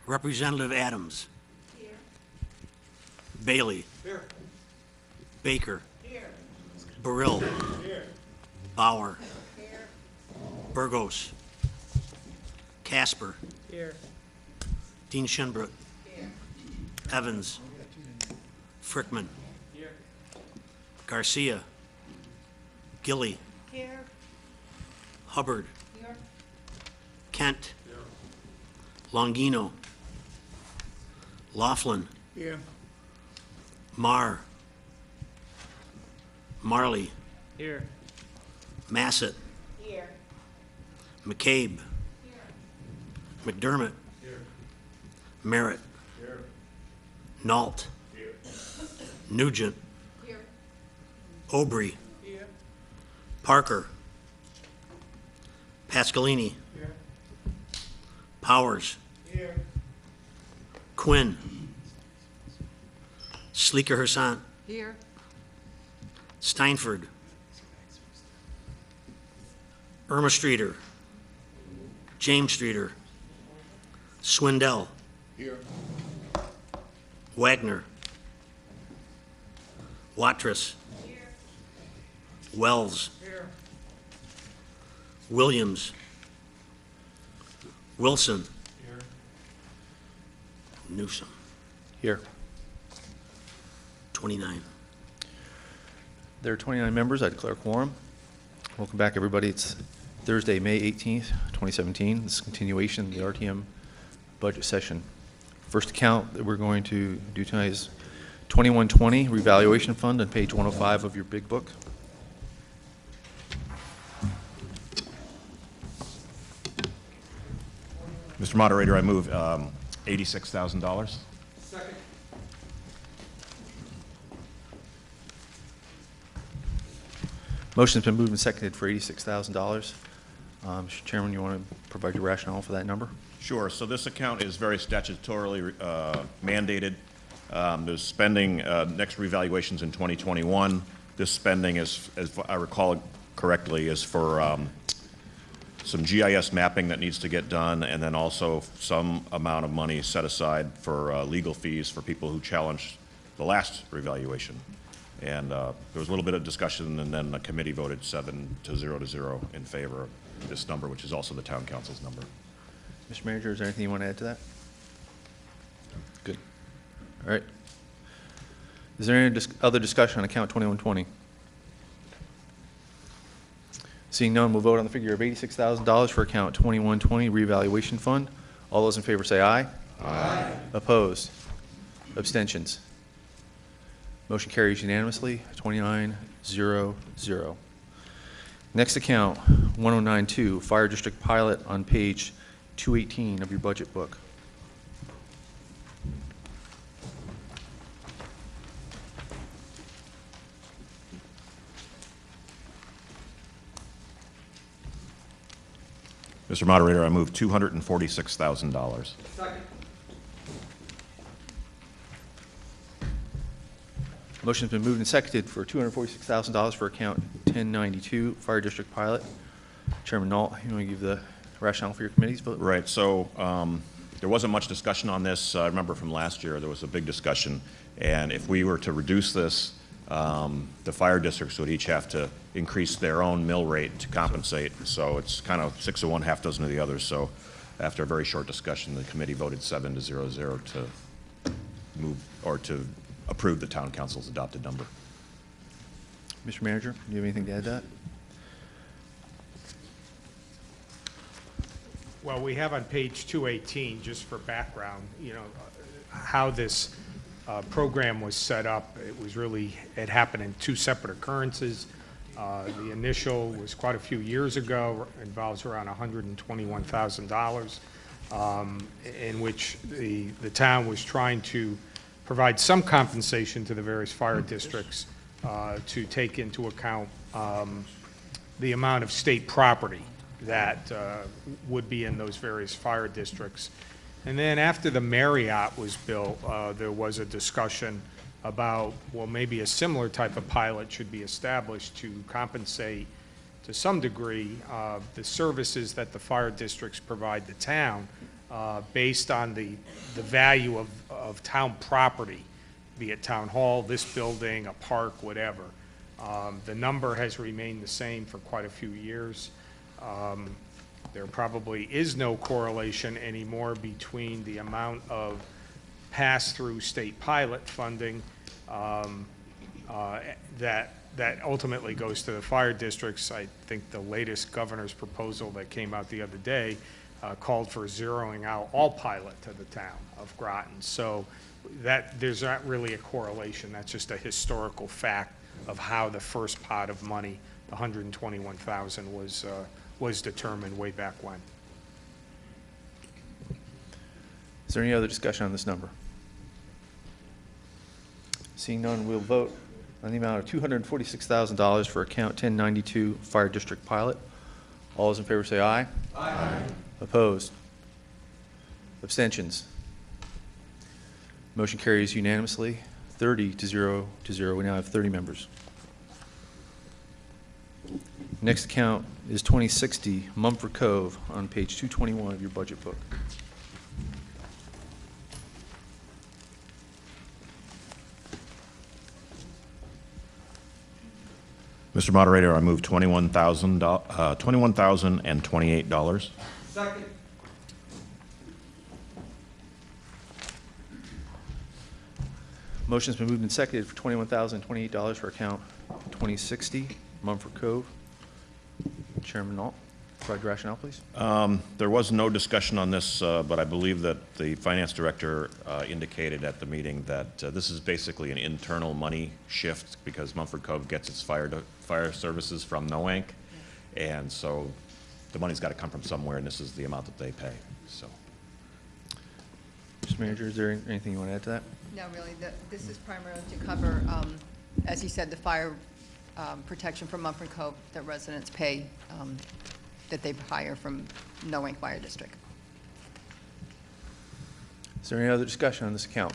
Representative Adams. Here. Bailey. Here. Baker. Here. Burrill. Here. Bauer. Here. Burgos. Casper. Here. Dean Shinbrook. Here. Evans. Frickman. Here. Garcia. Gilly. Here. Hubbard. Here. Kent. Here. Longino. Laughlin. Here. Marr. Marley. Here. Massett. Here. McCabe. Here. McDermott. Here. Merritt. Here. Nault. Here. Nugent. Here. Aubry. Here. Parker. Pascalini. Here. Powers. Here. Quinn. Sleeker Hassan. Here. Steinford. Irma Streeter. James Streeter. Swindell. Here. Wagner. Watrous. Here. Wells. Here. Williams. Wilson. Here. Newsom. Here. 29. There are 29 members. I declare quorum. Welcome back, everybody. It's Thursday, May 18th, 2017. This is a continuation of the RTM budget session. First account that we're going to do tonight is 2120 Revaluation Fund on page 105 of your big book. Mr. Moderator, I move $86,000. Second. Motion's been moved and seconded for $86,000. Mr. Chairman, you want to provide your rationale for that number? Sure. So this account is very statutorily mandated. There's spending, next revaluations in 2021. This spending, as I recall correctly, is for some GIS mapping that needs to get done, and then also some amount of money set aside for legal fees for people who challenged the last revaluation. And there was a little bit of discussion, and then the committee voted 7-0 in favor of this number, which is also the town council's number. Mr. Manager, is there anything you want to add to that? Good. All right. Is there any other discussion on account 2120? Seeing none, we'll vote on the figure of $86,000 for account 2120 Revaluation Fund. All those in favor say aye. Aye. Opposed? Abstentions? Motion carries unanimously, 29-0-0. Next account, 1092, Fire District Pilot on page 218 of your budget book. Mr. Moderator, I move $246,000. Second. Motion's been moved and seconded for $246,000 for account 1092, Fire District Pilot. Chairman Nault, you want to give the rationale for your committee's vote? Right. So there wasn't much discussion on this. I remember from last year there was a big discussion, and if we were to reduce this, the fire districts would each have to increase their own mill rate to compensate. So it's kind of 6 of one, half dozen of the others. So after a very short discussion, the committee voted 7-0-0 to move or to approve the town council's adopted number. Mr. Manager, do you have anything to add to that? Well, we have on page 218, just for background, you know, how this program was set up. It happened in two separate occurrences. The initial was quite a few years ago, involves around $121,000, in which the town was trying to provide some compensation to the various fire districts to take into account the amount of state property that would be in those various fire districts. And then after the Marriott was built, there was a discussion about, well, maybe a similar type of pilot should be established to compensate to some degree the services that the fire districts provide the town based on the value of town property, be it town hall, this building, a park, whatever. The number has remained the same for quite a few years. There probably is no correlation anymore between the amount of pass-through state pilot funding that ultimately goes to the fire districts. I think the latest governor's proposal that came out the other day called for zeroing out all pilot to the town of Groton. So that there's not really a correlation. That's just a historical fact of how the first pot of money, the $121,000, was determined way back when. Is there any other discussion on this number? Seeing none, we'll vote on the amount of $246,000 for account 1092 Fire District Pilot. All those in favor say aye. Aye. Opposed? Abstentions? Motion carries unanimously, 30 to 0 to 0. We now have 30 members. Next account is 2060 Mumford Cove on page 221 of your budget book. Mr. Moderator, I move $21,028. Second. Motion's been moved and seconded for $21,028 for account 2060 Mumford Cove. Chairman Nault, provide rationale, please. There was no discussion on this, but I believe that the finance director indicated at the meeting that this is basically an internal money shift because Mumford Cove gets its fire services from NOANC, and so the money's got to come from somewhere, and this is the amount that they pay. So, Mr. Manager, is there anything you want to add to that? No, really. This is primarily to cover, as he said, the fire protection from Mumford Cove that residents pay, that they hire from NOANC Fire District. Is there any other discussion on this account?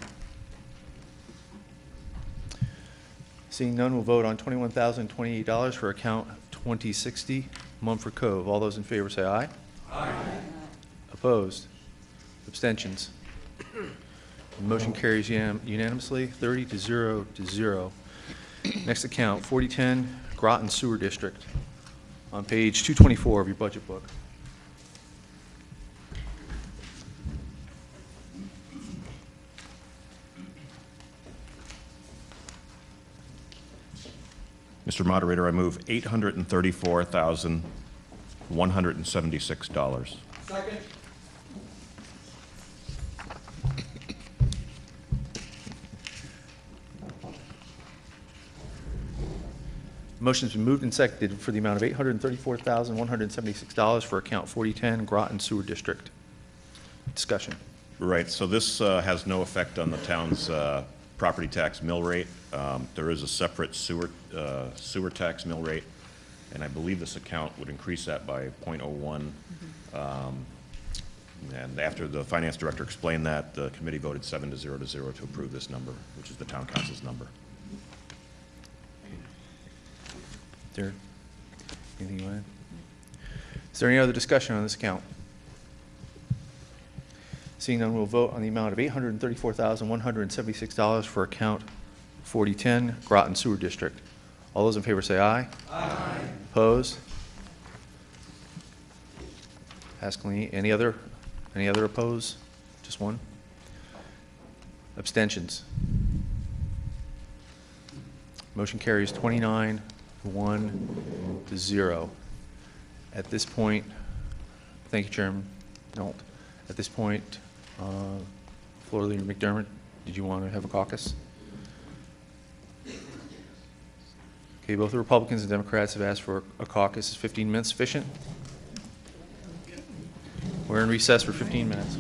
Seeing none, we'll vote on $21,028 for account 2060 Mumford Cove. All those in favor say aye. Aye. Opposed? Abstentions? The motion carries unanimously, 30 to 0 to 0. Next account, 4010 Groton Sewer District on page 224 of your budget book. Mr. Moderator, I move $834,176. Second. Motion's been moved and seconded for the amount of $834,176 for account 4010 Groton Sewer District. Discussion. Right, so this has no effect on the town's property tax mill rate. There is a separate sewer tax mill rate, and I believe this account would increase that by 0.01. And after the finance director explained that, the committee voted 7 to 0 to 0 to approve this number, which is the town council's number. Is there anything you want to add? Is there any other discussion on this account? Seeing none, we'll vote on the amount of $834,176 for account 4010 Groton Sewer District. All those in favor say aye. Aye. Opposed? Ask any other opposed? Just one? Abstentions? Motion carries 29-1 to 0. At this point, thank you, Chairman Nault. At this point, Floor Leader McDermott, did you want to have a caucus? Okay, both the Republicans and Democrats have asked for a caucus. Is 15 minutes sufficient? We're in recess for 15 minutes.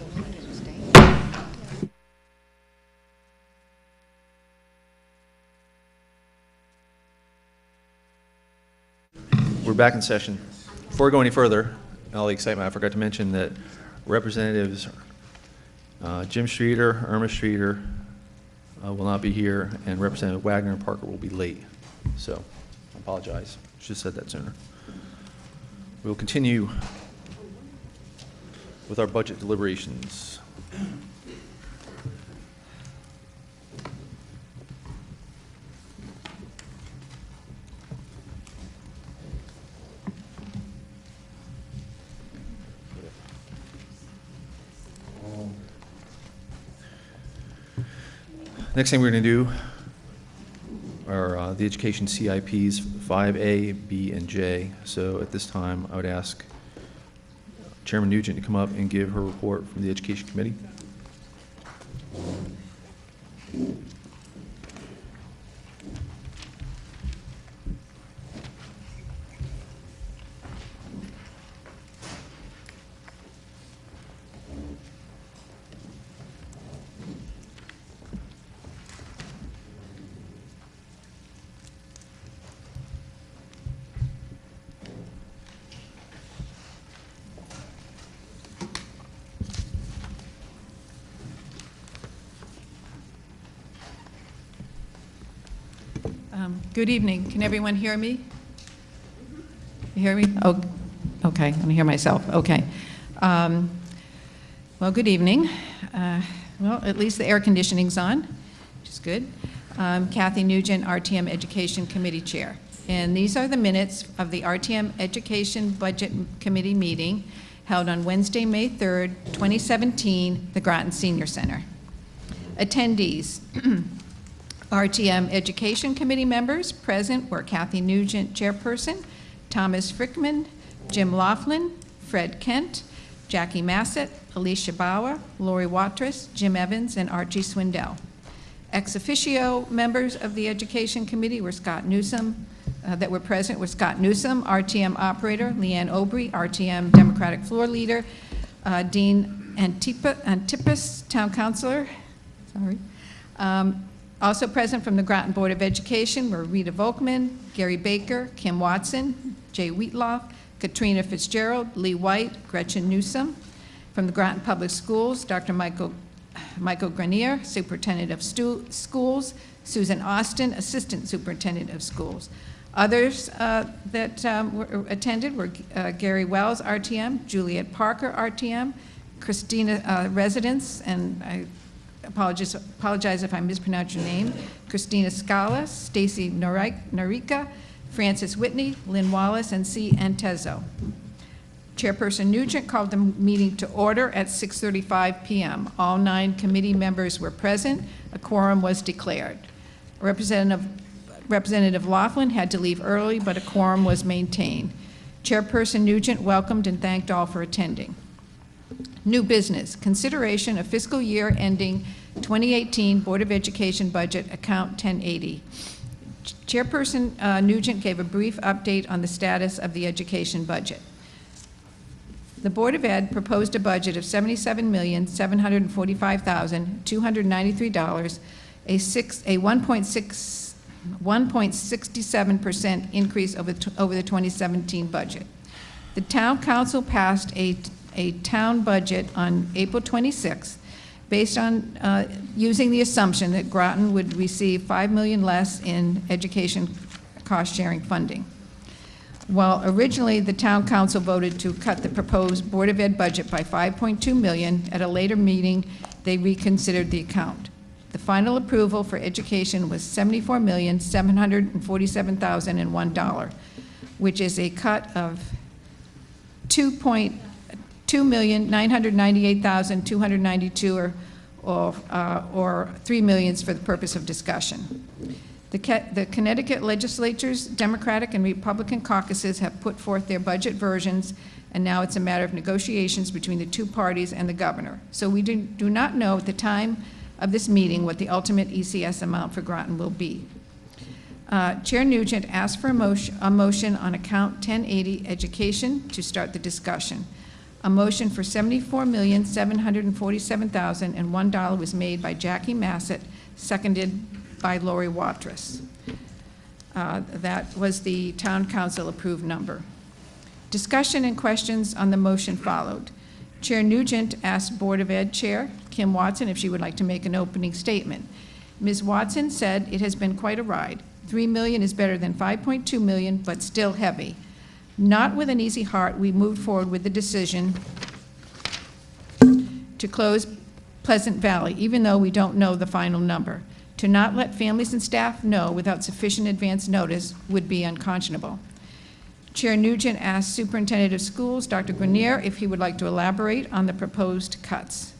We're back in session. Before we go any further, all the excitement, I forgot to mention that Representatives Jim Streeter, Irma Streeter will not be here, and Representative Wagner and Parker will be late. So I apologize. Should have said that sooner. We will continue with our budget deliberations. Next thing we're going to do are the education CIPs 5A, B, and J. So at this time, I would ask Chairman Nugent to come up and give her report from the Education Committee. Good evening. Can everyone hear me? You hear me? Oh, okay. I can hear myself. Okay. Well, good evening. Well, at least the air conditioning's on, which is good. Kathy Nugent, RTM Education Committee Chair. And these are the minutes of the RTM Education Budget Committee meeting held on Wednesday, May 3rd, 2017, the Groton Senior Center. Attendees. RTM Education Committee members present were Kathy Nugent, Chairperson, Thomas Frickman, Jim Laughlin, Fred Kent, Jackie Massett, Alicia Bauer, Lori Watrous, Jim Evans, and Archie Swindell. Ex officio members of the Education Committee were Scott Newsom, that were present were Scott Newsom, RTM Operator, Leanne Aubry, RTM Democratic Floor Leader, Dean Antipus, Town Councilor, sorry. Also present from the Groton Board of Education were Rita Volkman, Gary Baker, Kim Watson, Jay Wheatloff, Katrina Fitzgerald, Lee White, Gretchen Newsom. From the Groton Public Schools, Dr. Michael Grenier, Superintendent of Schools, Susan Austin, Assistant Superintendent of Schools. Others that attended were Gary Wells, RTM, Juliet Parker, RTM, Christina residents, and I apologize if I mispronounce your name, Christina Scala, Stacy Norica, Francis Whitney, Lynn Wallace, and C. Antezo. Chairperson Nugent called the meeting to order at 6:35 p.m. All 9 committee members were present. A quorum was declared. Representative Laughlin had to leave early, but a quorum was maintained. Chairperson Nugent welcomed and thanked all for attending. New business, consideration of fiscal year ending 2018 Board of Education budget, account 1080. Chairperson Nugent gave a brief update on the status of the education budget. The Board of Ed proposed a budget of $77,745,293, a 1.67% increase over the 2017 budget. The Town Council passed a town budget on April 26th based on using the assumption that Groton would receive $5 million less in education cost-sharing funding. While originally the Town Council voted to cut the proposed Board of Ed budget by $5.2 million, at a later meeting they reconsidered the account. The final approval for education was $74,747,001, which is a cut of $2,998,292, or $3 million for the purpose of discussion. The Connecticut legislature's Democratic and Republican caucuses have put forth their budget versions, and now it's a matter of negotiations between the two parties and the governor. So we do not know at the time of this meeting what the ultimate ECS amount for Groton will be. Chair Nugent asked for a motion on account 1080 education to start the discussion. A motion for $74,747,001 was made by Jackie Massett, seconded by Lori Watrous. That was the Town Council approved number. Discussion and questions on the motion followed. Chair Nugent asked Board of Ed Chair Kim Watson if she would like to make an opening statement. Ms. Watson said it has been quite a ride. $3 million is better than $5.2 million, but still heavy. Not with an easy heart, we moved forward with the decision to close Pleasant Valley, even though we don't know the final number. To not let families and staff know without sufficient advance notice would be unconscionable. Chair Nugent asked Superintendent of Schools, Dr. Grenier, if he would like to elaborate on the proposed cuts.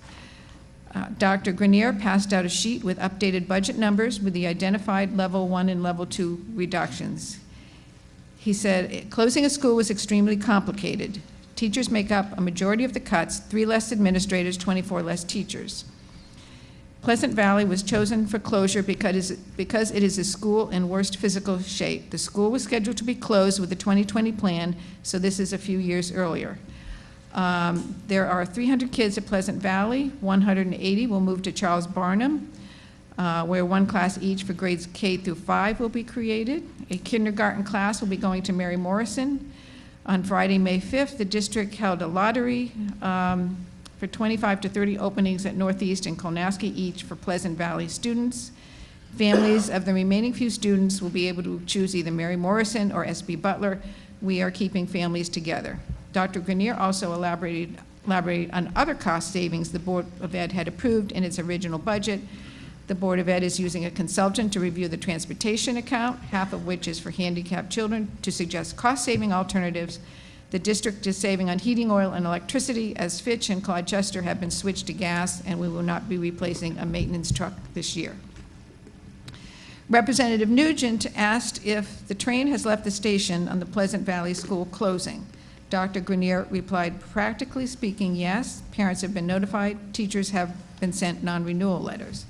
Dr. Grenier passed out a sheet with updated budget numbers with the identified level 1 and level 2 reductions. He said, closing a school was extremely complicated. Teachers make up a majority of the cuts, 3 less administrators, 24 less teachers. Pleasant Valley was chosen for closure because it is a school in worst physical shape. The school was scheduled to be closed with the 2020 plan, so this is a few years earlier. There are 300 kids at Pleasant Valley. 180 will move to Charles Barnum, where 1 class each for grades K through 5 will be created. A kindergarten class will be going to Mary Morrison. On Friday, May 5th, the district held a lottery for 25 to 30 openings at Northeast and Kolnaski each for Pleasant Valley students. Families of the remaining few students will be able to choose either Mary Morrison or SB Butler. We are keeping families together. Dr. Grenier also elaborated on other cost savings the Board of Ed had approved in its original budget. The Board of Ed is using a consultant to review the transportation account, half of which is for handicapped children, to suggest cost-saving alternatives. The district is saving on heating oil and electricity, as Fitch and Clodchester have been switched to gas, and we will not be replacing a maintenance truck this year. Representative Nugent asked if the train has left the station on the Pleasant Valley School closing. Dr. Grenier replied, practically speaking, yes. Parents have been notified. Teachers have been sent non-renewal letters.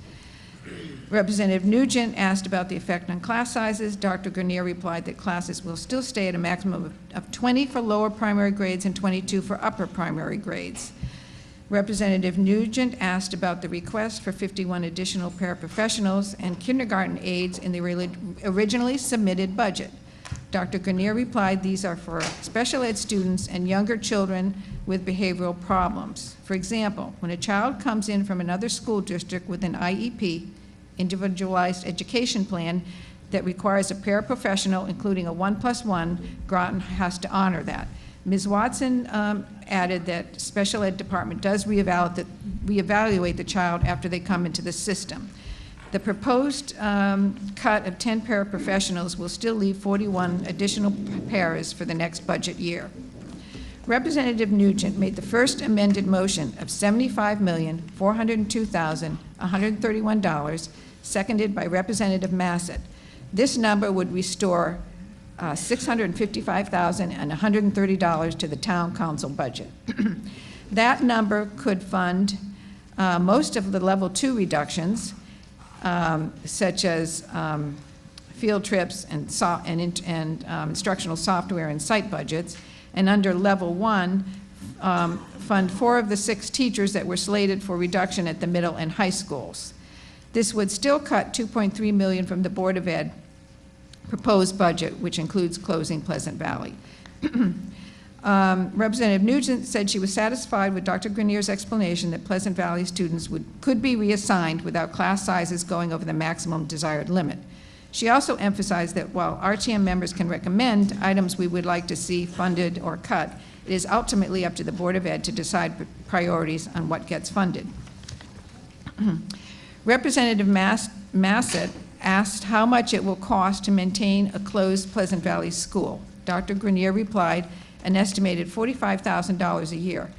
Representative Nugent asked about the effect on class sizes. Dr. Grenier replied that classes will still stay at a maximum of 20 for lower primary grades and 22 for upper primary grades. Representative Nugent asked about the request for 51 additional paraprofessionals and kindergarten aides in the originally submitted budget. Dr. Grenier replied these are for special ed students and younger children with behavioral problems. For example, when a child comes in from another school district with an IEP, individualized education plan, that requires a paraprofessional, including a 1+1, Groton has to honor that. Ms. Watson added that special ed department does reevaluate the child after they come into the system. The proposed cut of 10 paraprofessionals will still leave 41 additional paras for the next budget year. Representative Nugent made the first amended motion of $75,402,131, seconded by Representative Massett. This number would restore $655,130 to the town council budget. That number could fund most of the level 2 reductions, such as field trips and instructional software and site budgets, and under level 1, fund 4 of the 6 teachers that were slated for reduction at the middle and high schools. This would still cut $2.3 million from the Board of Ed proposed budget, which includes closing Pleasant Valley. Representative Nugent said she was satisfied with Dr. Grenier's explanation that Pleasant Valley students could be reassigned without class sizes going over the maximum desired limit. She also emphasized that while RTM members can recommend items we would like to see funded or cut, it is ultimately up to the Board of Ed to decide priorities on what gets funded. Representative Massett asked how much it will cost to maintain a closed Pleasant Valley school. Dr. Grenier replied, an estimated $45,000 a year.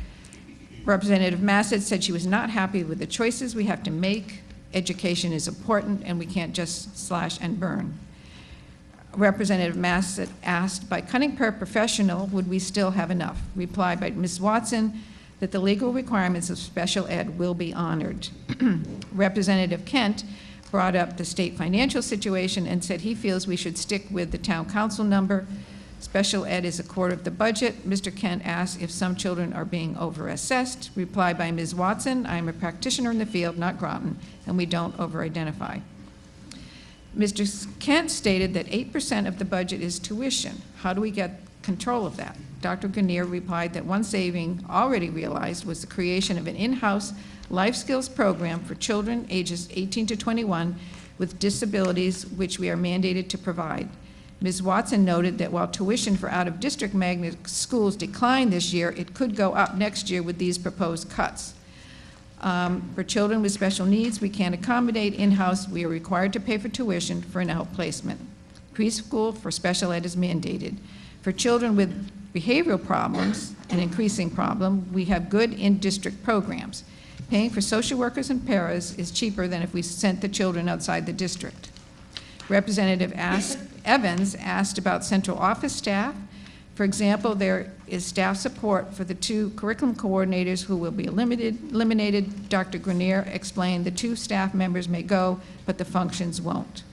Representative Massett said she was not happy with the choices we have to make. Education is important, and we can't just slash and burn. Representative Massett asked, by cutting paraprofessional, would we still have enough? Replied by Ms. Watson that the legal requirements of special ed will be honored. Representative Kent brought up the state financial situation and said he feels we should stick with the town council number. Special ed is a quarter of the budget. Mr. Kent asked if some children are being overassessed. Replied by Ms. Watson, I am a practitioner in the field, not Groton, and we don't over-identify. Mr. Kent stated that 8% of the budget is tuition. How do we get control of that? Dr. Grenier replied that one saving already realized was the creation of an in-house life skills program for children ages 18 to 21 with disabilities, which we are mandated to provide. Ms. Watson noted that while tuition for out-of-district magnet schools declined this year, it could go up next year with these proposed cuts. For children with special needs, we can't accommodate in-house. We are required to pay for tuition for an outplacement. Preschool for special ed is mandated. For children with behavioral problems, an increasing problem, we have good in-district programs. Paying for social workers and paras is cheaper than if we sent the children outside the district. Representative Evans asked about central office staff. For example, there is staff support for the 2 curriculum coordinators who will be eliminated. Dr. Grenier explained the 2 staff members may go, but the functions won't.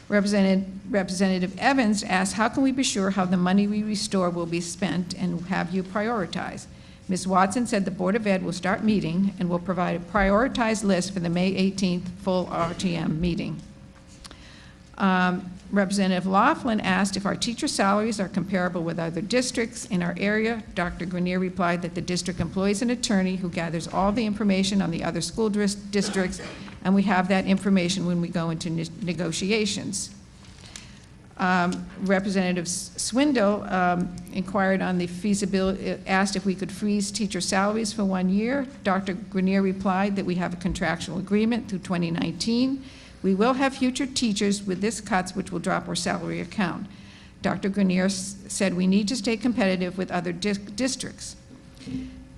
Representative Evans asked, how can we be sure how the money we restore will be spent and have you prioritize? Ms. Watson said the Board of Ed will start meeting and will provide a prioritized list for the May 18th full RTM meeting. Representative Laughlin asked if our teacher salaries are comparable with other districts in our area. Dr. Grenier replied that the district employs an attorney who gathers all the information on the other school districts, and we have that information when we go into negotiations. Representative Swindle inquired on the feasibility, asked if we could freeze teacher salaries for 1 year. Dr. Grenier replied that we have a contractual agreement through 2019. We will have future teachers with this cuts, which will drop our salary account. Dr. Grenier said we need to stay competitive with other districts.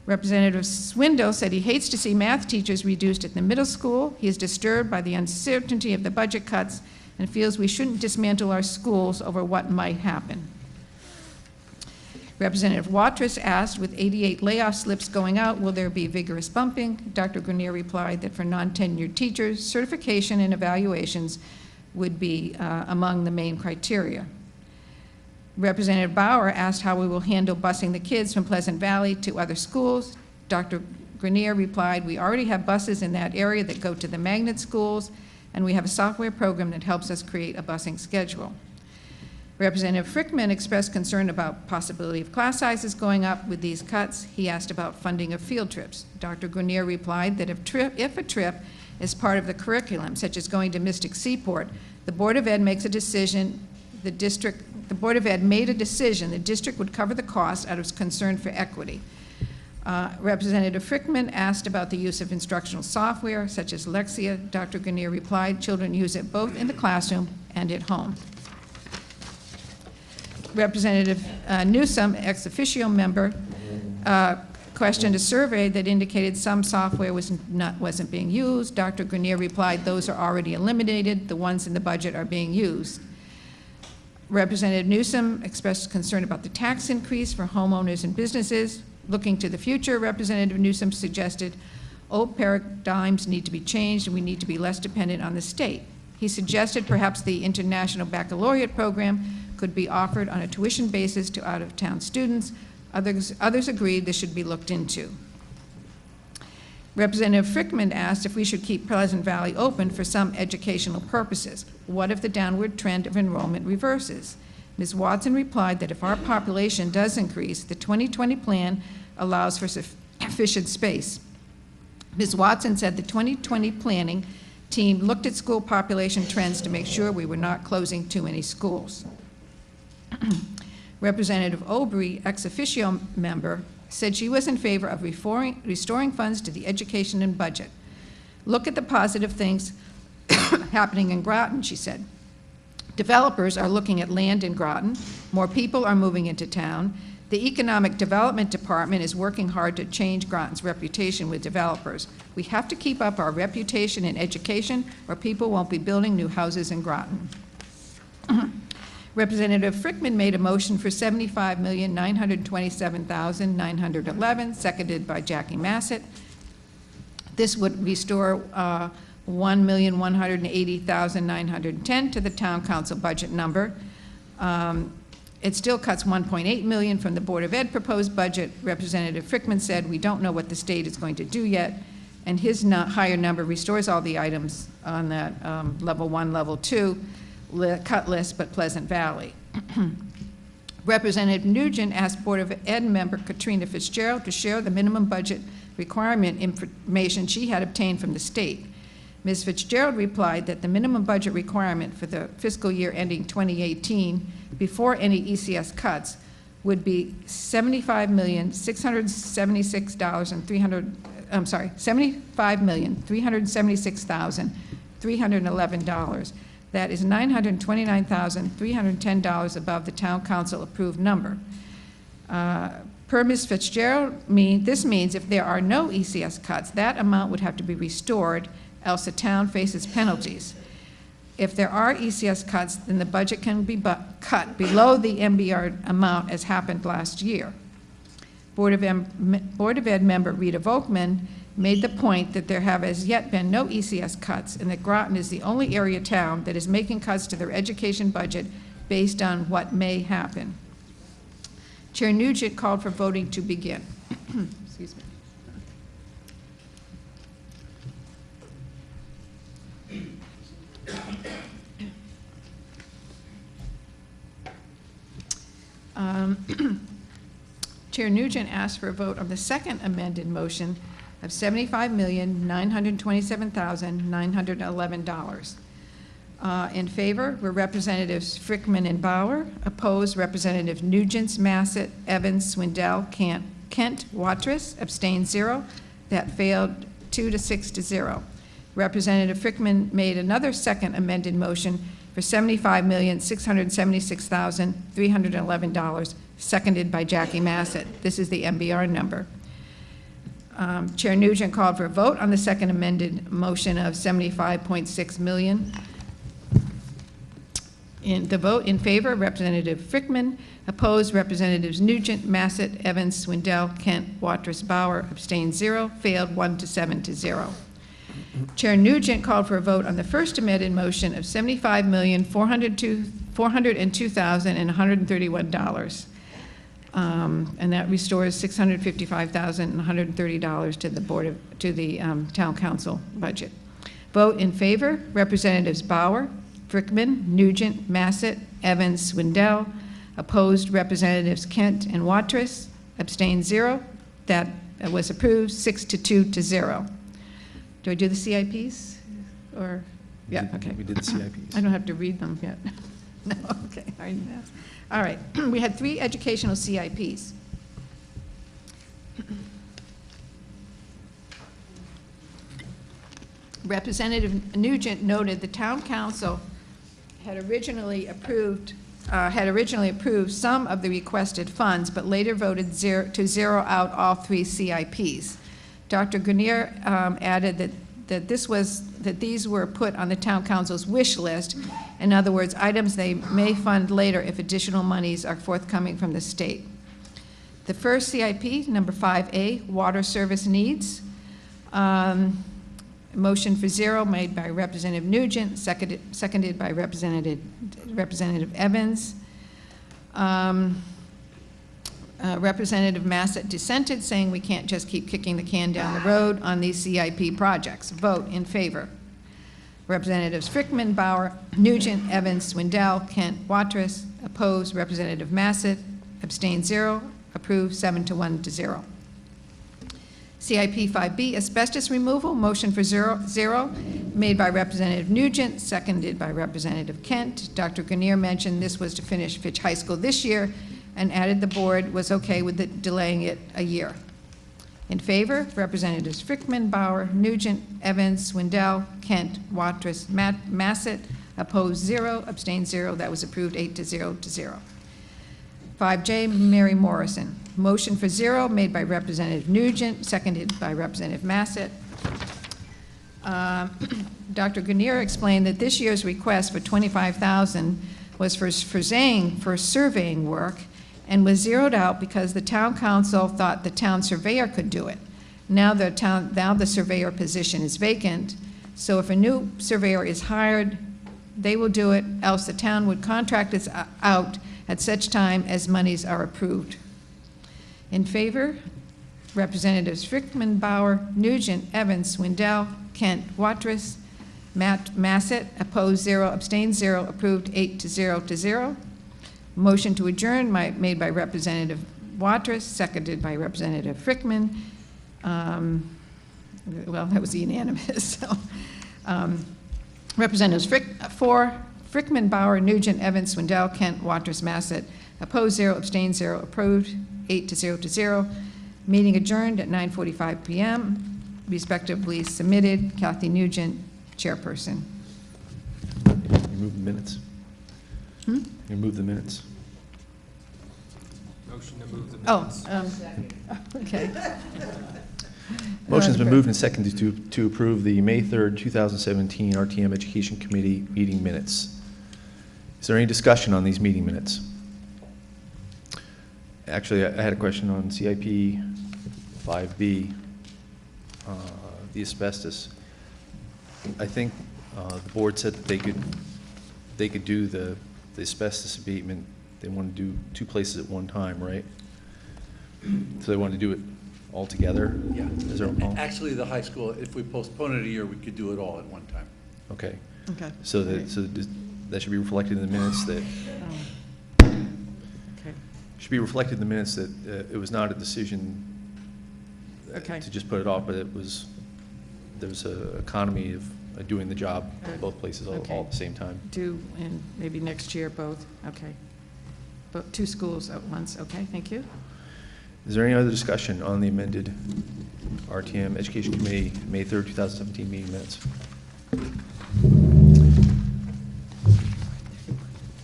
Representative Swindle said he hates to see math teachers reduced at the middle school. He is disturbed by the uncertainty of the budget cuts and feels we shouldn't dismantle our schools over what might happen. Representative Watrous asked, with 88 layoff slips going out, will there be vigorous bumping? Dr. Grenier replied that for non-tenured teachers, certification and evaluations would be among the main criteria. Representative Bauer asked how we will handle busing the kids from Pleasant Valley to other schools. Dr. Grenier replied, we already have buses in that area that go to the magnet schools, and we have a software program that helps us create a busing schedule. Representative Frickman expressed concern about possibility of class sizes going up with these cuts. He asked about funding of field trips. Dr. Grenier replied that if a trip is part of the curriculum, such as going to Mystic Seaport, the Board of Ed makes a decision, the Board of Ed made a decision, the district would cover the cost out of concern for equity. Representative Frickman asked about the use of instructional software, such as Lexia. Dr. Grenier replied, children use it both in the classroom and at home. Representative Newsom, ex officio member, questioned a survey that indicated some software wasn't being used. Dr. Grenier replied, those are already eliminated. The ones in the budget are being used. Representative Newsom expressed concern about the tax increase for homeowners and businesses. Looking to the future, Representative Newsom suggested old paradigms need to be changed and we need to be less dependent on the state. He suggested perhaps the International Baccalaureate program could be offered on a tuition basis to out-of-town students. Others agreed this should be looked into. Representative Frickman asked if we should keep Pleasant Valley open for some educational purposes. What if the downward trend of enrollment reverses? Ms. Watson replied that if our population does increase, the 2020 plan allows for sufficient space. Ms. Watson said the 2020 planning team looked at school population trends to make sure we were not closing too many schools. Representative Obry, ex officio member, said she was in favor of restoring funds to the education and budget. Look at the positive things happening in Groton, she said. Developers are looking at land in Groton. More people are moving into town. The Economic Development Department is working hard to change Groton's reputation with developers. We have to keep up our reputation in education or people won't be building new houses in Groton. Representative Frickman made a motion for $75,927,911, seconded by Jackie Massett. This would restore $1,180,910 to the town council budget number. It still cuts $1.8 million from the Board of Ed proposed budget. Representative Frickman said, we don't know what the state is going to do yet, and his higher number restores all the items on that level 1, level 2 cut list, but Pleasant Valley. Representative Nugent asked Board of Ed member Katrina Fitzgerald to share the minimum budget requirement information she had obtained from the state. Ms. Fitzgerald replied that the minimum budget requirement for the fiscal year ending 2018 before any ECS cuts would be $75,676,300 $75,376,311. That is $929,310 above the town council approved number. Per Ms. Fitzgerald, this means if there are no ECS cuts, that amount would have to be restored, else the town faces penalties. If there are ECS cuts, then the budget can be cut below the MBR amount as happened last year. Board of Ed member Rita Volkman made the point that there have as yet been no ECS cuts and that Groton is the only area town that is making cuts to their education budget based on what may happen. Chair Nugent called for voting to begin. Excuse me. Chair Nugent asked for a vote on the second amended motion of $75,927,911. In favor were Representatives Frickman and Bauer. Opposed, Representative Nugent, Massett, Evans, Swindell, Kent, Watrous. Abstained, 0. That failed 2 to 6 to 0. Representative Frickman made another second amended motion for $75,676,311, seconded by Jackie Massett. This is the MBR number. Chair Nugent called for a vote on the second amended motion of $75.6 million. In the vote in favor, Representative Frickman. Opposed, Representatives Nugent, Massett, Evans, Swindell, Kent, Watrous, Bauer. Abstained, 0. Failed 1 to 7 to 0. Chair Nugent called for a vote on the first amended motion of $75,402,131. And that restores $655,130 to the town council budget. Vote in favor, Representatives Bauer, Frickman, Nugent, Massett, Evans, Swindell. Opposed, Representatives Kent and Watrous. Abstained, 0. That was approved, 6 to 2 to 0. Do I do the CIPs? Or, yeah, okay. We did the CIPs. I don't have to read them yet. No, okay, I already asked. All right, we had 3 educational CIPs. Representative Nugent noted the town council had originally approved some of the requested funds, but later voted to zero out all 3 CIPs. Dr. Grenier added that these were put on the town council's wish list. In other words, items they may fund later if additional monies are forthcoming from the state. The first CIP, number 5A, water service needs. Motion for 0 made by Representative Nugent, seconded by Representative Evans. Representative Massett dissented, saying we can't just keep kicking the can down the road on these CIP projects. Vote in favor. Representatives Frickman, Bauer, Nugent, Evans, Swindell, Kent, Watrous. Opposed, Representative Massett. Abstained, 0. Approved, 7 to 1 to 0. CIP 5B, asbestos removal. Motion for 0 made by Representative Nugent, seconded by Representative Kent. Dr. Grenier mentioned this was to finish Fitch High School this year, and added the board was okay with delaying it a year. In favor, Representatives Frickman, Bauer, Nugent, Evans, Swindell, Kent, Watrous, Massett. Opposed, 0. Abstained, 0. That was approved, 8 to 0 to 0. 5J, Mary Morrison. Motion for 0 made by Representative Nugent, seconded by Representative Massett. Dr. Grenier explained that this year's request for $25,000 was for surveying work, and was zeroed out because the town council thought the town surveyor could do it. Now the surveyor position is vacant, so if a new surveyor is hired, they will do it, else the town would contract this out at such time as monies are approved. In favor, Representatives Frickman, Bauer, Nugent, Evans, Swindell, Kent, Watrous, Massett. Opposed, 0. Abstained, 0. Approved, 8 to 0 to 0. Motion to adjourn made by Representative Watrous, seconded by Representative Frickman. Well, that was unanimous. So, Representatives Frickman, Bauer, Nugent, Evans, Swindell, Kent, Watrous, Massett. Opposed, 0. Abstained, 0. Approved, 8 to 0 to 0. Meeting adjourned at 9:45 p.m. respectively submitted. Kathy Nugent, chairperson. You move the minutes? You move the minutes? Motion to move the Oh, okay. Motion's been moved and seconded to approve the May 3rd, 2017 RTM Education Committee meeting minutes. Is there any discussion on these meeting minutes? Actually, I had a question on CIP 5B, the asbestos. I think the board said that they could do the asbestos abatement. They want to do 2 places at one time, right? So they want to do it all together? Yeah. Is there a Actually, the high school, if we postpone it a year, we could do it all at one time. Okay. Okay. So that should be reflected in the minutes that, Okay. should be reflected in the minutes that it was not a decision Okay. to just put it off, but there's a economy of doing the job at both places all Okay. at the same time. Do, and maybe next year, both, okay. But 2 schools at once, okay, thank you. Is there any other discussion on the amended RTM Education Committee, May 3rd, 2017 meeting minutes?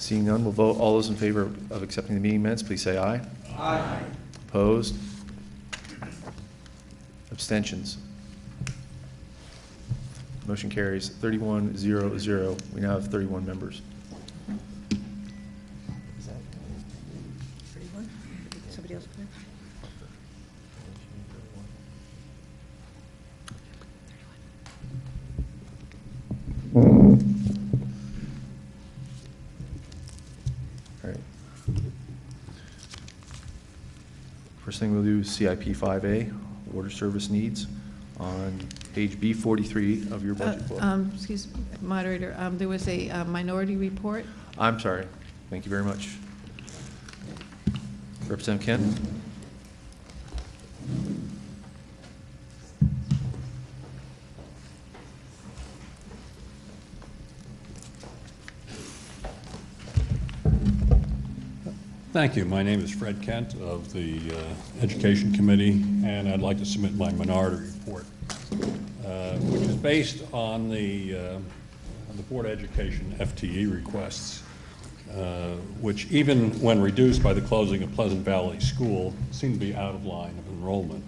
Seeing none, we'll vote. All those in favor of accepting the meeting minutes, please say aye. Aye. Opposed? Abstentions? Motion carries 31-0-0. We now have 31 members. Somebody else? All right. First thing we'll do is CIP 5A, water service needs, on page B43 of your budget book. Excuse me, moderator, there was a minority report. I'm sorry. Thank you very much. Representative Kent? Thank you. My name is Fred Kent of the Education Committee, and I'd like to submit my minority report, which is based on the Board of Education FTE requests, which even when reduced by the closing of Pleasant Valley School, seem to be out of line of enrollment.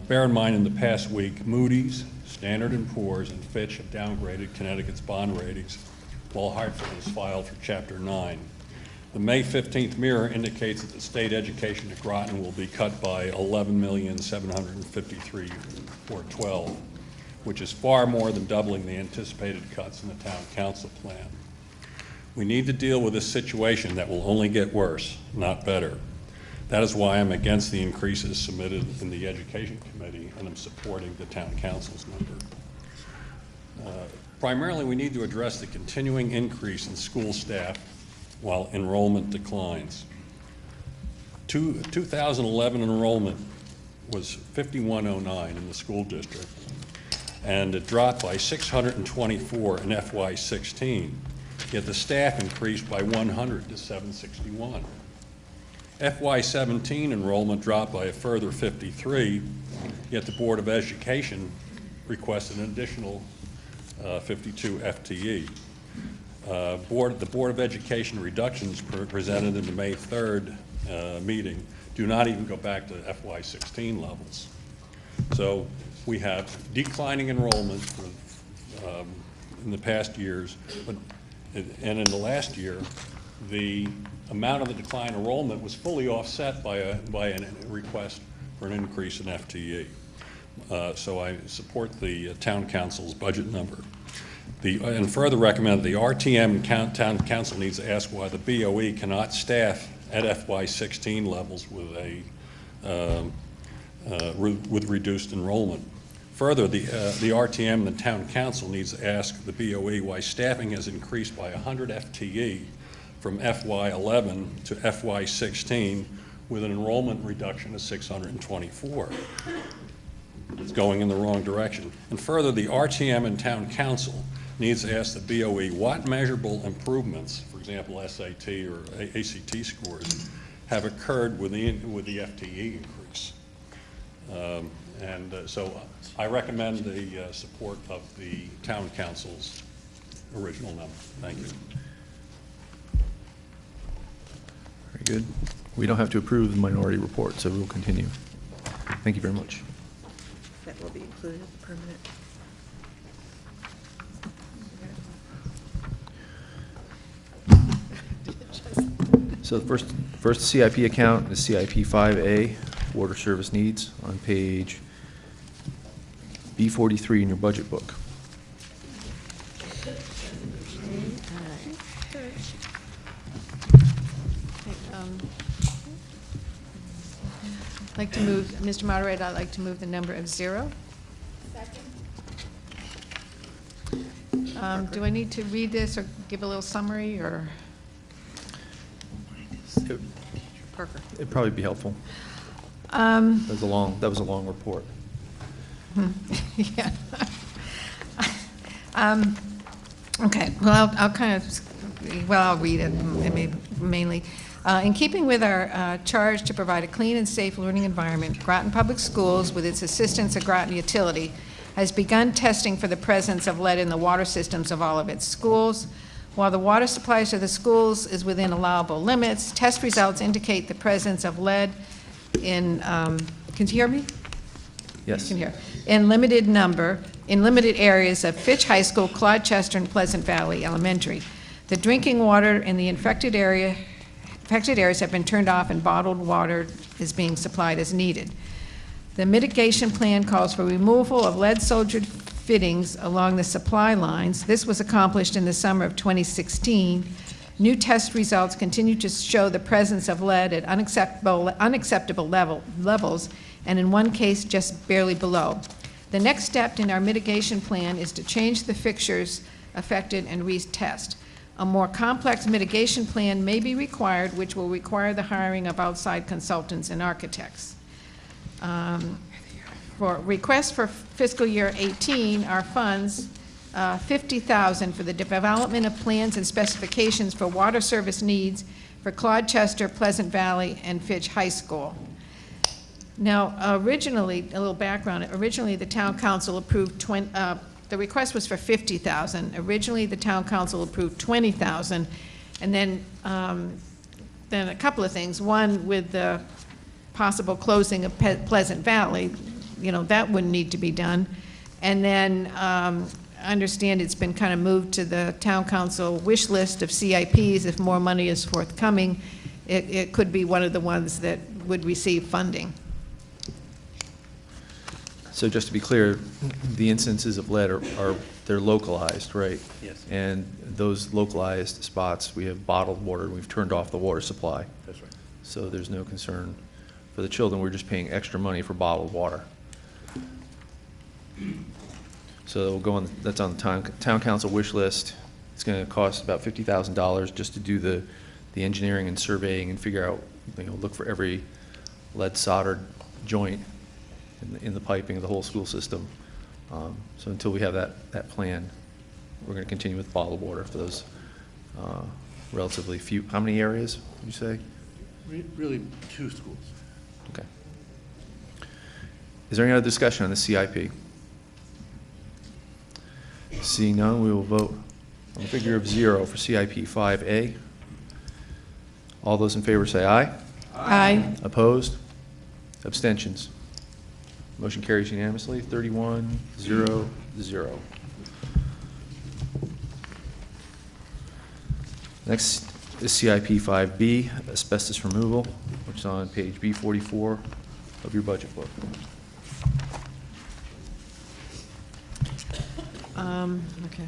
Bear in mind, in the past week, Moody's, Standard & Poor's, and Fitch have downgraded Connecticut's bond ratings, while Hartford has filed for Chapter 9. The May 15th Mirror indicates that the state education at Groton will be cut by $11,753,412, which is far more than doubling the anticipated cuts in the town council plan. We need to deal with this situation that will only get worse, not better. That is why I'm against the increases submitted in the Education Committee, and I'm supporting the town council's number. Primarily, we need to address the continuing increase in school staff while enrollment declines. 2011 enrollment was 5109 in the school district, and it dropped by 624 in FY16, yet the staff increased by 100 to 761. FY17 enrollment dropped by a further 53, yet the Board of Education requested an additional 52 FTE. The Board of Education reductions presented in the May 3rd meeting do not even go back to FY16 levels. So we have declining enrollment for, in the past years, and in the last year, the amount of the decline in enrollment was fully offset by a request for an increase in FTE. So I support the town council's budget number. And further recommend the RTM town council needs to ask why the BOE cannot staff at FY16 levels with with reduced enrollment. Further, the RTM and the town council needs to ask the BOE why staffing has increased by 100 FTE from FY11 to FY16 with an enrollment reduction of 624. It's going in the wrong direction. And further, the RTM and town council needs to ask the BOE what measurable improvements, for example, SAT or ACT scores, have occurred with the FTE increase. And so I recommend the support of the town council's original number. Thank you. Very good. We don't have to approve the minority report, so we'll continue. Thank you very much. That will be included in the permanent. So the first CIP account is CIP 5A, water service needs, on page B43 in your budget book. I'd like to move, Mr. Moderator, I'd like to move the number of 0. Do I need to read this or give a little summary, or? Parker. It'd probably be helpful. Um, That was a long report. Yeah. Okay, well, I'll kind of, well, I'll read it mainly. In keeping with our charge to provide a clean and safe learning environment, Groton Public Schools, with its assistance of Groton Utility, has begun testing for the presence of lead in the water systems of all of its schools. While the water supply to the schools is within allowable limits, test results indicate the presence of lead in, can you hear me? Yes. You can hear. In limited areas of Fitch High School, Clodchester, and Pleasant Valley Elementary. The drinking water in the infected areas have been turned off, and bottled water is being supplied as needed. The mitigation plan calls for removal of lead-soldered fittings along the supply lines. This was accomplished in the summer of 2016. New test results continue to show the presence of lead at unacceptable levels, and in one case, just barely below. The next step in our mitigation plan is to change the fixtures affected and retest. A more complex mitigation plan may be required, which will require the hiring of outside consultants and architects. For requests for fiscal year 18, our funds, $50,000 for the development of plans and specifications for water service needs for Clodchester, Pleasant Valley, and Fitch High School. Now, originally, a little background, originally the town council approved the request was for $50,000. Originally, the town council approved $20,000, and then a couple of things. One, with the possible closing of Pleasant Valley, you know, that wouldn't need to be done. And then I understand it's been kind of moved to the town council wish list of CIPs. If more money is forthcoming, it could be one of the ones that would receive funding. So just to be clear, the instances of lead they're localized, right? Yes. And those localized spots, we have bottled water, and we've turned off the water supply. That's right. So there's no concern for the children. We're just paying extra money for bottled water. So we'll go on, that's on the town council wish list. It's going to cost about $50,000 just to do the engineering and surveying and figure out, you know, look for every lead soldered joint in the piping of the whole school system. So until we have that plan, we're going to continue with bottled water for those relatively few. How many areas would you say? Really, 2 schools. Okay. Is there any other discussion on the CIP? Seeing none, we will vote on the figure of 0 for CIP 5A. All those in favor say aye. Aye. Opposed? Abstentions? Motion carries unanimously, 31-0-0. Next is CIP 5B, asbestos removal, which is on page B44 of your budget book. Okay.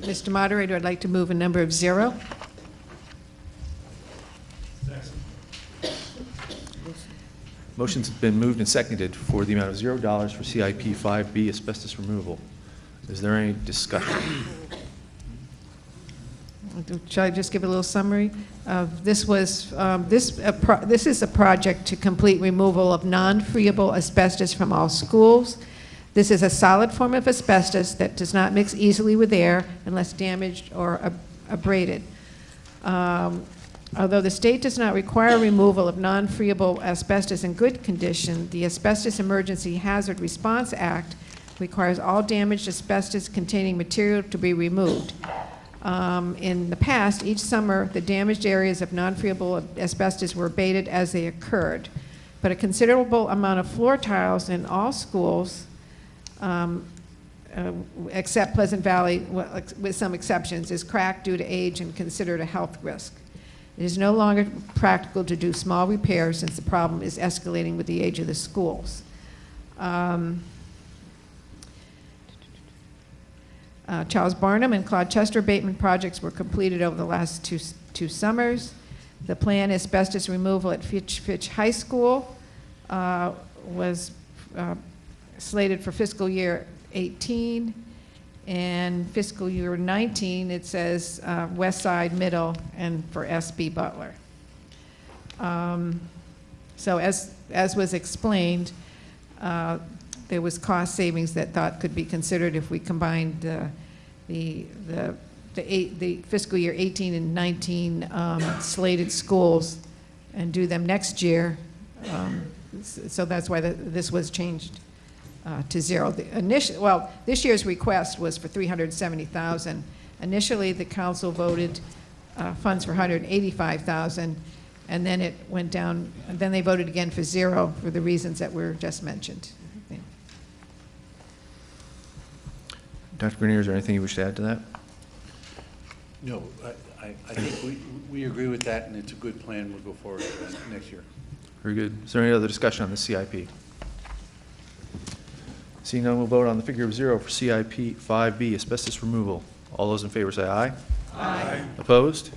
Mr. Moderator, I'd like to move a number of 0. Motion's been moved and seconded for the amount of $0 for CIP 5B, asbestos removal. Is there any discussion? Shall I just give a little summary? This is a project to complete removal of non-friable asbestos from all schools. This is a solid form of asbestos that does not mix easily with air unless damaged or abraded. Although the state does not require removal of non-friable asbestos in good condition, the Asbestos Emergency Hazard Response Act requires all damaged asbestos-containing material to be removed. In the past, each summer, the damaged areas of non-friable asbestos were abated as they occurred. But a considerable amount of floor tiles in all schools, except Pleasant Valley, with some exceptions, is cracked due to age and considered a health risk. It is no longer practical to do small repairs since the problem is escalating with the age of the schools. Charles Barnum and Claude Chester abatement projects were completed over the last two summers. The planned asbestos removal at Fitch High School was slated for fiscal year 18, and fiscal year 19, it says West Side Middle and for SB Butler. So as was explained, there was cost savings that could be considered if we combined the fiscal year 18 and 19 slated schools and do them next year. So that's why this was changed to zero. This year's request was for $370,000. Initially, the council voted funds for $185,000, and then it went down. And then they voted again for zero for the reasons that were just mentioned. Dr. Grenier, is there anything you wish to add to that? No, I think we agree with that, and it's a good plan. We'll go forward with that next year. Very good. Is there any other discussion on the CIP? Seeing none, we'll vote on the figure of zero for CIP 5B, asbestos removal. All those in favor say aye. Aye. Opposed?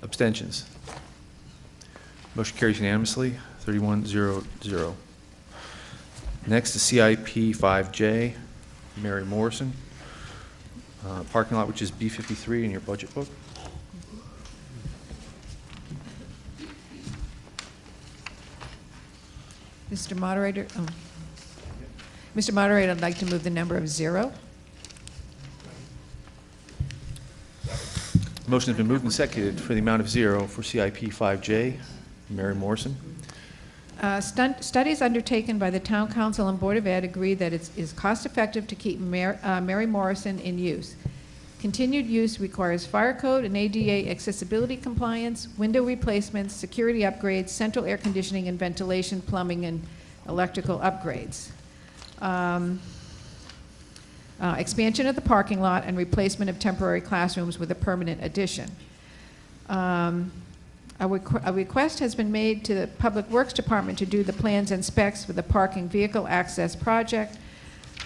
Abstentions? Motion carries unanimously, 31-0-0. Next is CIP 5J, Mary Morrison. Parking lot, which is B53 in your budget book. Mr. Moderator, Mr. Moderator, I'd like to move the number of zero. Motion has been moved and seconded for the amount of zero for CIP 5J, Mary Morrison. Studies undertaken by the Town Council and Board of Ed agree that it is cost-effective to keep Mary Morrison in use. Continued use requires fire code and ADA accessibility compliance, window replacements, security upgrades, central air conditioning and ventilation, plumbing, and electrical upgrades. Expansion of the parking lot and replacement of temporary classrooms with a permanent addition. A request has been made to the Public Works Department to do the plans and specs for the parking vehicle access project.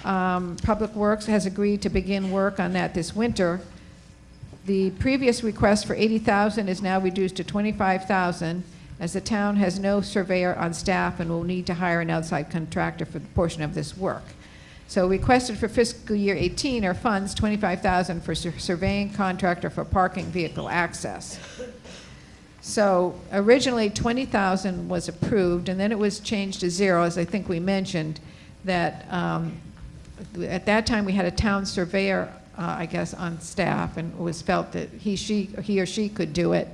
Public Works has agreed to begin work on that this winter. The previous request for $80,000 is now reduced to $25,000, as the town has no surveyor on staff and will need to hire an outside contractor for the portion of this work. So requested for fiscal year 18 are funds, $25,000 for surveying contractor for parking vehicle access. So originally $20,000 was approved, and then it was changed to zero, as I think we mentioned, that at that time we had a town surveyor, I guess, on staff, and it was felt that he or she could do it.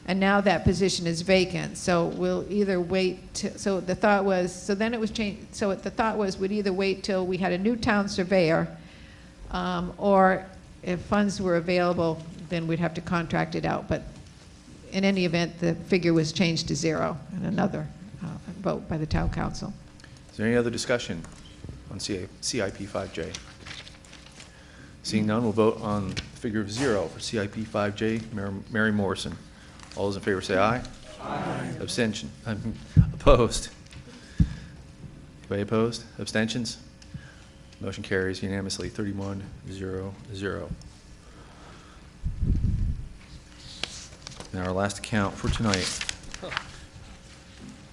And now that position is vacant, so we'll either wait. So the thought was, so then it was changed. So the thought was we'd either wait till we had a new town surveyor, or if funds were available, then we'd have to contract it out. But in any event, the figure was changed to zero, and another vote by the town council. Is there any other discussion on CIP 5J? Seeing none, we'll vote on the figure of zero for CIP 5J, Mary Morrison. All those in favor say aye. Aye. Abstention. Opposed? Anybody opposed? Abstentions? Motion carries unanimously, 31-0-0. Now our last account for tonight.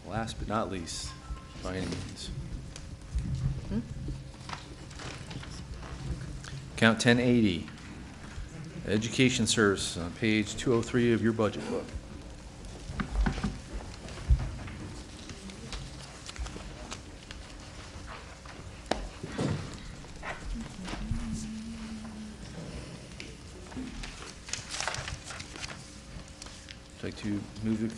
Last but not least, by any means. Account 1080. Education Service on page 203 of your budget book. to move the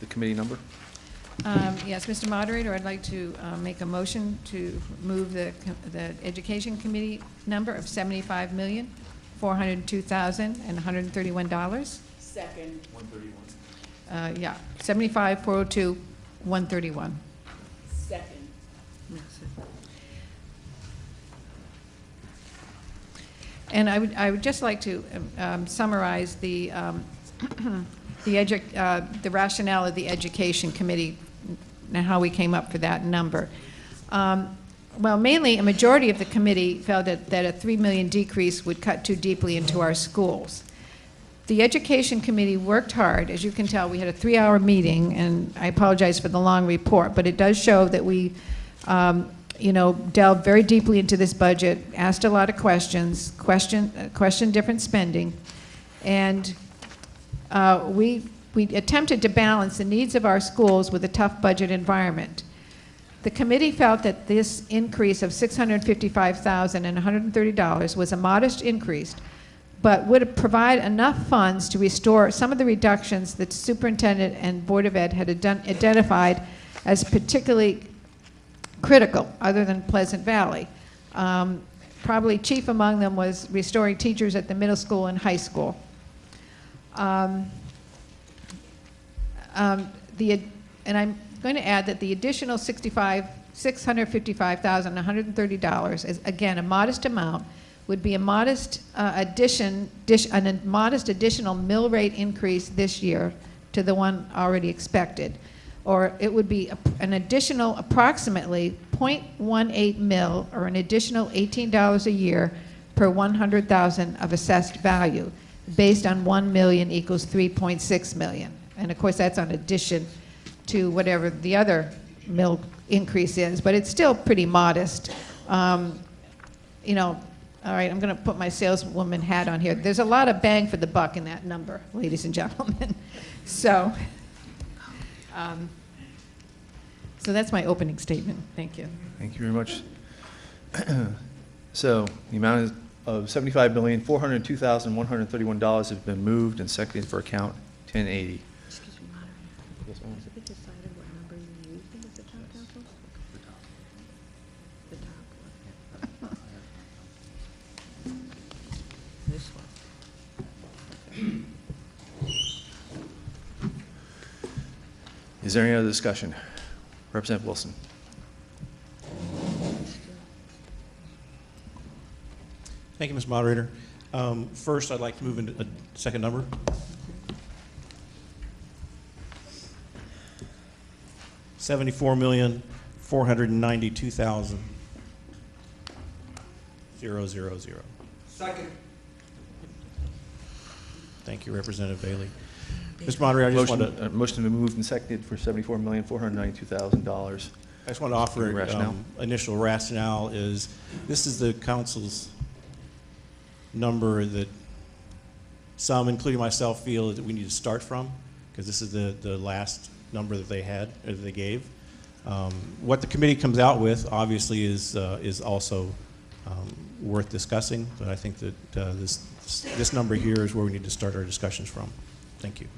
committee number? Yes, Mr. Moderator, I'd like to make a motion to move the Education Committee number of $75,402,131. Second. 131. Yeah, 75,402,131. Second. And I would just like to summarize the the rationale of the Education Committee and how we came up for that number. Well, mainly, a majority of the committee felt that a $3 million decrease would cut too deeply into our schools. The Education Committee worked hard. As you can tell, we had a 3-hour meeting, and I apologize for the long report, but it does show that we delved very deeply into this budget, asked a lot of questions, questioned different spending, and we attempted to balance the needs of our schools with a tough budget environment. The committee felt that this increase of $655,130 was a modest increase, but would provide enough funds to restore some of the reductions that the superintendent and Board of Ed had identified as particularly critical, other than Pleasant Valley. Probably chief among them was restoring teachers at the middle school and high school. And I'm going to add that the additional $655,130 is, again, a modest amount, would be a modest modest additional mill rate increase this year to the one already expected. Or it would be an additional approximately 0.18 mil, or an additional $18 a year per 100,000 of assessed value, based on 1 million equals 3.6 million. And of course, that's on addition to whatever the other mill increase is, but it's still pretty modest. All right, I'm going to put my saleswoman hat on here. There's a lot of bang for the buck in that number, ladies and gentlemen. So that's my opening statement. Thank you. Thank you very much. So the amount of $75,402,131 has been moved and seconded for account 1080. Excuse me, moderator. Yes, ma'am. Have we decided what number you're using as the town council? The top one. This one. Is there any other discussion? Representative Wilson. Thank you, Mr. Moderator. First, I'd like to move into a second number. $74,492,000. Second. Thank you, Representative Bailey. Mr. Moderator, I just want to Motion to be moved and seconded for $74,492,000. I just want to offer Rationale. initial rationale is this is the council's number that some, including myself, feel that we need to start from, because this is the last number that they had, or that they gave. What the committee comes out with, obviously, is also worth discussing, but I think that this number here is where we need to start our discussions from. Thank you.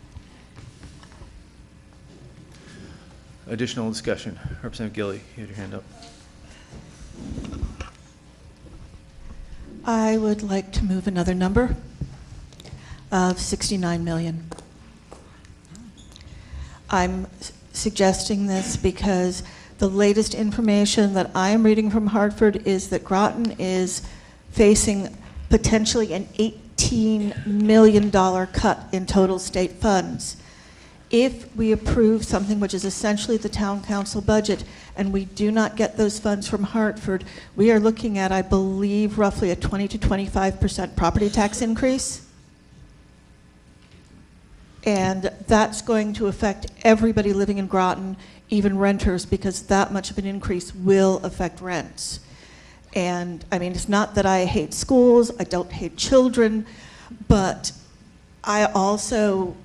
Additional discussion. Representative Gilly, you had your hand up. I would like to move another number of 69 million. I'm suggesting this because the latest information that I am reading from Hartford is that Groton is facing potentially an $18 million cut in total state funds. If we approve something which is essentially the town council budget and we do not get those funds from Hartford, we are looking at, I believe, roughly a 20 to 25% property tax increase. And that's going to affect everybody living in Groton, even renters, because that much of an increase will affect rents. And I mean, it's not that I hate schools, I don't hate children, but I also,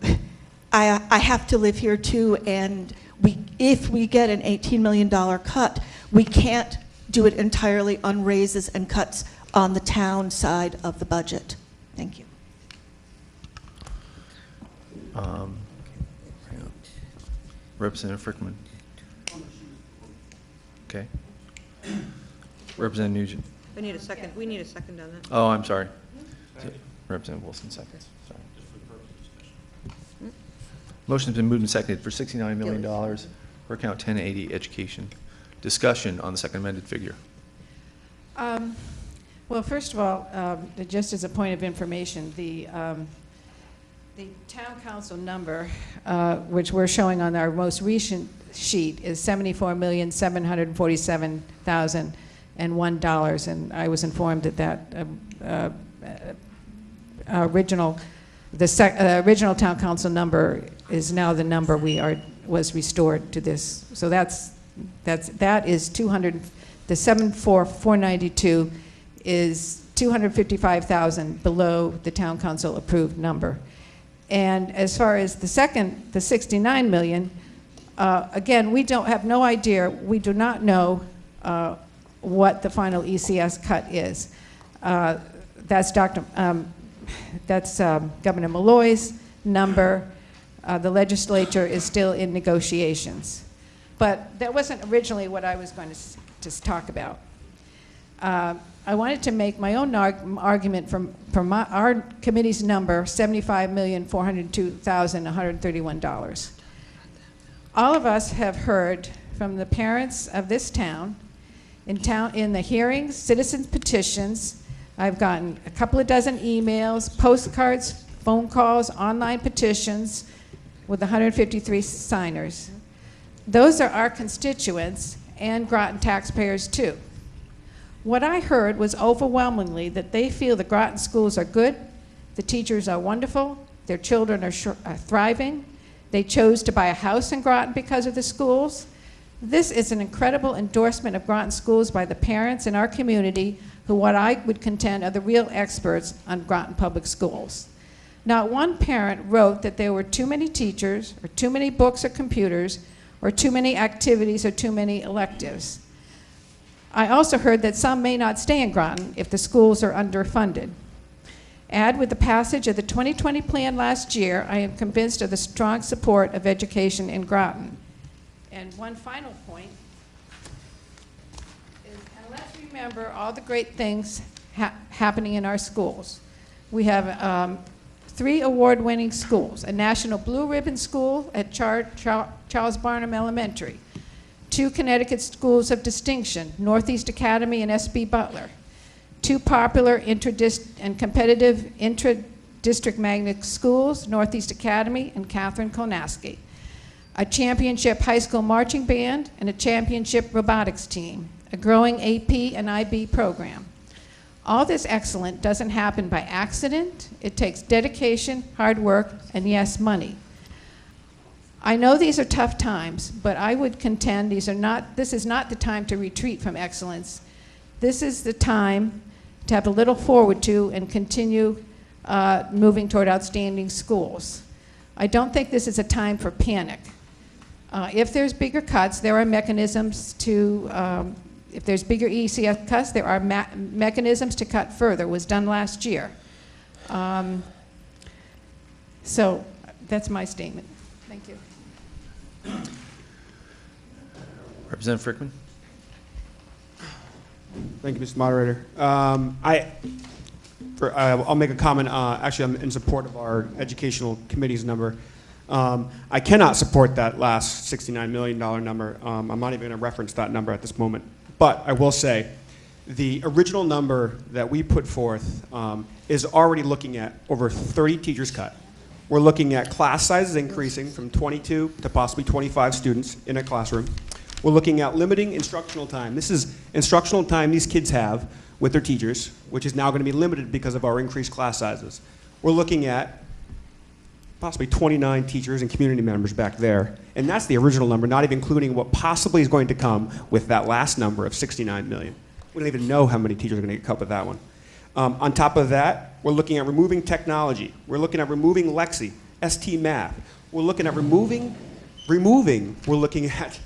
I have to live here too, and if we get an $18 million cut, we can't do it entirely on raises and cuts on the town side of the budget. Thank you. Hang on. Representative Frickman. Okay. Representative Nugent. We need a second on that. Oh, I'm sorry. Representative Wilson seconds. Sorry. Motion's been moved and seconded for $69 million for account 1080 education. Discussion on the second amended figure. Well, first of all, just as a point of information, the town council number, which we're showing on our most recent sheet, is $74,747,001, and I was informed that original town council number is now the number was restored to this. So that is 200. The 74,492 is 255,000 below the town council approved number. And as far as the 69 million, again, we have no idea. We do not know what the final ECS cut is. That's Governor Malloy's number. The legislature is still in negotiations. But that wasn't originally what I was going to talk about. I wanted to make my own argument from our committee's number, $75,402,131. All of us have heard from the parents of this town, in the hearings, citizens petitions. I've gotten a couple of dozen emails, postcards, phone calls, online petitions with 153 signers. Those are our constituents and Groton taxpayers too. What I heard was overwhelmingly that they feel the Groton schools are good, the teachers are wonderful, their children are thriving, they chose to buy a house in Groton because of the schools. This is an incredible endorsement of Groton schools by the parents in our community who, what I would contend, are the real experts on Groton public schools. Not one parent wrote that there were too many teachers or too many books or computers or too many activities or too many electives. I also heard that some may not stay in Groton if the schools are underfunded. Add with the passage of the 2020 plan last year, I am convinced of the strong support of education in Groton. And one final point is, and let's remember all the great things happening in our schools. We have 3 award-winning schools, a National Blue Ribbon School at Charles Barnum Elementary, 2 Connecticut Schools of Distinction, Northeast Academy and S.B. Butler, 2 popular and competitive intra-district magnet schools, Northeast Academy and Catherine Konaski, a championship high school marching band, and a championship robotics team, a growing AP and IB program. All this excellence doesn't happen by accident. It takes dedication, hard work, and yes, money. I know these are tough times, but I would contend this is not the time to retreat from excellence. This is the time to have a little forward to and continue moving toward outstanding schools. I don't think this is a time for panic. If there's bigger cuts, there are mechanisms to, if there's bigger ECS cuts, there are mechanisms to cut further. It was done last year. So that's my statement. Thank you. Representative Frickman. Thank you, Mr. Moderator. I'll make a comment. Actually, I'm in support of our educational committee's number. I cannot support that last $69 million number. I'm not even going to reference that number at this moment. But I will say, the original number that we put forth is already looking at over 30 teachers cut. We're looking at class sizes increasing from 22 to possibly 25 students in a classroom. We're looking at limiting instructional time. This is instructional time these kids have with their teachers, which is now going to be limited because of our increased class sizes. We're looking at possibly 29 teachers and community members back there. And that's the original number, not even including what possibly is going to come with that last number of 69 million. We don't even know how many teachers are going to get cut with that one. On top of that, we're looking at removing technology. We're looking at removing Lexi, ST Math. We're looking at we're looking at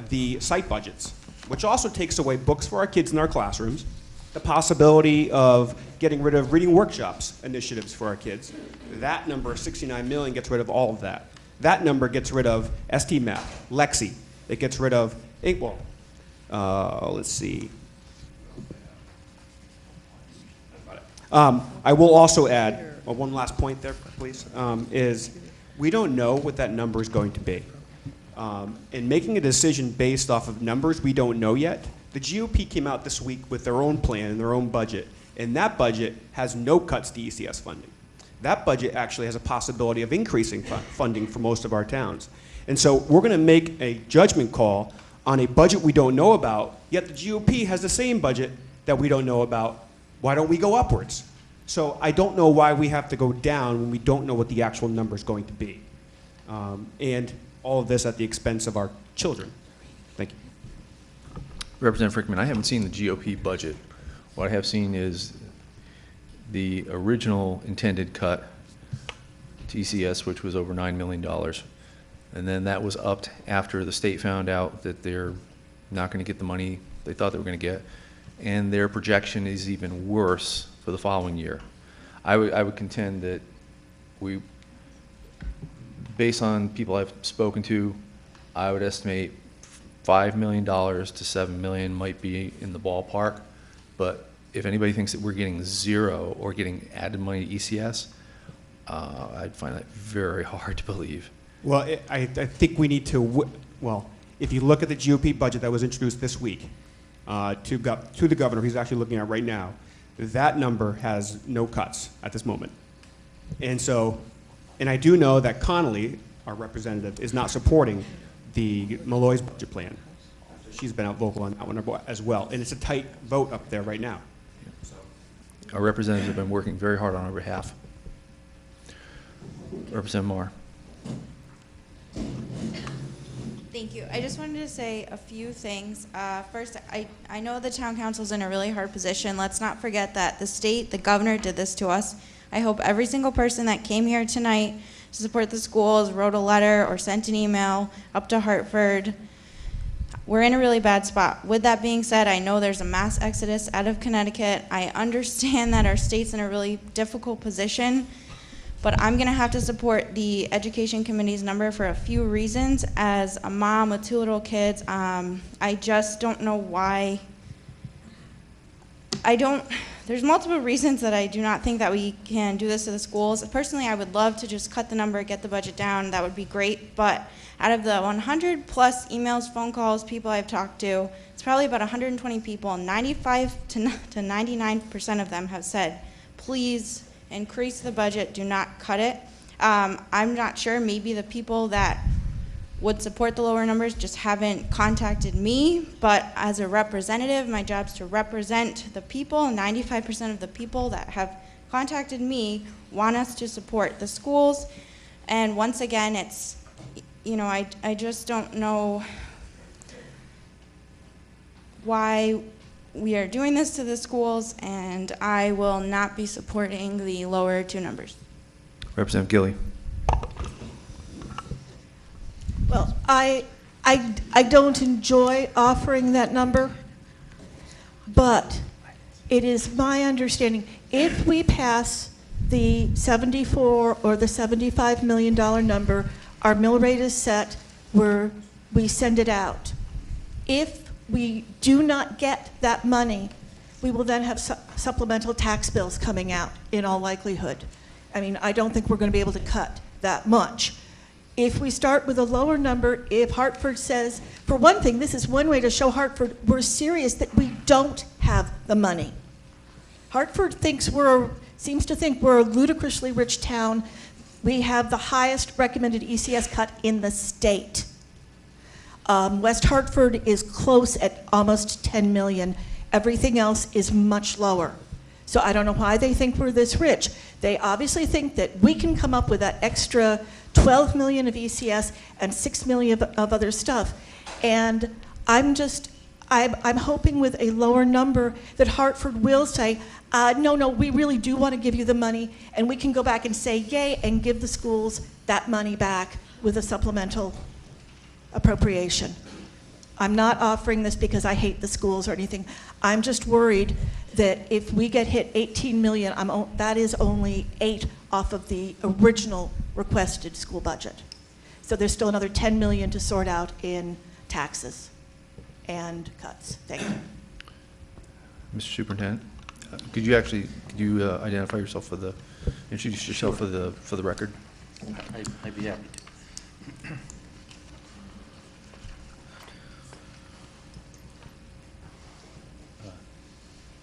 the site budgets, which also takes away books for our kids in our classrooms, The possibility of getting rid of reading workshops initiatives for our kids. That number, 69 million, gets rid of all of that. That number gets rid of STMAP, Lexi. It gets rid of, let's see. I will also add, one last point there, please, is we don't know what that number is going to be. And making a decision based off of numbers we don't know yet, the GOP came out this week with their own plan and their own budget, and that budget has no cuts to ECS funding. That budget actually has a possibility of increasing funding for most of our towns. And so we're going to make a judgment call on a budget we don't know about, yet the GOP has the same budget that we don't know about. Why don't we go upwards? So I don't know why we have to go down when we don't know what the actual number is going to be. And all of this at the expense of our children. Thank you. Representative Frickman, I haven't seen the GOP budget. What I have seen is the original intended cut to ECS, which was over $9 million. And then that was upped after the state found out that they're not going to get the money they thought they were going to get. And their projection is even worse for the following year. I would contend that we, based on people I've spoken to, I would estimate $5 million to $7 million might be in the ballpark. But if anybody thinks that we're getting zero or getting added money to ECS, I'd find that very hard to believe. Well, I think we need to, well, if you look at the GOP budget that was introduced this week to the governor, he's actually looking at right now, that number has no cuts at this moment. And so, and I do know that Connolly, our representative, is not supporting the Malloy's budget plan. She's been out vocal on that one as well. And it's a tight vote up there right now. Our representatives have been working very hard on our behalf. Representative Marr. Thank you. I just wanted to say a few things. First, I know the town council's in a really hard position. Let's not forget that the state, the governor did this to us. I hope every single person that came here tonight to support the schools, wrote a letter or sent an email up to Hartford. We're in a really bad spot. With that being said, I know there's a mass exodus out of Connecticut. I understand that our state's in a really difficult position, but I'm gonna have to support the Education Committee's number for a few reasons. As a mom with 2 little kids, I just don't know why. There's multiple reasons that I do not think that we can do this to the schools. Personally, I would love to just cut the number, get the budget down, that would be great, but out of the 100 plus emails, phone calls, people I've talked to, it's probably about 120 people, and 95 to 99% of them have said, please increase the budget, do not cut it. I'm not sure, maybe the people that would support the lower numbers just haven't contacted me, but as a representative, my job is to represent the people. 95% of the people that have contacted me want us to support the schools, and once again, it's, you know, I just don't know why we are doing this to the schools, and I will not be supporting the lower 2 numbers. Representative Gilly. Well, I don't enjoy offering that number, but it is my understanding, if we pass the 74 or the $75 million number, our mill rate is set where we send it out. If we do not get that money, we will then have supplemental tax bills coming out in all likelihood. I mean, I don't think we're going to be able to cut that much. If we start with a lower number, if Hartford says, for one thing, this is one way to show Hartford we're serious that we don't have the money. Hartford seems to think we're a ludicrously rich town. We have the highest recommended ECS cut in the state. West Hartford is close at almost 10 million. Everything else is much lower. So I don't know why they think we're this rich. They obviously think that we can come up with that extra 12 million of ECS and 6 million of other stuff. And I'm hoping with a lower number that Hartford will say, no, we really do want to give you the money, and we can go back and say yay and give the schools that money back with a supplemental appropriation. I'm not offering this because I hate the schools or anything. I'm just worried that if we get hit 18 million, that is only 8 off of the original requested school budget. So there's still another 10 million to sort out in taxes and cuts. Thank you. Mr. Superintendent, could you identify yourself introduce yourself for the record? I'd be happy to.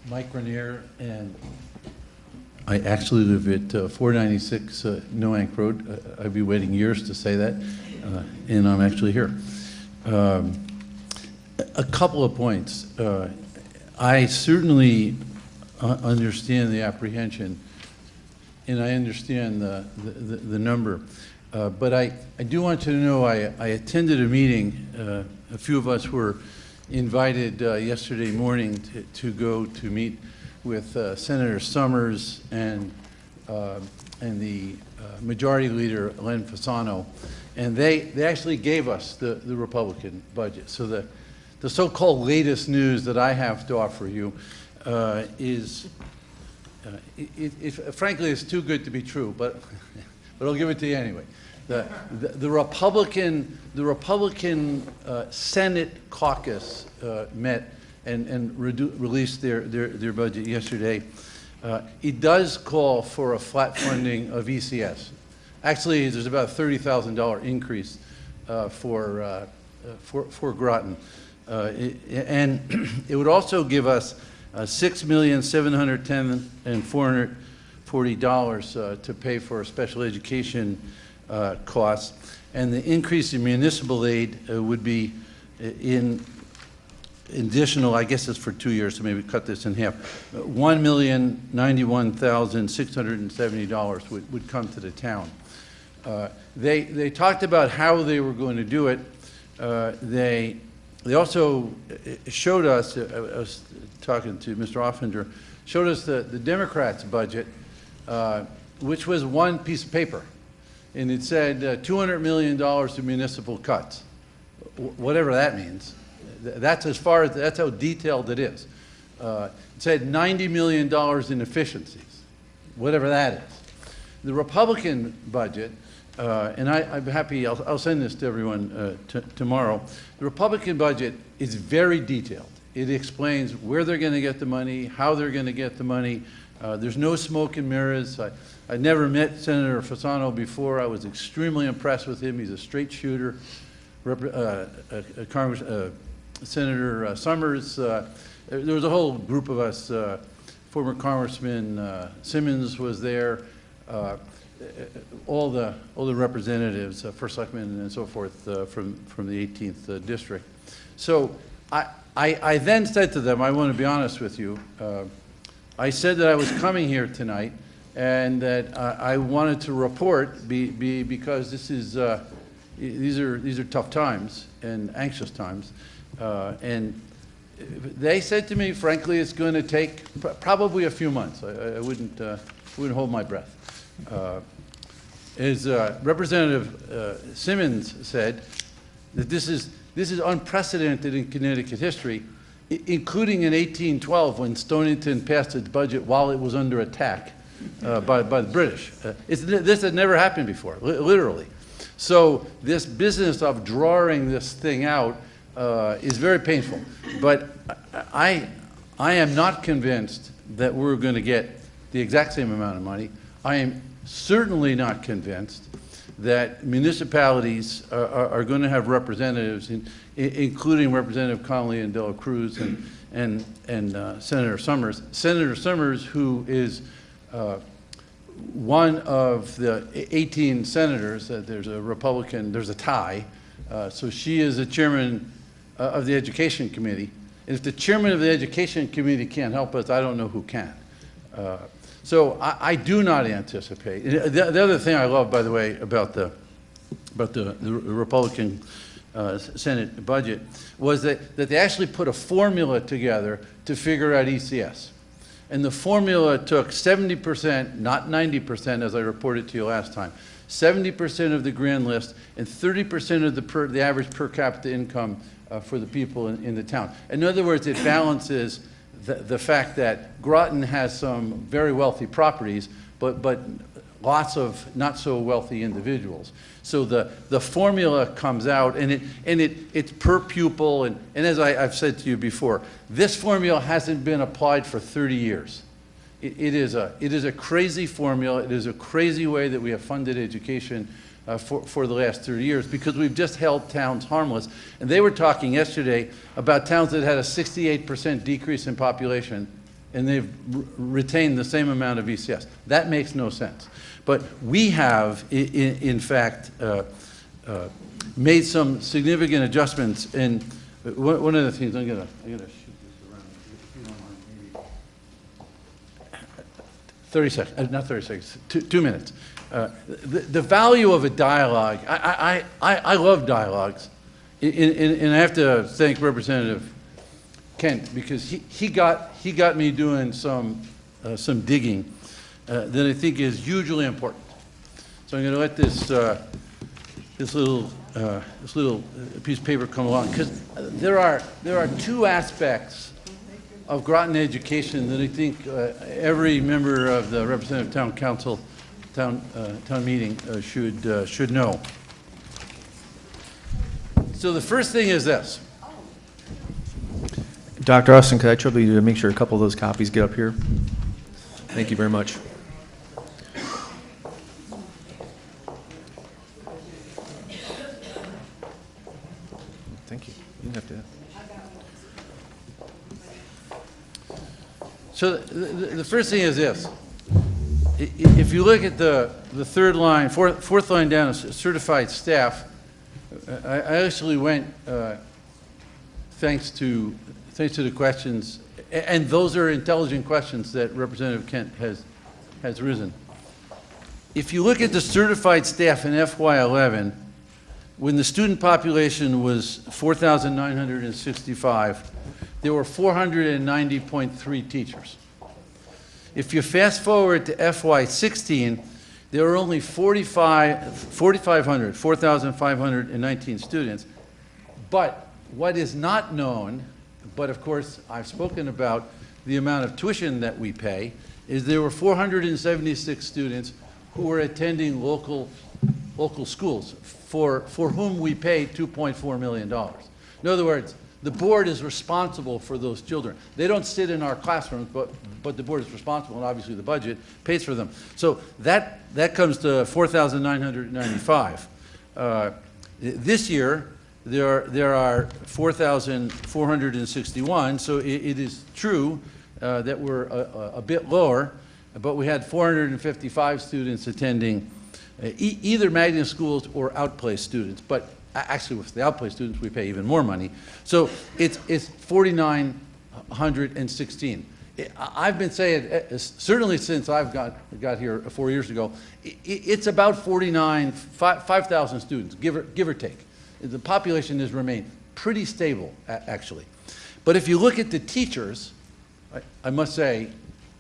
Mike Grenier, and I actually live at 496 Noank Road. I've been waiting years to say that, and I'm actually here. A couple of points. I certainly understand the apprehension, and I understand the number. But I do want you to know I attended a meeting. A few of us were invited yesterday morning to go to meet with Senator Summers and the Majority Leader Len Fasano, and they actually gave us the Republican budget. So the so-called latest news that I have to offer you is, frankly, it's too good to be true, but I'll give it to you anyway. The Republican Senate caucus met and released their budget yesterday. It does call for a flat funding of ECS. Actually, there's about a $30,000 increase for Groton, and it would also give us $6,710,440 to pay for special education costs, and the increase in municipal aid would be in additional, I guess it's for 2 years, so maybe cut this in half, $1,091,670 would come to the town. They talked about how they were going to do it. They also showed us, I was talking to Mr. Offender, showed us the Democrats' budget, which was one piece of paper. And it said $200 million to municipal cuts, whatever that means. That's how detailed it is. It said $90 million in efficiencies, whatever that is. The Republican budget, and I'm happy, I'll send this to everyone tomorrow. The Republican budget is very detailed. It explains where they're going to get the money, how they're going to get the money. There's no smoke and mirrors. I never met Senator Fasano before. I was extremely impressed with him. He's a straight shooter. Senator Summers, there was a whole group of us. Former Congressman Simmons was there. All the representatives, first selectmen and so forth from the 18th district. So I then said to them, I want to be honest with you. I said that I was coming here tonight and that I wanted to report because these are tough times and anxious times. And they said to me, frankly, it's going to take probably a few months. I wouldn't hold my breath. As Representative Simmons said, that this is unprecedented in Connecticut history, including in 1812 when Stonington passed its budget while it was under attack by the British. This had never happened before, literally. So this business of drawing this thing out is very painful. But I am not convinced that we're going to get the exact same amount of money. I am certainly not convinced that municipalities are going to have representatives, including Representative Connolly and Dela Cruz and Senator Summers. Senator Summers, who is one of the 18 senators, there's a Republican, there's a tie, so she is the chairman of the Education Committee. And if the chairman of the Education Committee can't help us, I don't know who can. So I do not anticipate. The other thing I love, by the way, about the Republican Senate budget was that they actually put a formula together to figure out ECS. And the formula took 70%, not 90%, as I reported to you last time, 70% of the grand list and 30% of the average per capita income for the people in the town. In other words, it balances the fact that Groton has some very wealthy properties, but lots of not so wealthy individuals. So the formula comes out, and it's per pupil, and as I've said to you before, this formula hasn't been applied for 30 years. It is a crazy formula. It is a crazy way that we have funded education for the last 30 years, because we've just held towns harmless. And they were talking yesterday about towns that had a 68% decrease in population, and they've retained the same amount of ECS. That makes no sense. But we have, in fact, made some significant adjustments. And one of the things, I'm gonna shoot this around, if you don't mind, maybe 30 seconds, not 30 seconds, 2 minutes. The value of a dialogue, I love dialogues, and I have to thank Representative Kent, because he got me doing some digging that I think is hugely important. So I'm going to let this little piece of paper come along, because there are 2 aspects of Groton education that I think every member of the Representative Town Council Town Meeting should know. So the first thing is this. Dr. Austin, could I trouble you to make sure a couple of those copies get up here? Thank you very much. Thank you. You didn't have to. So the first thing is this. If you look at the third line, fourth line down, is certified staff. I actually went, thanks to the questions, and those are intelligent questions that Representative Kent has risen. If you look at the certified staff in FY11, when the student population was 4,965, there were 490.3 teachers. If you fast forward to FY16, there were only 4,519 students. But what is not known, but of course I've spoken about the amount of tuition that we pay, is there were 476 students who were attending local schools for whom we pay $2.4 million. In other words, the board is responsible for those children. They don't sit in our classrooms, but the board is responsible, and obviously the budget pays for them. So that comes to 4,995. This year, there are 4,461, so it is true that we're a bit lower, but we had 455 students attending either magnet schools or outplaced students. But actually, with the outplaced students, we pay even more money. So it's 4,916. I've been saying, certainly since I've got here 4 years ago, it's about 5,000 students, give or take. The population has remained pretty stable, actually. But if you look at the teachers, I must say,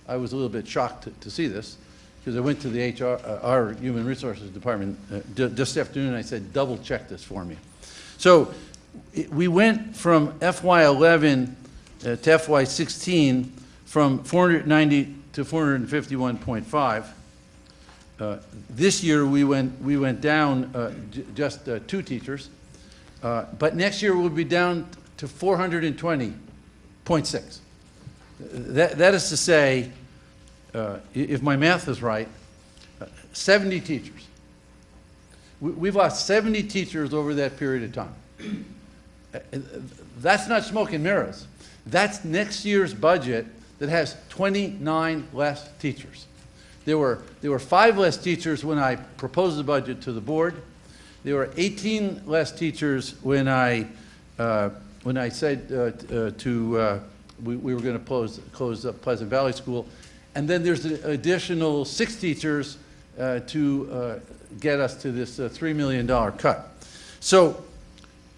I was a little bit shocked to see this, because I went to the our Human Resources Department just this afternoon, and I said, double check this for me. So we went from FY11 to FY16 from 490 to 451.5. This year we went down just 2 teachers, but next year we'll be down to 420.6. That is to say, if my math is right, 70 teachers. We've lost 70 teachers over that period of time. That's not smoke and mirrors. That's next year's budget that has 29 less teachers. There were 5 less teachers when I proposed the budget to the board. There were 18 less teachers when I said we were going to close up Pleasant Valley School. And then there's an additional 6 teachers to get us to this $3 million cut. So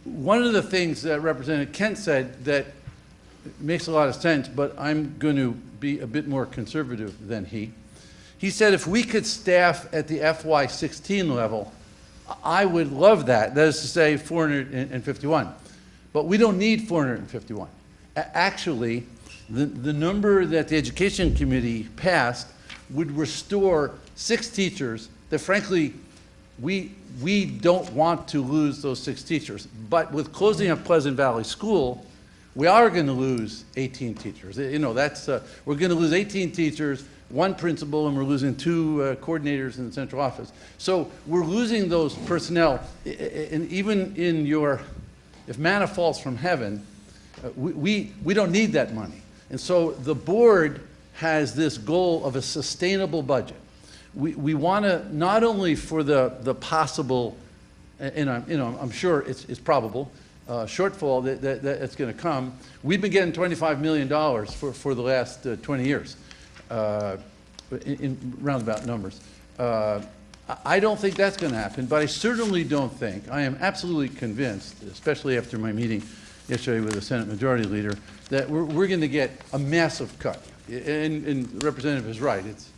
one of the things that Representative Kent said that makes a lot of sense, but I'm going to be a bit more conservative than he. He said if we could staff at the FY16 level, I would love that. That is to say 451. but we don't need 451. Actually, the number that the Education Committee passed would restore 6 teachers that frankly, we don't want to lose those 6 teachers. But with closing up Pleasant Valley School, we are going to lose 18 teachers. You know, that's, we're going to lose 18 teachers, 1 principal, and we're losing 2 coordinators in the central office. So we're losing those personnel. And even in your, if manna falls from heaven, we don't need that money. And so the board has this goal of a sustainable budget. We want to, not only for the possible, and I'm sure it's probable, shortfall that's going to come. We've been getting $25 million for the last 20 years, in roundabout numbers. I don't think that's going to happen, but I certainly don't think, I am absolutely convinced, especially after my meeting yesterday with the Senate Majority Leader, that we're going to get a massive cut. And the representative is right. It's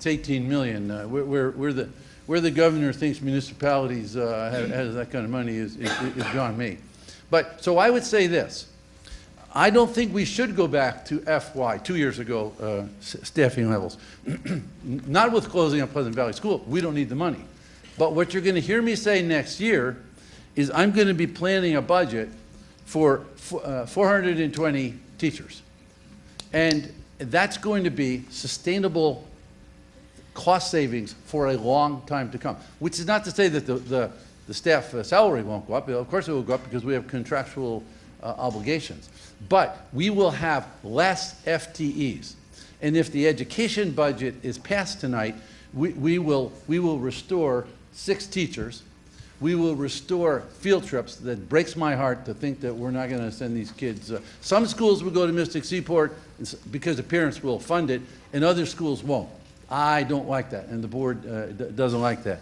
18 million. Where the governor thinks municipalities has that kind of money is beyond me. But so I would say this. I don't think we should go back to FY 2 years ago staffing levels. Not with closing up Pleasant Valley School. We don't need the money. But what you're going to hear me say next year is I'm going to be planning a budget for 420 teachers. And that's going to be sustainable cost savings for a long time to come, which is not to say that the staff salary won't go up. Of course it will go up because we have contractual obligations. But we will have less FTEs. And if the education budget is passed tonight, we will restore 6 teachers. We will restore field trips. That breaks my heart to think that we're not going to send these kids. Some schools will go to Mystic Seaport because the parents will fund it, and other schools won't. I don't like that, and the board doesn't like that.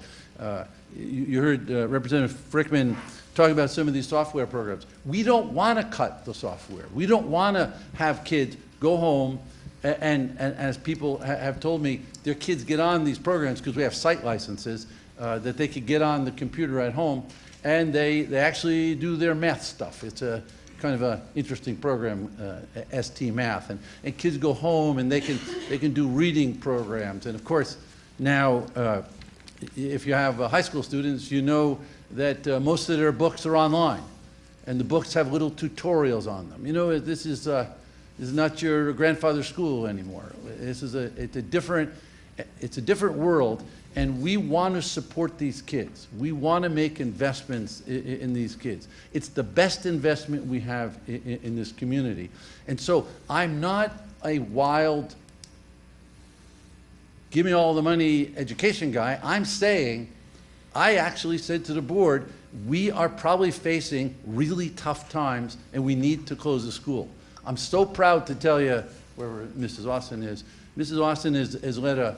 You heard Representative Frickman talk about some of these software programs. We don't want to cut the software. We don't want to have kids go home and as people have told me, their kids get on these programs because we have site licenses that they could get on the computer at home, and they actually do their math stuff. It's a kind of an interesting program, ST Math, and kids go home and they can do reading programs. And of course, now if you have high school students, you know that most of their books are online, and the books have little tutorials on them. You know, this is not your grandfather's school anymore. It's a different world, and we want to support these kids. We want to make investments in these kids. It's the best investment we have in this community. And so I'm not a wild, give me all the money education guy. I'm saying, I actually said to the board, we are probably facing really tough times and we need to close the school. I'm so proud to tell you, wherever Mrs. Austin is, Mrs. Austin has led a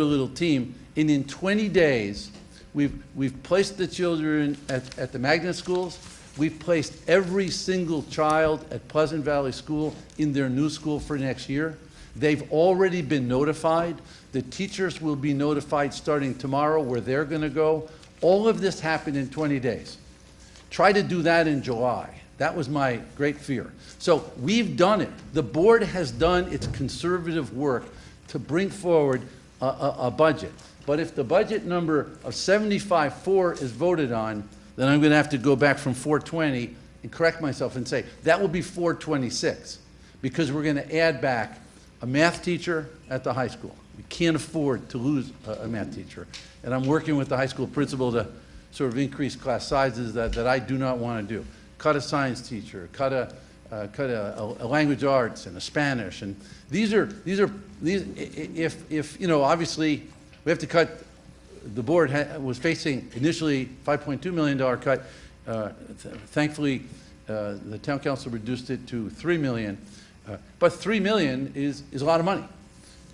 little team, and in 20 days, we've placed the children at the magnet schools. We've placed every single child at Pleasant Valley School in their new school for next year. They've already been notified. The teachers will be notified starting tomorrow where they're going to go. All of this happened in 20 days. Try to do that in July. That was my great fear. So we've done it. The board has done its conservative work to bring forward a budget. But if the budget number of 75.4 is voted on, then I'm going to have to go back from 420 and correct myself and say that will be 426, because we're going to add back a math teacher at the high school. We can't afford to lose a math teacher. And I'm working with the high school principal to sort of increase class sizes that I do not want to do. Cut a science teacher, cut a language arts and a Spanish, and these if you know, obviously we have to cut. The board was facing initially $5.2 million cut. Thankfully, the town council reduced it to $3 million, but $3 million is a lot of money,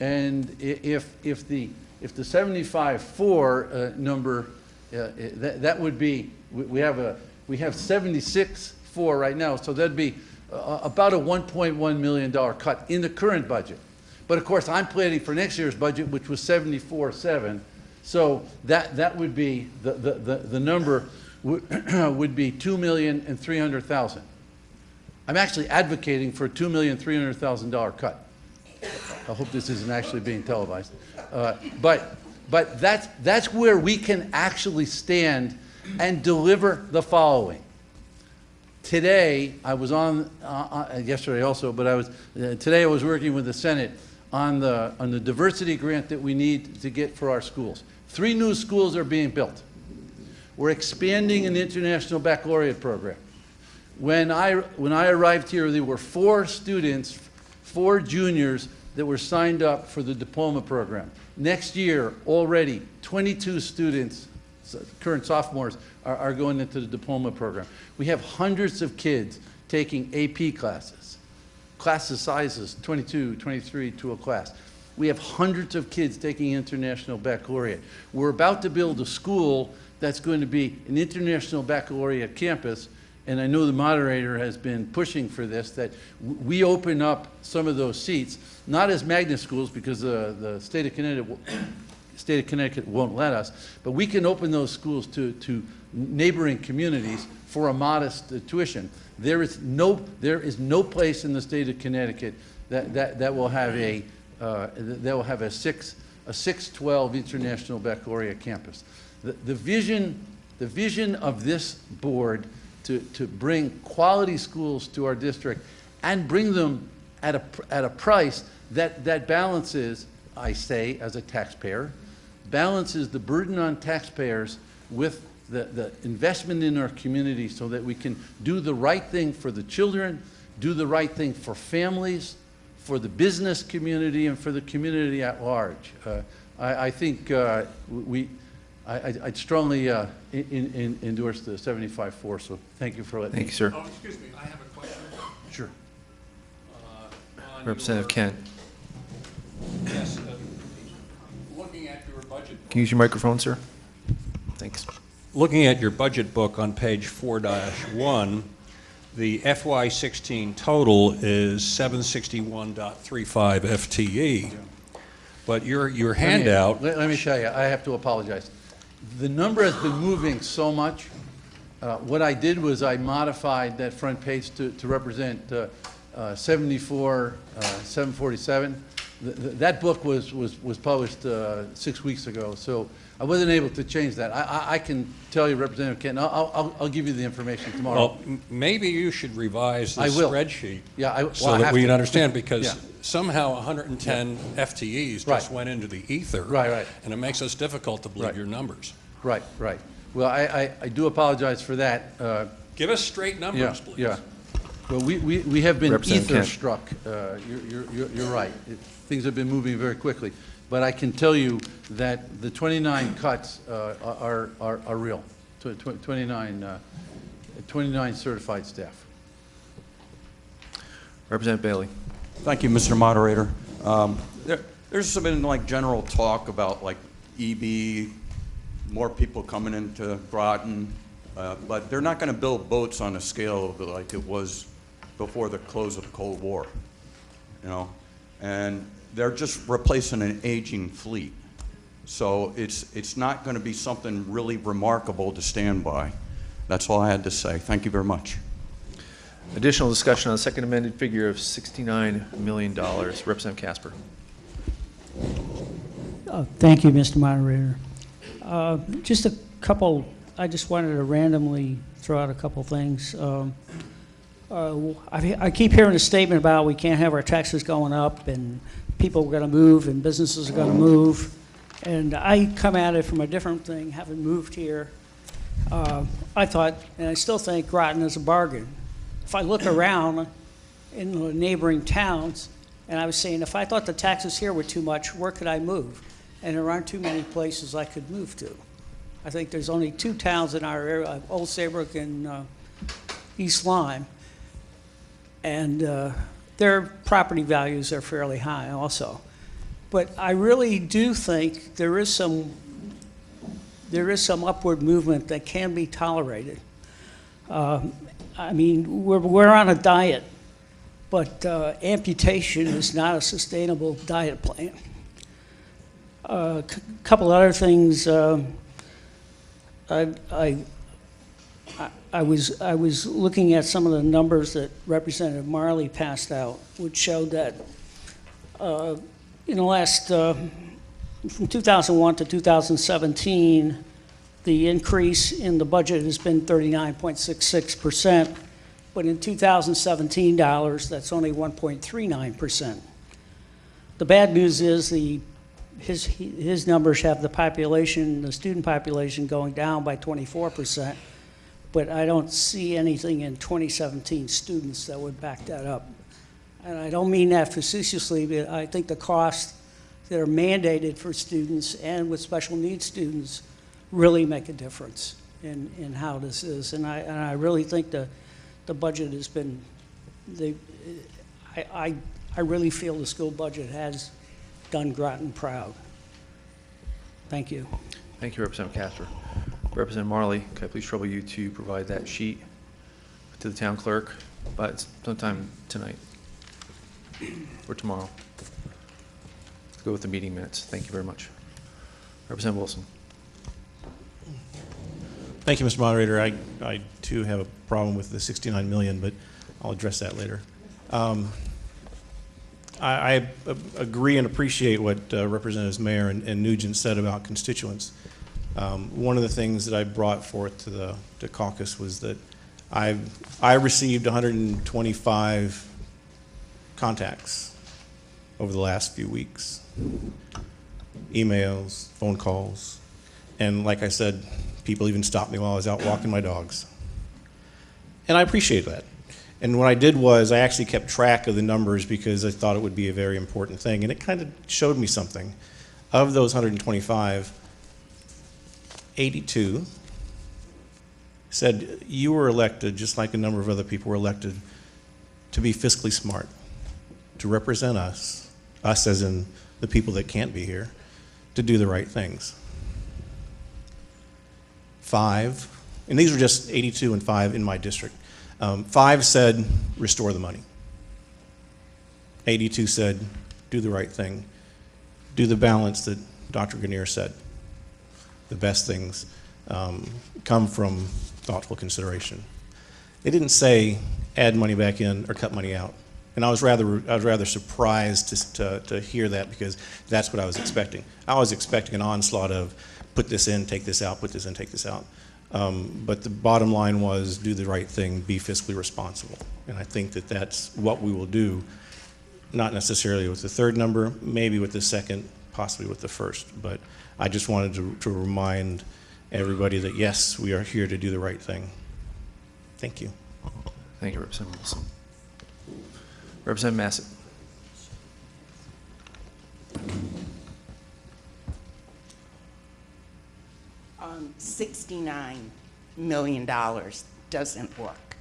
and if the 75.4 number, that would be, we have 76.4 right now, so that'd be about a $1.1 million cut in the current budget. But of course, I'm planning for next year's budget, which was 74.7. So that would be the number would be $2,300,000. I'm actually advocating for a $2,300,000 cut. I hope this isn't actually being televised. But that's where we can actually stand and deliver the following. Today, I was on, yesterday also, but today I was working with the Senate on the diversity grant that we need to get for our schools. 3 new schools are being built. We're expanding an international baccalaureate program. When I arrived here, there were 4 students, 4 juniors that were signed up for the diploma program. Next year, already 22 students, current sophomores, are going into the diploma program. We have hundreds of kids taking AP classes, classes sizes 22, 23 to a class. We have hundreds of kids taking international baccalaureate. We're about to build a school that's going to be an international baccalaureate campus, and I know the moderator has been pushing for this, that we open up some of those seats, not as magnet schools because the state of Connecticut won't let us, but we can open those schools to neighboring communities for a modest tuition. There is no place in the state of Connecticut that will have a 612 international baccalaureate campus. The vision of this board to bring quality schools to our district and bring them at a price that balances, I say as a taxpayer, balances the burden on taxpayers with the investment in our community so that we can do the right thing for the children, do the right thing for families, for the business community, and for the community at large. I think I'd strongly endorse the 75-4, so thank you for letting me. Thank you, sir. Oh, excuse me, I have a question. Sure. Representative Kent. Yes, looking at your budget. Can you use your microphone, sir? Thanks. Looking at your budget book on page 4-1, the FY16 total is 761.35 FTE. But your handout... Let me tell you, I have to apologize. The number has been moving so much. What I did was I modified that front page to represent 747. That book was published 6 weeks ago, so I wasn't able to change that. I can tell you, Representative Kent, I'll give you the information tomorrow. Well, maybe you should revise the spreadsheet so that we can understand, because somehow 110 FTEs just went into the ether, and it makes us difficult to believe your numbers. Right. Well, I do apologize for that. Give us straight numbers, please. Yeah. Well, we have been Representative ether-struck. You're right. Things have been moving very quickly. But I can tell you that the 29 cuts are real. 29 certified staff. Representative Bailey. Thank you, Mr. Moderator. There's been like general talk about like EB, more people coming into Groton, but they're not going to build boats on a scale of like it was before the close of the Cold War, you know, and they're just replacing an aging fleet. So it's not going to be something really remarkable to stand by. That's all I had to say. Thank you very much. Additional discussion on the second amended figure of $69 million. Representative Casper. Thank you, Mr. Moderator. Just a couple, I just wanted to randomly throw out a couple things. I keep hearing a statement about we can't have our taxes going up and people are going to move and businesses are going to move. And I come at it from a different thing, having moved here. I thought, and I still think, Groton is a bargain. If I look around in the neighboring towns, and I was saying, if I thought the taxes here were too much, where could I move? And there aren't too many places I could move to. I think there's only 2 towns in our area, Old Saybrook and East Lyme. And their property values are fairly high also. But I really do think there is some upward movement that can be tolerated. I mean, we're on a diet, but amputation is not a sustainable diet plan. A couple other things. I I was looking at some of the numbers that Representative Marley passed out, which showed that in the last, from 2001 to 2017, the increase in the budget has been 39.66%, but in 2017 dollars, that's only 1.39%. The bad news is his numbers have the population, the student population going down by 24%, but I don't see anything in 2017 students that would back that up. And I don't mean that facetiously, but I think the costs that are mandated for students and with special needs students really make a difference in how this is. And I really think the budget has been, I really feel the school budget has done Groton proud. Thank you. Thank you, Representative Casper. Representative Marley, could I please trouble you to provide that sheet to the town clerk by sometime tonight or tomorrow? Let's go with the meeting minutes. Thank you very much. Representative Wilson. Thank you, Mr. Moderator. I too have a problem with the 69 million, but I'll address that later. I agree and appreciate what Representatives Mayer and Nugent said about constituents. One of the things that I brought forth to the caucus was that I received 125 contacts over the last few weeks, emails, phone calls, and like I said, people even stopped me while I was out walking my dogs. And I appreciate that. And what I did was I actually kept track of the numbers because I thought it would be a very important thing, and it kind of showed me something. Of those 125, 82 said you were elected, just like a number of other people were elected, to be fiscally smart, to represent us as in the people that can't be here, to do the right things. 5, and these were just 82 and 5 in my district. 5 said, restore the money. 82 said, do the right thing. Do the balance that Dr. Grenier said. The best things come from thoughtful consideration. They didn't say add money back in or cut money out. And I was rather surprised to hear that, because that's what I was expecting. I was expecting an onslaught of put this in, take this out, put this in, take this out. But the bottom line was do the right thing, be fiscally responsible. And I think that that's what we will do, not necessarily with the third number, maybe with the second, possibly with the first. But I just wanted to remind everybody that yes, we are here to do the right thing. Thank you. Thank you, Representative Wilson. Representative Massett. 69 million doesn't work.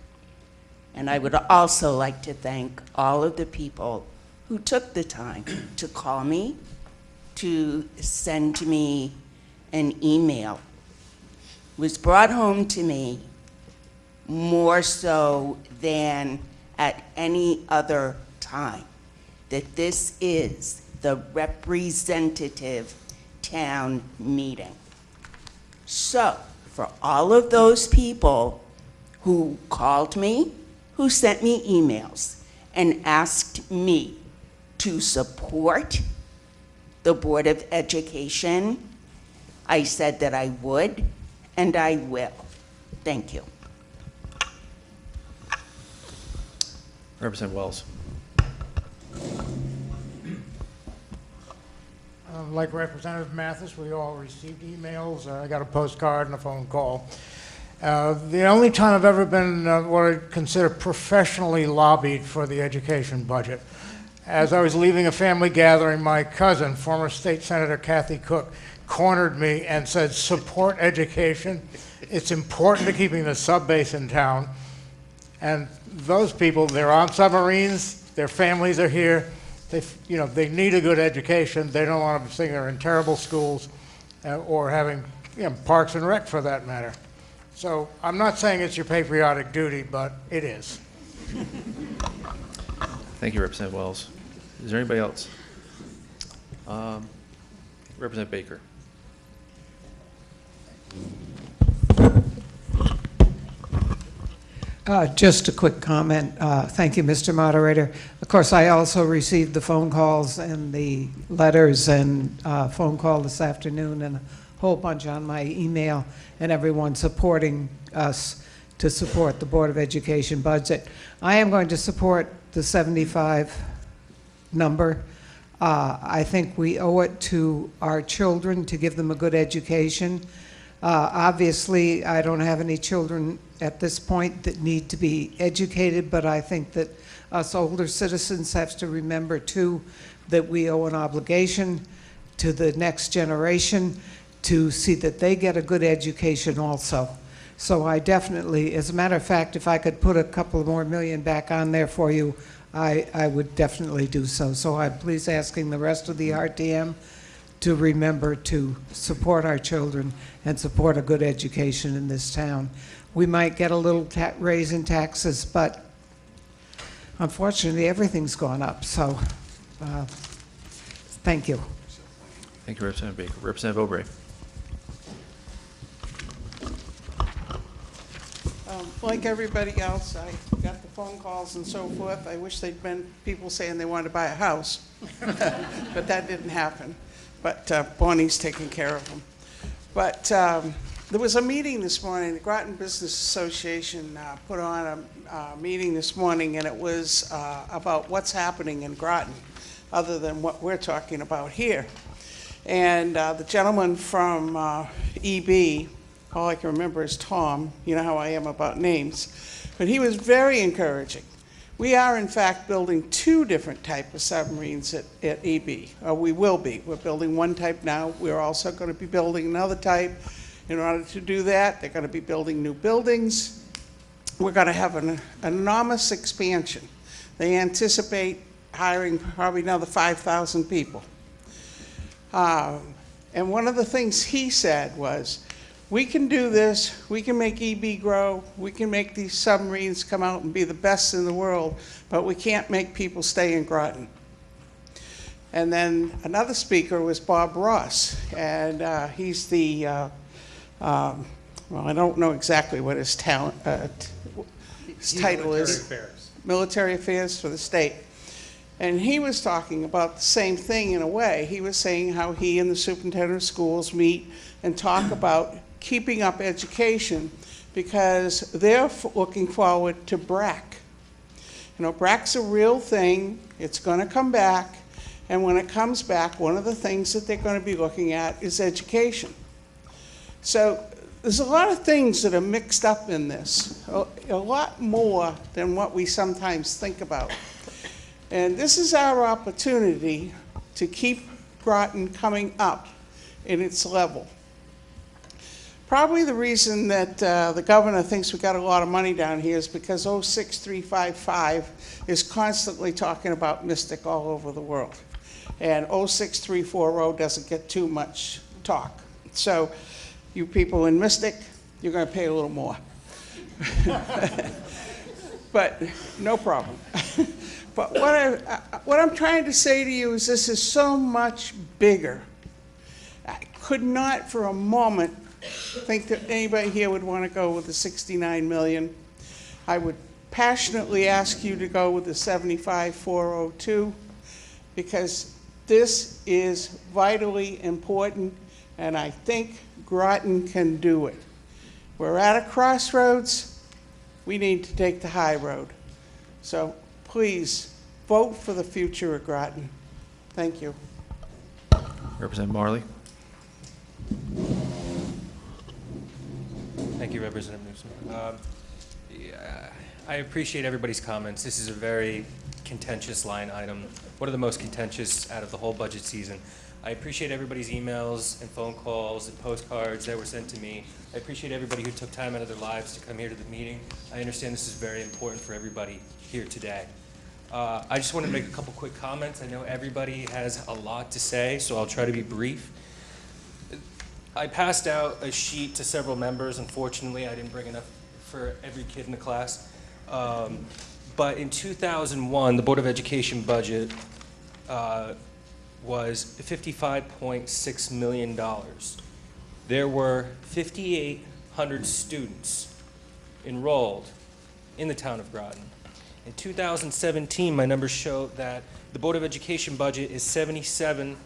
And I would also like to thank all of the people who took the time to call me, to send me an email. It was brought home to me more so than at any other time that this is the representative town meeting. So, for all of those people who called me, who sent me emails, and asked me to support the Board of Education, I said that I would, and I will. Thank you. Representative Wells. Like Representative Mathis, we all received emails. I got a postcard and a phone call. The only time I've ever been what I consider professionally lobbied for the education budget. As I was leaving a family gathering, my cousin, former State Senator Kathy Cook, cornered me and said, support education. It's important to keeping the sub-base in town. And those people, they're on submarines, their families are here. They need a good education. They don't want to think they're in terrible schools or having parks and rec for that matter. So I'm not saying it's your patriotic duty, but it is. Thank you, Representative Wells. Is there anybody else? Representative Baker. Just a quick comment. Thank you, Mr. Moderator. Of course, I also received the phone calls and the letters and phone call this afternoon and a whole bunch on my email, and everyone supporting us to support the Board of Education budget. I am going to support the 75 number. I think we owe it to our children to give them a good education. Obviously, I don't have any children at this point that need to be educated, but I think that us older citizens have to remember too that we owe an obligation to the next generation to see that they get a good education also. So I definitely, as a matter of fact, if I could put a couple more million back on there for you, I would definitely do so. So I'm please asking the rest of the RTM to remember to support our children and support a good education in this town. We might get a little raise in taxes, but unfortunately everything's gone up. So thank you. Thank you, Representative Baker. Representative Aubrey. Like everybody else, I got the phone calls and so forth. I wish they'd been people saying they wanted to buy a house, but that didn't happen. But Bonnie's taking care of them. But there was a meeting this morning. The Groton Business Association put on a meeting this morning, and it was about what's happening in Groton, other than what we're talking about here. And the gentleman from EB, all I can remember is Tom. You know how I am about names. But he was very encouraging. We are, in fact, building 2 different types of submarines at EB. We will be. We're building one type now. We're also going to be building another type. In order to do that, they're going to be building new buildings. We're going to have an enormous expansion. They anticipate hiring probably another 5,000 people. And one of the things he said was, we can do this, we can make EB grow, we can make these submarines come out and be the best in the world, but we can't make people stay in Groton. And then another speaker was Bob Ross, and he's the, well, I don't know exactly what his title is. Military Affairs for the state. And he was talking about the same thing in a way. He was saying how he and the superintendent of schools meet and talk about keeping up education because they're looking forward to BRAC. You know, BRAC's a real thing. It's going to come back. And when it comes back, one of the things that they're going to be looking at is education. So there's a lot of things that are mixed up in this, a lot more than what we sometimes think about. And this is our opportunity to keep Groton coming up in its level. Probably the reason that the governor thinks we got a lot of money down here is because 06355 is constantly talking about Mystic all over the world. And 06340 doesn't get too much talk. So you people in Mystic, you're going to pay a little more. But no problem. But what I'm trying to say to you is this is so much bigger. I could not for a moment think that anybody here would want to go with the 69 million. I would passionately ask you to go with the 75,402 because this is vitally important, and I think Groton can do it. We're at a crossroads. We need to take the high road. So please vote for the future of Groton. Thank you. Representative Marley. Thank you, Representative Newsom. I appreciate everybody's comments. This is a very contentious line item, one of the most contentious out of the whole budget season. I appreciate everybody's emails and phone calls and postcards that were sent to me. I appreciate everybody who took time out of their lives to come here to the meeting. I understand this is very important for everybody here today. I just want to make a couple quick comments. I know everybody has a lot to say, so I'll try to be brief. I passed out a sheet to several members. Unfortunately, I didn't bring enough for every kid in the class. But in 2001, the Board of Education budget was $55.6 million. There were 5,800 students enrolled in the town of Groton. In 2017, my numbers show that the Board of Education budget is 77,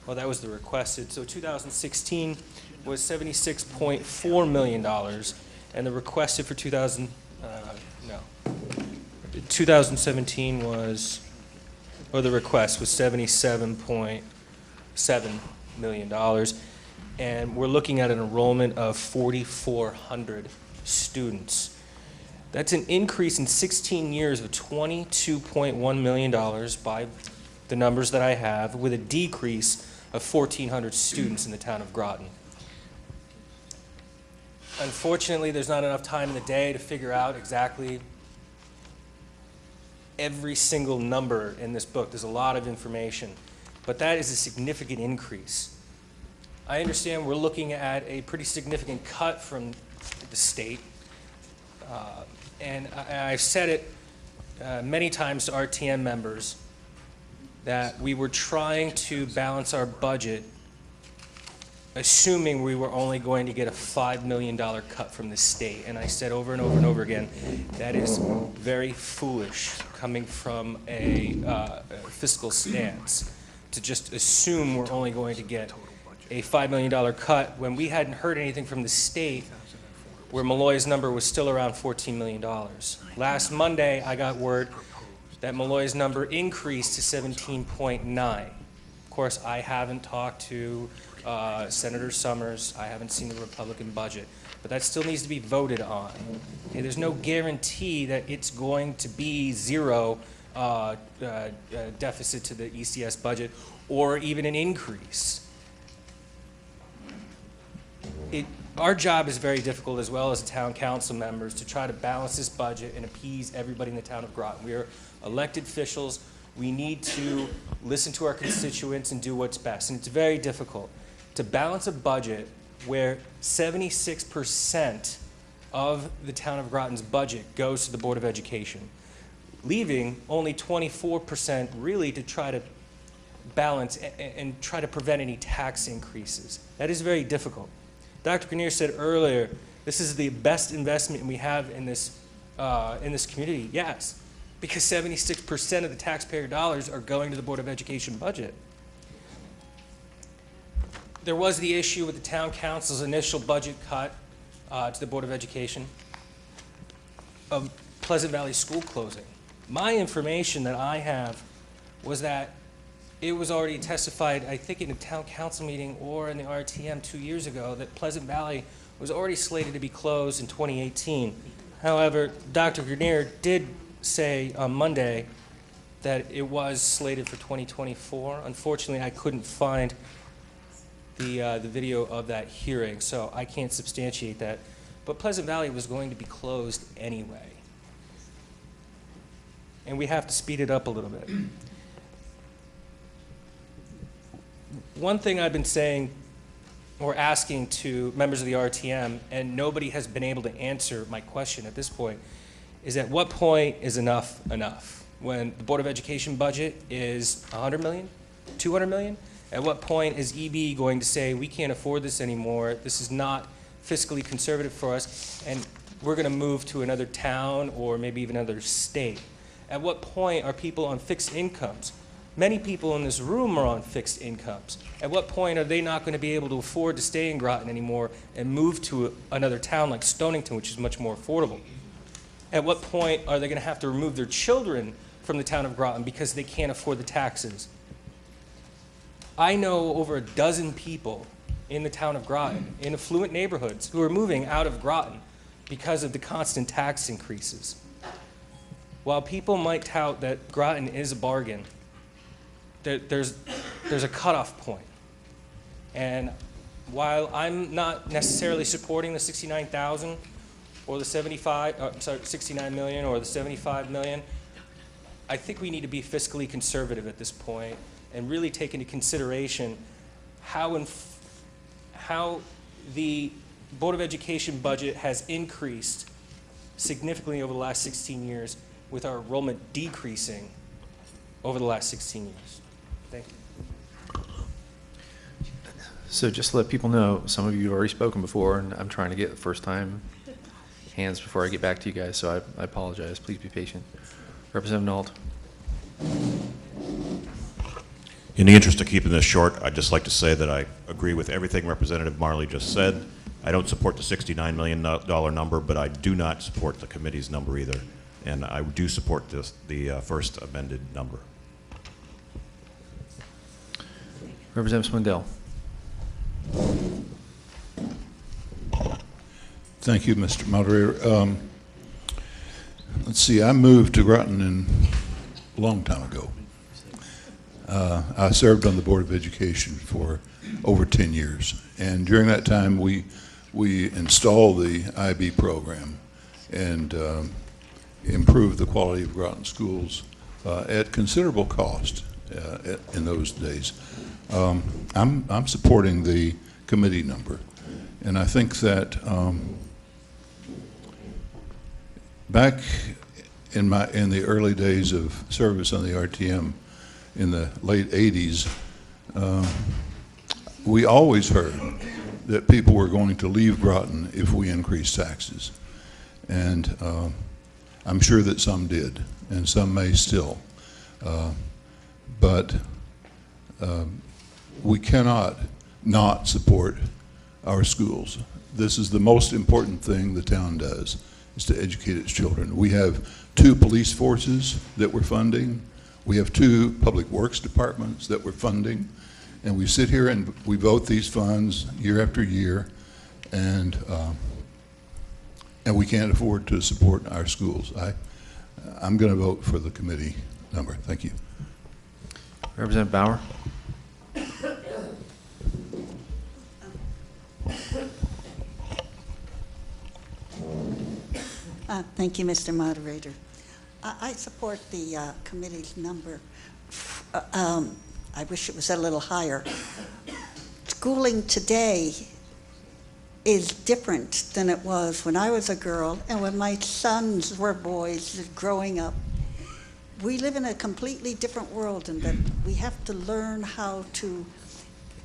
well, that was the requested, so 2016 was $76.4 million, and the requested for 2017 was, or the request was $77.7 million, and we're looking at an enrollment of 4,400 students. That's an increase in 16 years of $22.1 million by the numbers that I have, with a decrease of 1,400 students in the town of Groton. Unfortunately, there's not enough time in the day to figure out exactly every single number in this book. There's a lot of information, but that is a significant increase. I understand we're looking at a pretty significant cut from the state, and I've said it many times to RTM members that we were trying to balance our budget assuming we were only going to get a $5 million cut from the state. And I said over and over and over again, that is very foolish coming from a fiscal stance to just assume we're only going to get a $5 million cut when we hadn't heard anything from the state, where Malloy's number was still around $14 million. Last Monday, I got word that Malloy's number increased to 17.9. Of course, I haven't talked to Senator Summers. I haven't seen the Republican budget, but that still needs to be voted on. Okay, there's no guarantee that it's going to be zero deficit to the ECS budget, or even an increase. Our job is very difficult, as well as town council members, to try to balance this budget and appease everybody in the town of Groton. We are elected officials. We need to listen to our constituents and do what's best. And it's very difficult to balance a budget where 76% of the town of Groton's budget goes to the Board of Education, leaving only 24% really to try to balance and try to prevent any tax increases. That is very difficult. Dr. Grenier said earlier, this is the best investment we have in this community. Yes, because 76% of the taxpayer dollars are going to the Board of Education budget. There was the issue with the town council's initial budget cut to the Board of Education of Pleasant Valley School closing. My information that I have was that it was already testified, I think in a town council meeting or in the RTM 2 years ago, that Pleasant Valley was already slated to be closed in 2018. However, Dr. Grenier did say on Monday that it was slated for 2024. Unfortunately, I couldn't find the video of that hearing, so I can't substantiate that. But Pleasant Valley was going to be closed anyway. And we have to speed it up a little bit. One thing I've been saying or asking to members of the RTM, and nobody has been able to answer my question at this point, is at what point is enough enough? When the Board of Education budget is $100 million, $200 million? At what point is EB going to say, we can't afford this anymore, this is not fiscally conservative for us, and we're going to move to another town or maybe even another state? At what point are people on fixed incomes? Many people in this room are on fixed incomes. At what point are they not going to be able to afford to stay in Groton anymore and move to another town like Stonington, which is much more affordable? At what point are they going to have to remove their children from the town of Groton because they can't afford the taxes? I know over a dozen people in the town of Groton, in affluent neighborhoods, who are moving out of Groton because of the constant tax increases. While people might tout that Groton is a bargain, there's a cutoff point. And while I'm not necessarily supporting the 69,000 or the 69 million or the 75 million, I think we need to be fiscally conservative at this point and really take into consideration how the Board of Education budget has increased significantly over the last 16 years, with our enrollment decreasing over the last 16 years. Thank you. So just to let people know, some of you have already spoken before, and I'm trying to get the first time hands before I get back to you guys, so I apologize. Please be patient. Representative Nault. In the interest of keeping this short, I'd just like to say that I agree with everything Representative Marley just said. I don't support the $69 million number, but I do not support the committee's number either. And I do support the first amended number. Representative Swindell. Thank you, Mr. Moderator. Let's see, I moved to Groton a long time ago. I served on the Board of Education for over 10 years, and during that time we installed the IB program and improved the quality of Groton schools at considerable cost in those days. I'm supporting the committee number, and I think that back in the early days of service on the RTM in the late 80s, we always heard that people were going to leave Groton if we increased taxes. And I'm sure that some did, and some may still. But we cannot not support our schools. This is the most important thing the town does, is to educate its children. We have 2 police forces that we're funding. We have 2 public works departments that we're funding. And we sit here and we vote these funds year after year, and we can't afford to support our schools. I'm going to vote for the committee number. Thank you. Representative Bauer. Thank you, Mr. Moderator. I support the committee's number. I wish it was a little higher. Schooling today is different than it was when I was a girl and when my sons were boys growing up. We live in a completely different world, and that we have to learn how to,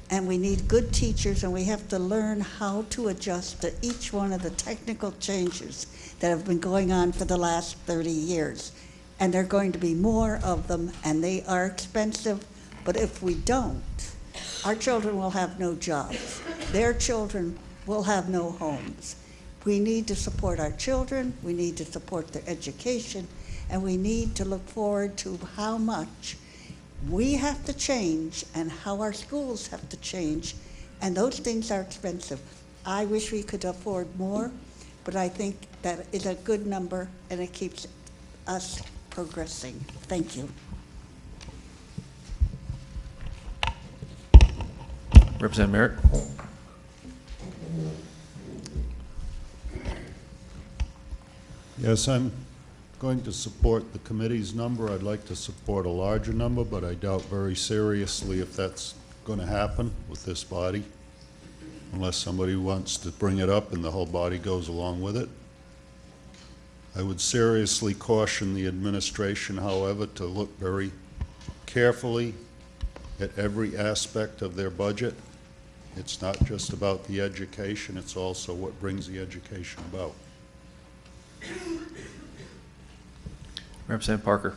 and we need good teachers, and we have to learn how to adjust to each one of the technical changes that have been going on for the last 30 years. And there are going to be more of them, and they are expensive. But if we don't, our children will have no jobs. Their children will have no homes. We need to support our children, we need to support their education, and we need to look forward to how much we have to change and how our schools have to change, and those things are expensive. I wish we could afford more, but I think that is a good number, and it keeps us progressing. Thank you. Representative Merritt. Yes, I'm going to support the committee's number. I'd like to support a larger number, but I doubt very seriously if that's going to happen with this body, unless somebody wants to bring it up and the whole body goes along with it. I would seriously caution the administration, however, to look very carefully at every aspect of their budget. It's not just about the education, it's also what brings the education about. Representative Parker.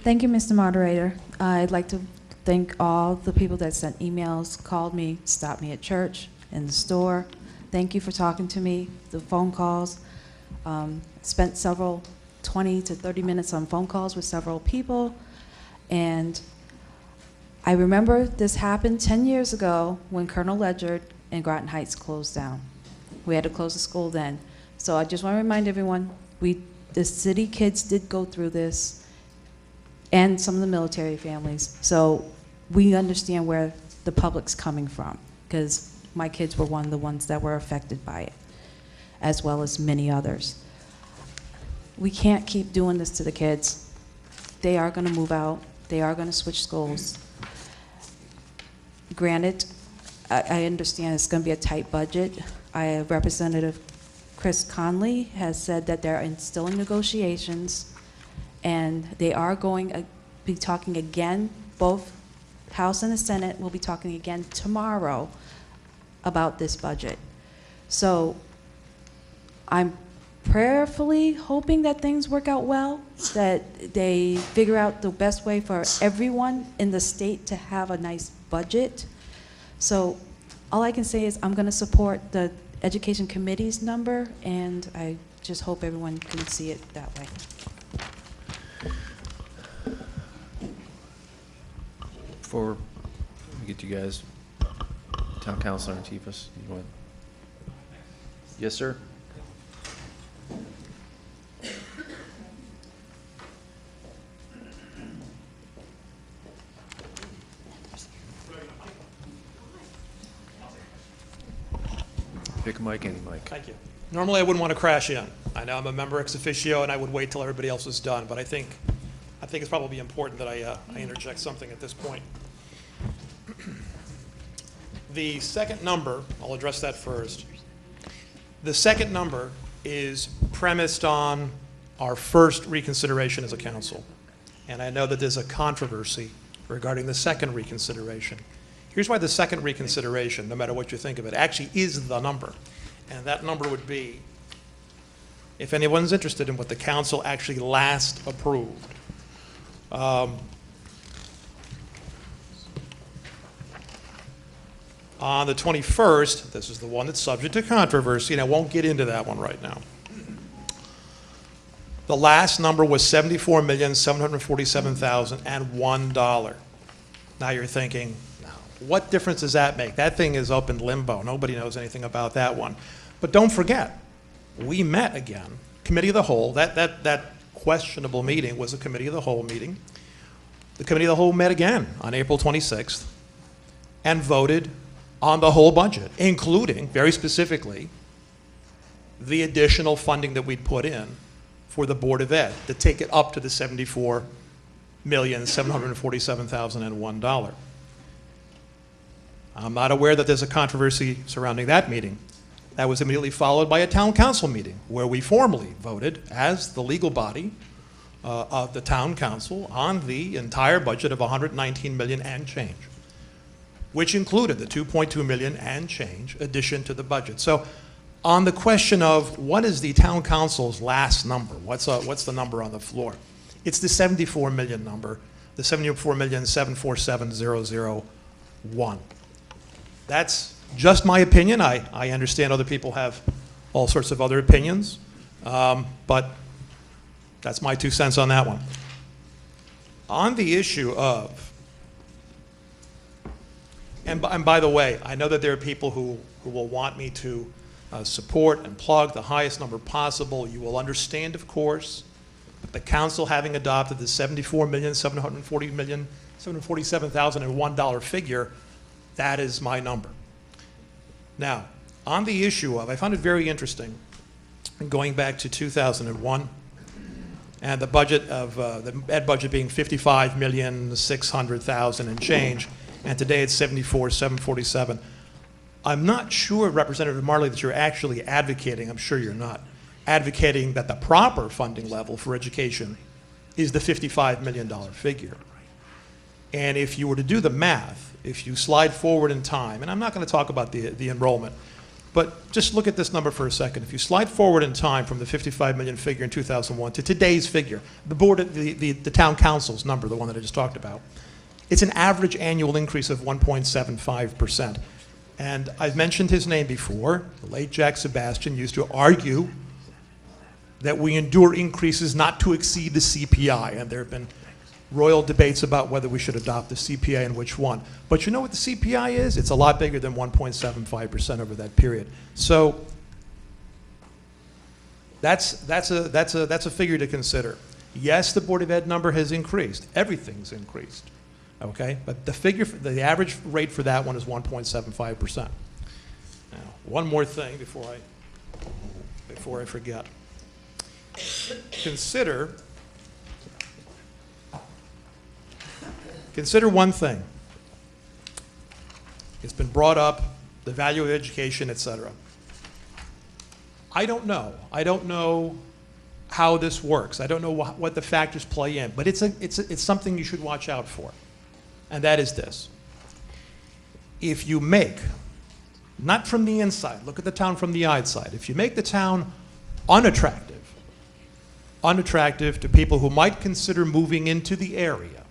Thank you, Mr. Moderator. I'd like to thank all the people that sent emails, called me, stopped me at church, in the store. Thank you for talking to me, the phone calls. Spent several 20 to 30 minutes on phone calls with several people. And I remember this happened 10 years ago when Colonel Ledyard and Groton Heights closed down. We had to close the school then. So I just want to remind everyone, the city kids did go through this, and some of the military families. So we understand where the public's coming from, because my kids were one of the ones that were affected by it, as well as many others. We can't keep doing this to the kids. They are going to move out. They are going to switch schools. Granted, I understand it's going to be a tight budget. Representative Chris Conley has said that they're still in negotiations, and they are going to be talking again, both House and the Senate will be talking again tomorrow about this budget. So I'm prayerfully hoping that things work out well, that they figure out the best way for everyone in the state to have a nice budget. So all I can say is I'm going to support the Education Committee's number, and I just hope everyone can see it that way. Before we get to you guys, Town Councilor Antifas, you want? Yes, sir. Pick a mic, any mic. Thank you. Normally, I wouldn't want to crash in. I know I'm a member ex officio, and I would wait till everybody else was done. But I think it's probably important that I interject something at this point. The second number, I'll address that first. The second number is premised on our first reconsideration as a council. And I know that there's a controversy regarding the second reconsideration. Here's why the second reconsideration, no matter what you think of it, actually is the number. And that number would be, if anyone's interested in what the council actually last approved. On the 21st, this is the one that's subject to controversy, and I won't get into that one right now. The last number was $74,747,001. Now you're thinking, what difference does that make? That thing is up in limbo. Nobody knows anything about that one. But don't forget, we met again, Committee of the Whole. That questionable meeting was a Committee of the Whole meeting. The Committee of the Whole met again on April 26th and voted on the whole budget, including, very specifically, the additional funding that we'd put in for the Board of Ed to take it up to the $74,747,001. I'm not aware that there's a controversy surrounding that meeting. That was immediately followed by a town council meeting where we formally voted as the legal body of the town council on the entire budget of $119 million and change, which included the $2.2 million and change addition to the budget. So on the question of what is the town council's last number, what's the number on the floor? It's the $74 million number, the $74,747,001. That's just my opinion. I understand other people have all sorts of other opinions, but that's my 2 cents on that one. On the issue of, and by the way, I know that there are people who will want me to support and plug the highest number possible. You will understand, of course, that the council having adopted the $74,747,001 figure, that is my number. Now, on the issue of, I found it very interesting, going back to 2001, and the budget of the ed budget being $55,600,000 and change, and today it's $74,747. I'm not sure, Representative Marley, that you're actually advocating, I'm sure you're not, advocating that the proper funding level for education is the $55 million figure. And if you were to do the math, if you slide forward in time, and I'm not going to talk about the enrollment, but just look at this number for a second. If you slide forward in time from the $55 million figure in 2001 to today's figure, the town council's number, the one that I just talked about, it's an average annual increase of 1.75%. And I've mentioned his name before. The late Jack Sebastian used to argue that we endure increases not to exceed the CPI, and there have been royal debates about whether we should adopt the CPI and which one. But you know what the CPI is? It's a lot bigger than 1.75% over that period. So that's a figure to consider. Yes, the Board of Ed number has increased. Everything's increased. Okay, but the figure, the average rate for that one is 1.75%. Now, one more thing before I forget. Consider one thing. It's been brought up, the value of education, etc. I don't know. I don't know how this works. I don't know what the factors play in, but it's something you should watch out for. and that is this. If you make, not from the inside, look at the town from the outside, if you make the town unattractive to people who might consider moving into the area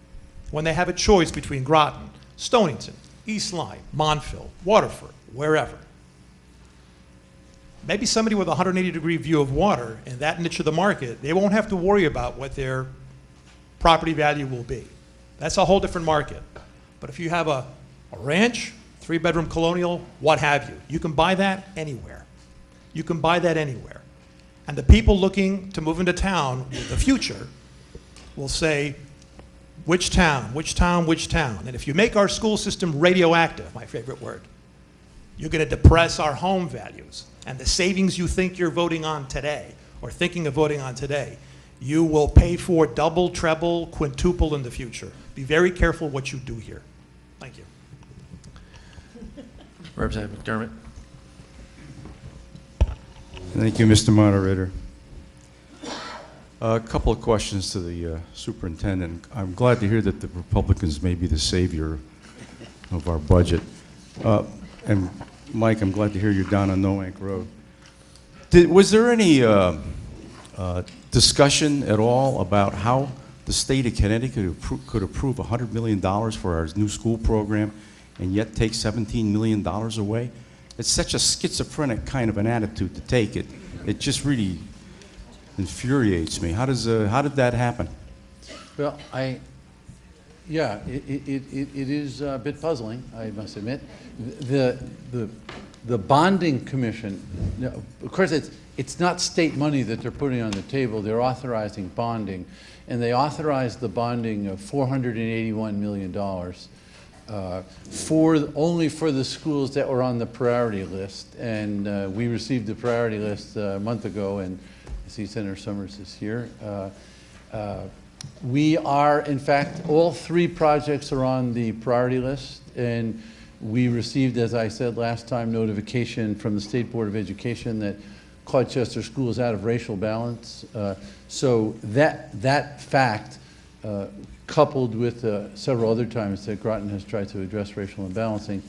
when they have a choice between Groton, Stonington, East Lyme, Montville, Waterford, wherever. Maybe somebody with a 180-degree view of water in that niche of the market, they won't have to worry about what their property value will be. That's a whole different market. But if you have a ranch, 3-bedroom colonial, what have you, you can buy that anywhere. You can buy that anywhere. And the people looking to move into town with the future will say, which town, which town, which town? And if you make our school system radioactive, my favorite word, you're going to depress our home values. And the savings you think you're voting on today, or thinking of voting on today, you will pay for double, treble, quintuple in the future. Be very careful what you do here. Thank you. Representative McDermott. Thank you, Mr. Moderator. A couple of questions to the superintendent. I'm glad to hear that the Republicans may be the savior of our budget. And Mike, I'm glad to hear you're down on Noank Road. Was there any discussion at all about how the state of Connecticut could approve $100 million for our new school program and yet take $17 million away? It's such a schizophrenic kind of an attitude to take. It just really infuriates me. How did that happen? Well, yeah, it is a bit puzzling, I must admit. The bonding commission, of course, it's not state money that they're putting on the table. They're authorizing bonding, and they authorized the bonding of $481 million only for the schools that were on the priority list. And we received the priority list a month ago, and I see Senator Summers is here. We are, in fact, all 3 projects are on the priority list, and we received, as I said last time, notification from the State Board of Education that Colchester School is out of racial balance. So that fact, coupled with several other times that Groton has tried to address racial imbalancing,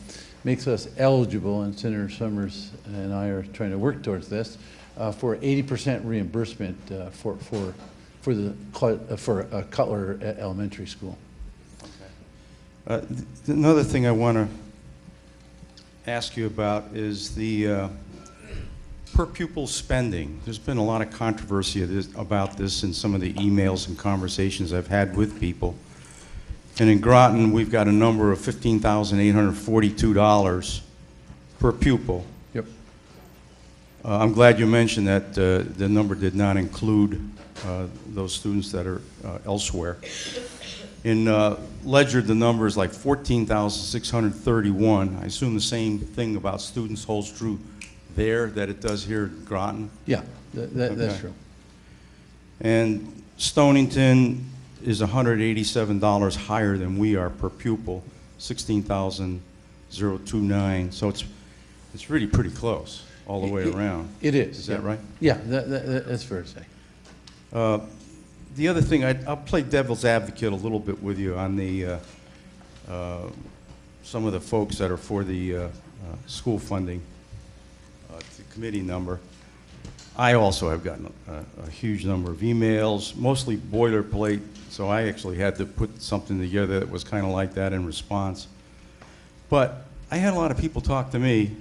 makes us eligible, and Senator Summers and I are trying to work towards this, for 80% reimbursement for Cutler Elementary School. Okay. Another thing I want to ask you about is the per pupil spending. There's been a lot of controversy about this in some of the emails and conversations I've had with people. And in Groton, we've got a number of $15,842 per pupil. Yep. I'm glad you mentioned that the number did not include those students that are elsewhere. In Ledger, the number is like 14,631. I assume the same thing about students holds true there that it does here in Groton? Yeah, that's true. And Stonington is $187 higher than we are per pupil, 16,029. So it's really pretty close all the way around. It is. Is that right? Yeah, that's fair to say. The other thing, I'll play devil's advocate a little bit with you on the some of the folks that are for the school funding, the committee number. I also have gotten a huge number of emails, mostly boilerplate, so I actually had to put something together that was kind of like that in response. But I had a lot of people talk to me.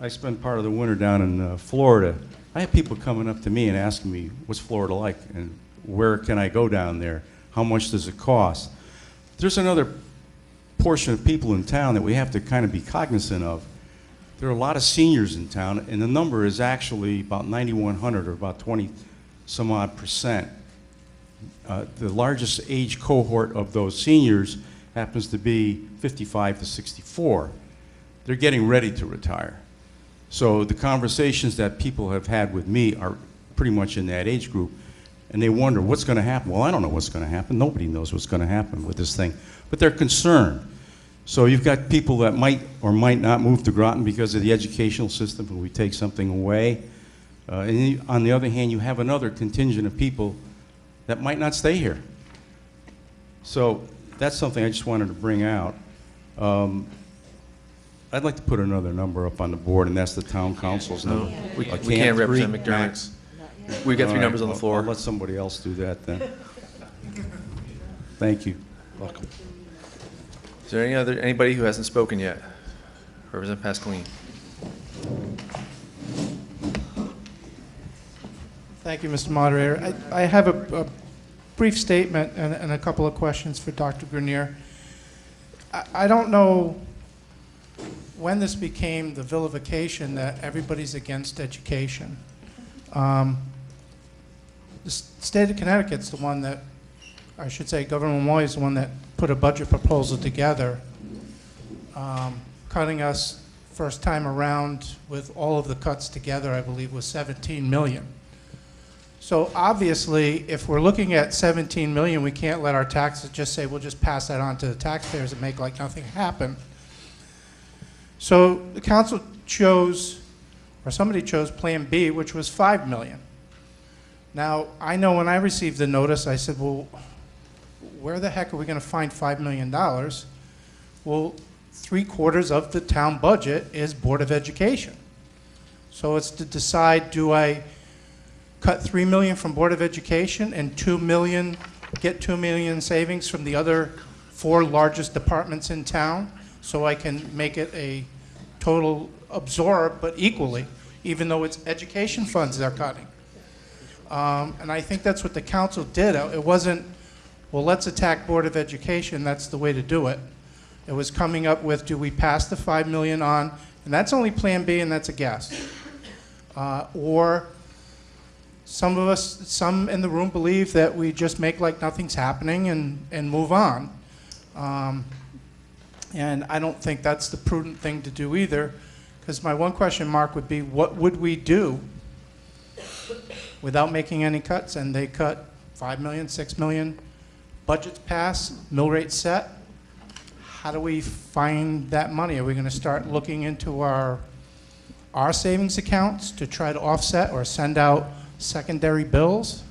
I spent part of the winter down in Florida. I had people coming up to me and asking me, what's Florida like, and where can I go down there? How much does it cost? There's another portion of people in town that we have to kind of be cognizant of. There are a lot of seniors in town, and the number is actually about 9,100, or about 20-some-odd%. The largest age cohort of those seniors happens to be 55 to 64. They're getting ready to retire. So the conversations that people have had with me are pretty much in that age group, and they wonder what's going to happen. Well, I don't know what's going to happen. Nobody knows what's going to happen with this thing, but they're concerned. So you've got people that might or might not move to Groton because of the educational system, and we take something away. And on the other hand, you have another contingent of people that might not stay here. So that's something I just wanted to bring out. I'd like to put another number up on the board, and that's the town council's number. We can't represent McDermott. Max. We got All three right, numbers on the floor. I'll let somebody else do that then. Thank you. Welcome. Is there anybody who hasn't spoken yet? Representative Pascaline. Thank you, Mr. Moderator. I have a brief statement and a couple of questions for Dr. Grenier. I don't know when this became the vilification that everybody's against education. The state of Connecticut's the one that, I should say, Governor Moy is the one that put a budget proposal together, cutting us first time around with all of the cuts together, I believe, was $17 million. So obviously, if we're looking at $17 million, we can't let our taxes just say, we'll just pass that on to the taxpayers and make like nothing happen. So the council chose, or somebody chose Plan B, which was $5 million. Now, I know when I received the notice, I said, well, where the heck are we going to find $5 million? Well, 3/4 of the town budget is Board of Education. So it's to decide, do I cut $3 million from Board of Education and $2 million, get $2 million savings from the other 4 largest departments in town, so I can make it a total absorb, but equally, even though it's education funds they're cutting. And I think that's what the council did. It wasn't, well, let's attack Board of Education, that's the way to do it. It was coming up with, do we pass the $5 million on, and that's only Plan B, and that's a guess. Or some of us, some in the room believe that we just make like nothing's happening and move on. And I don't think that's the prudent thing to do either, because my one question mark would be, what would we do without making any cuts? And they cut $5 million, $6 million, budgets pass, mill rate set. How do we find that money? Are we going to start looking into our savings accounts to try to offset or send out secondary bills?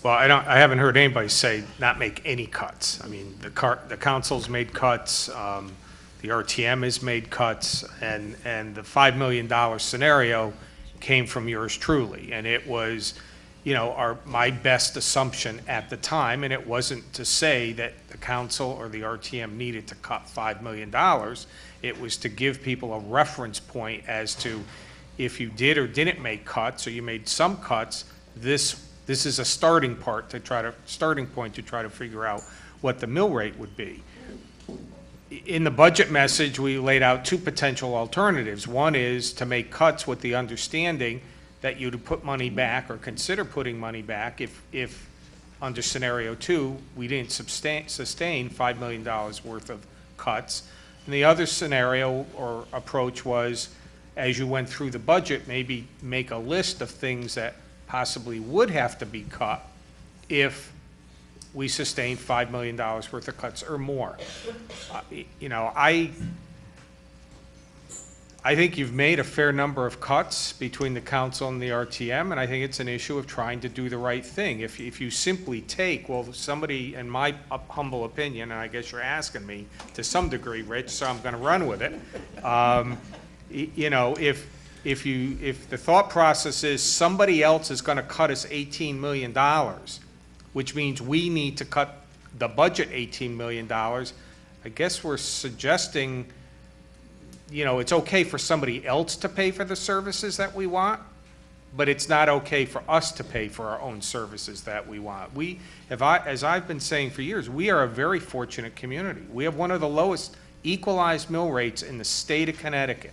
Well, I haven't heard anybody say not make any cuts. I mean, the council's made cuts, the RTM has made cuts, and the $5 million scenario came from yours truly, and it was, you know, my best assumption at the time, and it wasn't to say that the council or the RTM needed to cut $5 million. It was to give people a reference point as to if you did or didn't make cuts, or you made some cuts, this is a starting point to try to figure out what the mill rate would be. In the budget message, we laid out 2 potential alternatives. One is to make cuts with the understanding that you'd put money back or consider putting money back if under scenario 2, we didn't sustain $5 million worth of cuts. And the other scenario or approach was, as you went through the budget, maybe make a list of things that possibly would have to be cut if we sustained $5 million worth of cuts or more. You know, I think you've made a fair number of cuts between the council and the RTM, and I think it's an issue of trying to do the right thing. If you simply take, well, somebody, in my humble opinion, and I guess you're asking me to some degree, Rich, so I'm going to run with it. You know, if the thought process is somebody else is going to cut us $18 million, which means we need to cut the budget $18 million, I guess we're suggesting, you know, it's okay for somebody else to pay for the services that we want, but it's not okay for us to pay for our own services that we want. As I've been saying for years, we are a very fortunate community. We have one of the lowest equalized mill rates in the state of Connecticut.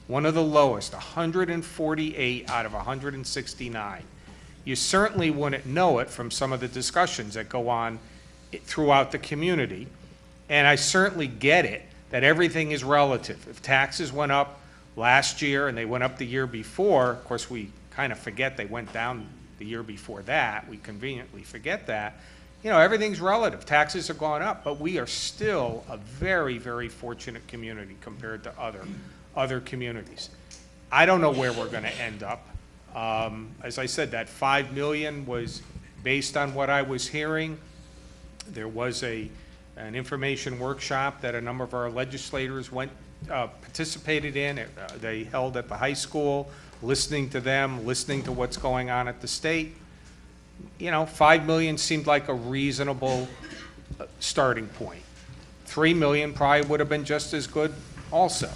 One of the lowest, 148 out of 169. You certainly wouldn't know it from some of the discussions that go on throughout the community. And I certainly get it that everything is relative. If taxes went up last year and they went up the year before, of course we kind of forget they went down the year before that. We conveniently forget that. You know, everything's relative. Taxes have gone up, but we are still a very, very fortunate community compared to other communities. I don't know where we're going to end up. As I said, that $5 million was based on what I was hearing. There was an information workshop that a number of our legislators participated in. They held at the high school, listening to them, listening to what's going on at the state. You know, 5 million seemed like a reasonable starting point. 3 million probably would have been just as good also.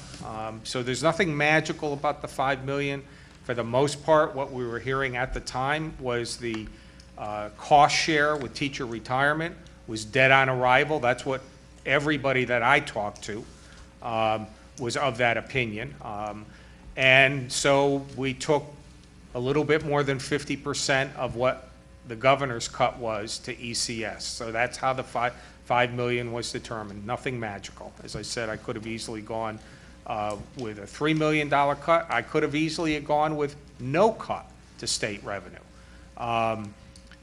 So there's nothing magical about the 5 million. For the most part, what we were hearing at the time was the cost share with teacher retirement was dead on arrival. That's what everybody that I talked to was of that opinion. And so we took a little bit more than 50% of what the governor's cut was to ECS. So that's how the 5 million was determined. Nothing magical. As I said, I could have easily gone with a $3 million cut. I could have easily gone with no cut to state revenue.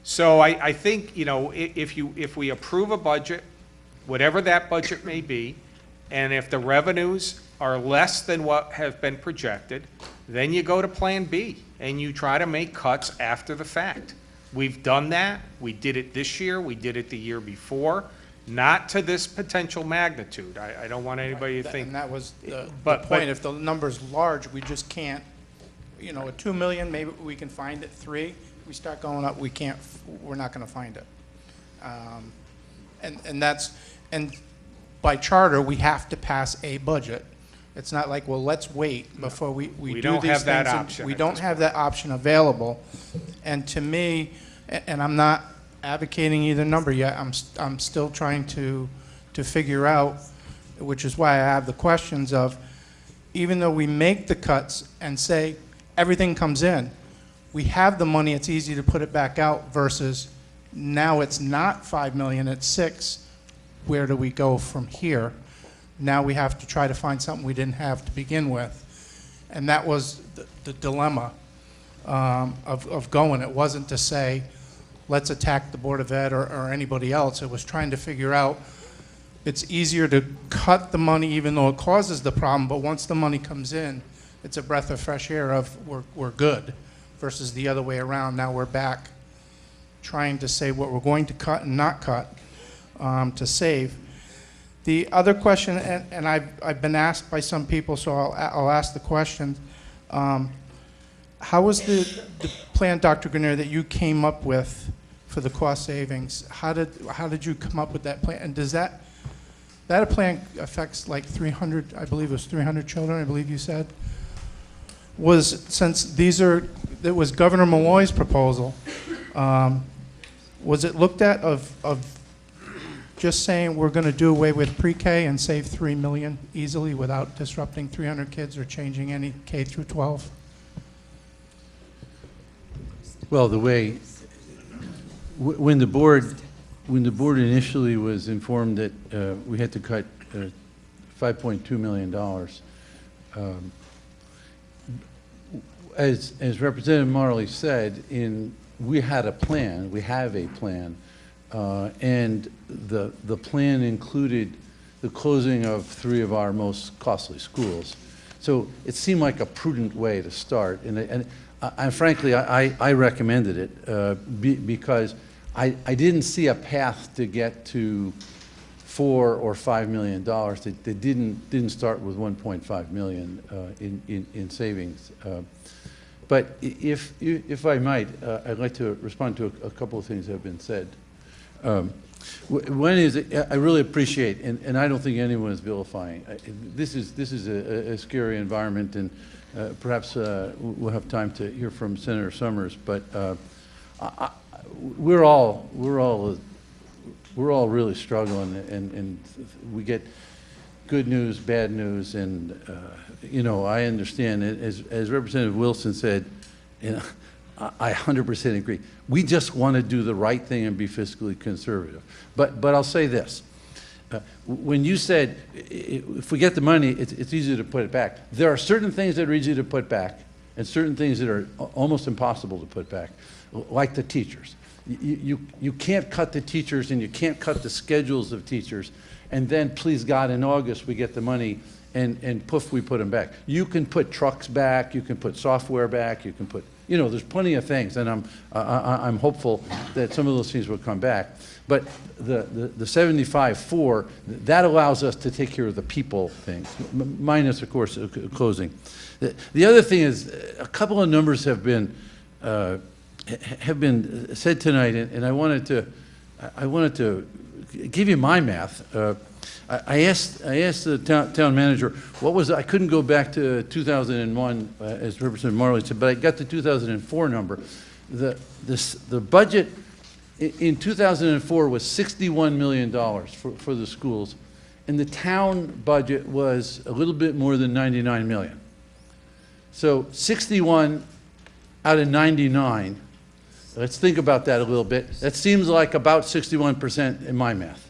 So I think, you know, if we approve a budget, whatever that budget may be, and if the revenues are less than what have been projected, then you go to Plan B and you try to make cuts after the fact. We've done that. We did it this year. We did it the year before. Not to this potential magnitude. I don't want anybody to think. And that was the But point. If the number's large, we just can't, you know, at 2 million, maybe we can find it. 3, we start going up, we're not going to find it. And by charter, we have to pass a budget. It's not like, well, let's wait before we do these things. We don't have that option. We don't have that option available. And to me, and I'm not advocating either number yet, I'm still trying to figure out, which is why I have the questions of, even though we make the cuts and say everything comes in, we have the money, it's easy to put it back out, versus now it's not 5 million, it's 6. Where do we go from here? Now we have to try to find something we didn't have to begin with. And that was the dilemma of going. It wasn't to say, let's attack the Board of Ed or anybody else. It was trying to figure out, it's easier to cut the money even though it causes the problem, but once the money comes in, it's a breath of fresh air of we're good, versus the other way around. Now we're back trying to say what we're going to cut and not cut to save. The other question, and I've been asked by some people, so I'll ask the question. How was the plan, Dr. Grenier, that you came up with for the cost savings? How did you come up with that plan? And does that plan affects like 300, I believe it was 300 children, I believe you said? Since it was Governor Malloy's proposal, was it looked at of just saying we're going to do away with pre-K and save 3 million easily without disrupting 300 kids or changing any K through 12? Well, the way, when the board initially was informed that we had to cut $5.2 million, as Representative Marley said, we had a plan, we have a plan, and the plan included the closing of 3 of our most costly schools. So it seemed like a prudent way to start, and frankly, I recommended it because I didn't see a path to get to $4 or $5 million that didn't start with 1.5 million in savings. But if I might, I'd like to respond to a couple of things that have been said. One is, I really appreciate, and I don't think anyone is vilifying. This is a scary environment, and perhaps we'll have time to hear from Senator Summers. But we're all really struggling, and we get good news, bad news, and you know, I understand. As Representative Wilson said, you know, I 100% agree. We just want to do the right thing and be fiscally conservative. But I'll say this. When you said, if we get the money, it's easy to put it back. There are certain things that are easy to put back and certain things that are almost impossible to put back, like the teachers. You can't cut the teachers and you can't cut the schedules of teachers, and then, please God, in August we get the money and poof, we put them back. You can put trucks back, you can put software back, you can put, you know, there's plenty of things, and I'm hopeful that some of those things will come back. But the 75.4, that allows us to take care of the people things, minus, of course, closing. The other thing is, a couple of numbers have been said tonight, and I wanted to give you my math. I asked the town manager, what was, I couldn't go back to 2001, as Representative Marley said, but I got the 2004 number. The budget in 2004 was $61 million for the schools, and the town budget was a little bit more than 99 million. So 61 out of 99, let's think about that a little bit. That seems like about 61% in my math.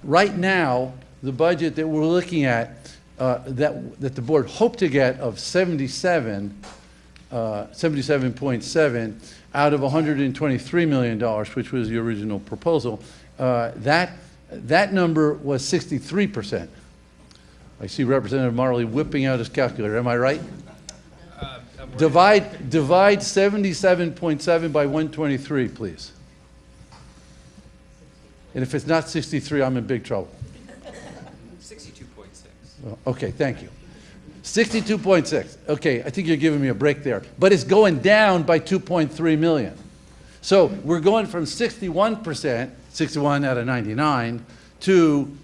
Right now, the budget that we're looking at, that the board hoped to get of 77.7 out of $123 million, which was the original proposal, that number was 63%. I see Representative Marley whipping out his calculator. Am I right? Divide 77.7 by 123, please. And if it's not 63, I'm in big trouble. 62.6. Well, okay, thank you. 62.6. Okay, I think you're giving me a break there. But it's going down by 2.3 million. So we're going from 61%, 61 out of 99, to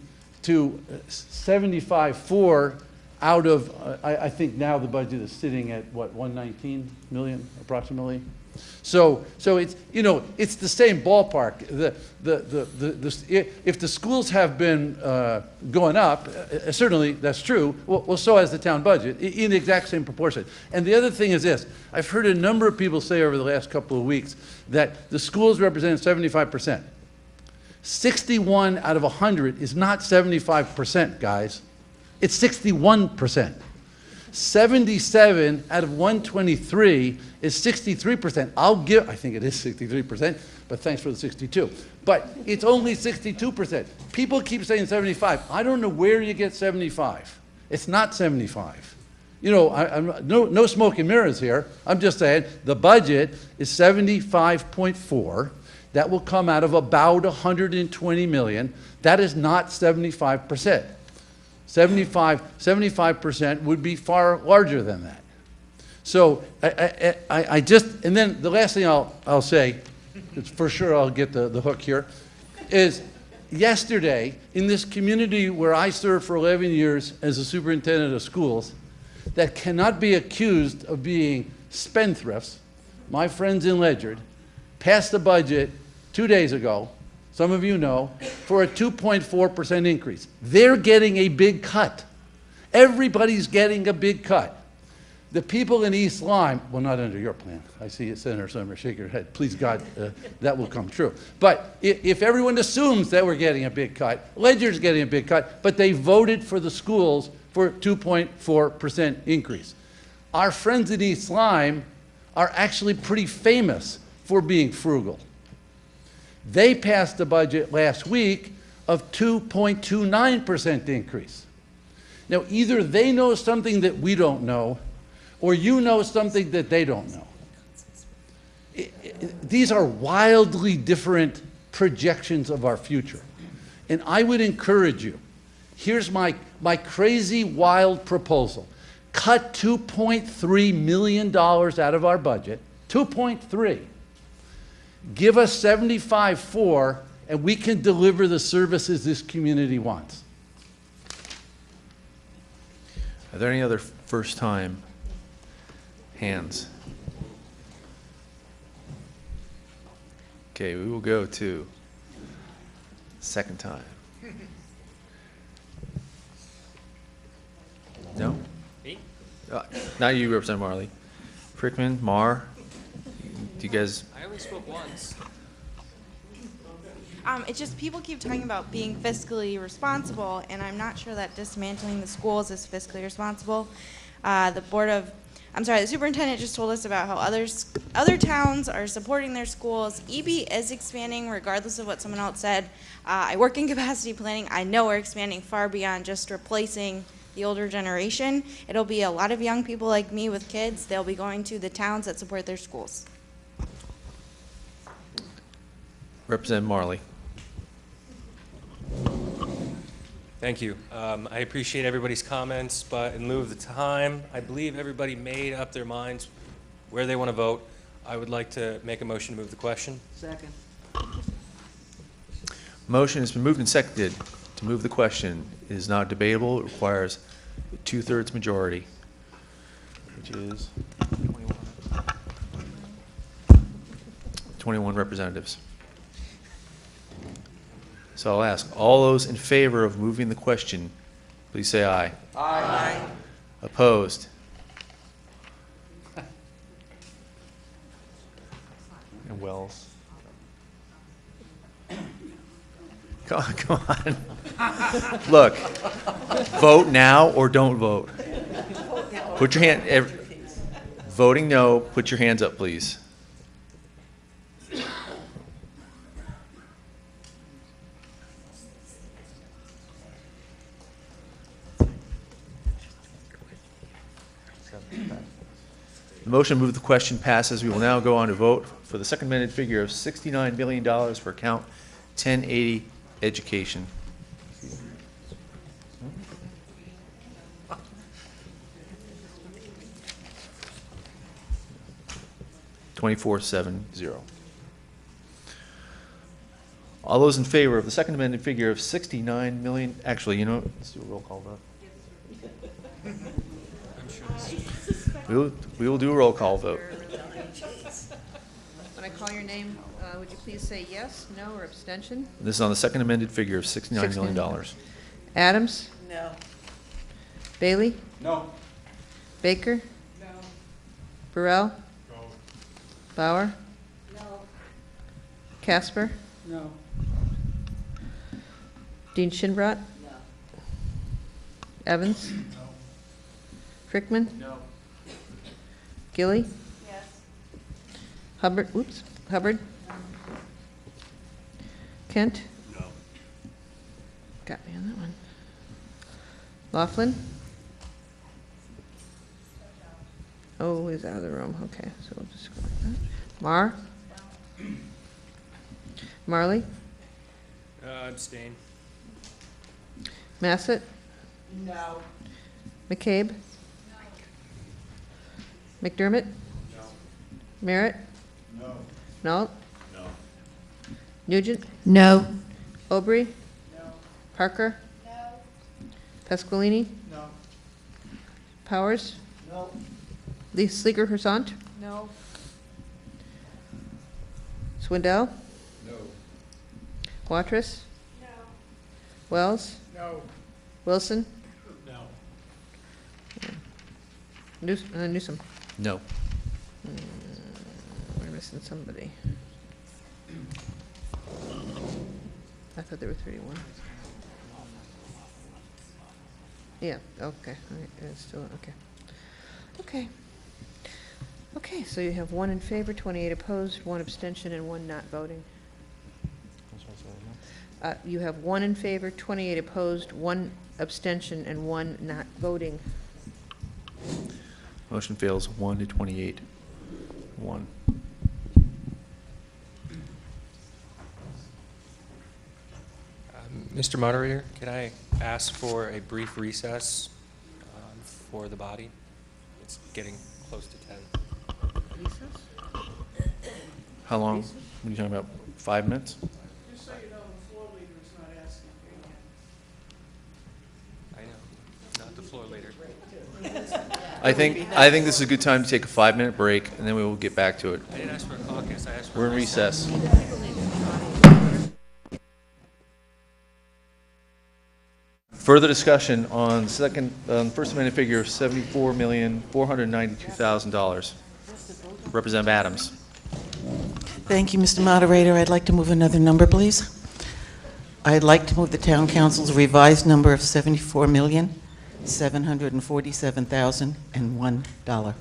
75.4 out of, I think now the budget is sitting at, what, 119 million approximately? So it's, you know, it's the same ballpark. If the schools have been going up, certainly that's true, well, so has the town budget in the exact same proportion. And the other thing is this, I've heard a number of people say over the last couple of weeks that the schools represent 75%. 61 out of 100 is not 75%, guys. It's 61%. 77 out of 123 is 63%. I think it is 63%, but thanks for the 62. But it's only 62%. People keep saying 75. I don't know where you get 75. It's not 75. You know, no smoke and mirrors here. I'm just saying the budget is 75.4. That will come out of about 120 million. That is not 75%. 75% would be far larger than that. So I just, and then the last thing I'll say, for sure I'll get the hook here, is yesterday in this community where I served for 11 years as a superintendent of schools that cannot be accused of being spendthrifts, my friends in Ledyard passed a budget 2 days ago, some of you know, for a 2.4% increase. They're getting a big cut. Everybody's getting a big cut. The people in East Lyme, well, not under your plan. I see you, Senator Summer, shake your head. Please, God, that will come true. But if everyone assumes that we're getting a big cut, Ledyard's getting a big cut, but they voted for the schools for a 2.4% increase. Our friends in East Lyme are actually pretty famous for being frugal. They passed a budget last week of 2.29% increase. Now, either they know something that we don't know, or you know something that they don't know. These are wildly different projections of our future. And I would encourage you, here's my crazy, wild proposal. Cut $2.3 million out of our budget, 2.3. Give us 75.4, and we can deliver the services this community wants. Are there any other first-time hands? Okay, we will go to second time. No? Me? Not you, Representative Marley. Frickman, Marr, do you guys? I only spoke once. It's just people keep talking about being fiscally responsible, and I'm not sure that dismantling the schools is fiscally responsible. The superintendent just told us about how other towns are supporting their schools. EB is expanding regardless of what someone else said. I work in capacity planning. I know we're expanding far beyond just replacing the older generation. It'll be a lot of young people like me with kids. They'll be going to the towns that support their schools. Representative Marley. Thank you. I appreciate everybody's comments, but in lieu of the time, I believe everybody made up their minds where they want to vote. I would like to make a motion to move the question. Second. Motion has been moved and seconded to move the question. It is not debatable. It requires a 2/3 majority, which is 21 representatives. So I'll ask, all those in favor of moving the question, please say aye. Aye. Opposed? And Wells? Come on. Look, vote now or don't vote. Put your hand, voting no, put your hands up, please. The motion to move the question passes. We will now go on to vote for the second amended figure of $69 million for account 1080 education. 2470. All those in favor of the second amended figure of 69 million, actually, you know, let's do a roll call vote. We will do a roll call vote. When I call your name, would you please say yes, no, or abstention? This is on the second amended figure of $69 million. Adams? No. Bailey? No. Baker? No. Burrell? No. Bauer? No. Casper? No. Dean Shinbrot? No. Evans? No. Frickman? No. Gilly? Yes. Hubbard? Hubbard? Kent? No. Got me on that one. Laughlin? Oh, he's out of the room. Okay, so we'll just go like that. Mar? Marley? Abstain. Massett? No. McCabe? McDermott? No. Merritt? No. Nault? No. Nugent? No. Aubrey? No. Parker? No. Pasqualini? No. Powers? No. Lee Sleeger Hersant? No. Swindell? No. Watrous? No. Wells? No. Wilson? No. Newsom? No. We're missing somebody. I thought there were 31. Yeah, okay. All right, it's still, okay. Okay. Okay, so you have 1 in favor, 28 opposed, 1 abstention, and 1 not voting. You have 1 in favor, 28 opposed, 1 abstention, and 1 not voting. Motion fails 1 to 28. 1. Mr. Moderator, can I ask for a brief recess for the body? It's getting close to 10. How long? What are you talking about? 5 minutes? Just so you know, the floor leader is not asking. I know, not the floor later. I think this is a good time to take a 5-minute break, and then we will get back to it. I didn't ask for a caucus, I asked for We're in recess. Further discussion on first amendment figure of $74,492,000. Representative Adams. Thank you, Mr. Moderator. I'd like to move another number, please. I'd like to move the Town Council's revised number of $74,747,001.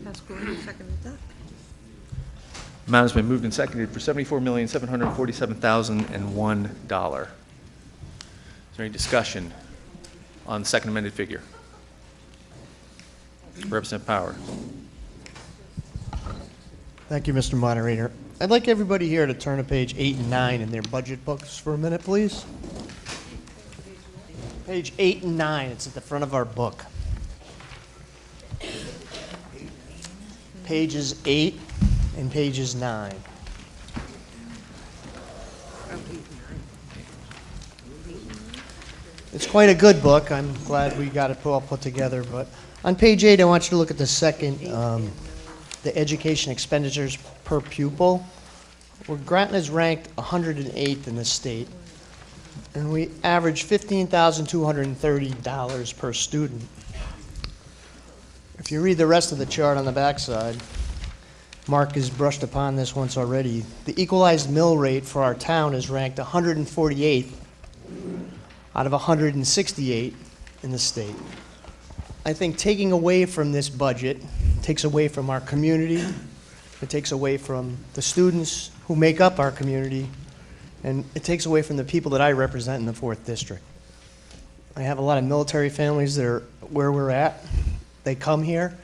Pasqualini seconded that. Amount has been moved and seconded for $74,747,001. Is there any discussion? on the second amended figure? Representative Power. Thank you, Mr. Moderator. I'd like everybody here to turn to page 8 and 9 in their budget books for a minute, please. Page 8 and 9, it's at the front of our book. Pages 8 and pages 9. It's quite a good book. I'm glad we got it all put together. But on page 8, I want you to look at the second, the education expenditures per pupil. Where Groton is ranked 108th in the state, and we average $15,230 per student. If you read the rest of the chart on the backside, Mark has brushed upon this once already. The equalized mill rate for our town is ranked 148th out of 168 in the state. I think taking away from this budget takes away from our community, it takes away from the students who make up our community, and it takes away from the people that I represent in the 4th District. I have a lot of military families that are where we're at. They come here,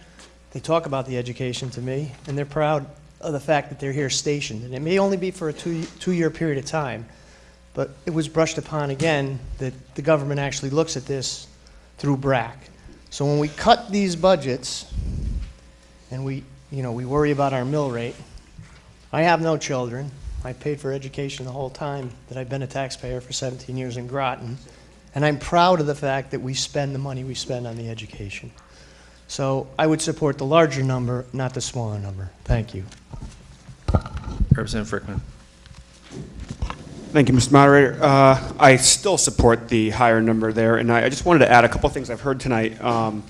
they talk about the education to me, and they're proud of the fact that they're here stationed. And it may only be for a two-year period of time, but it was brushed upon again that the government actually looks at this through BRAC. So when we cut these budgets and we worry about our mill rate, I have no children. I paid for education the whole time that I've been a taxpayer for 17 years in Groton, and I'm proud of the fact that we spend the money we spend on the education. So I would support the larger number, not the smaller number. Thank you. Representative Frickman. Thank you, Mr. Moderator. I still support the higher number there, and I just wanted to add a couple things I've heard tonight, and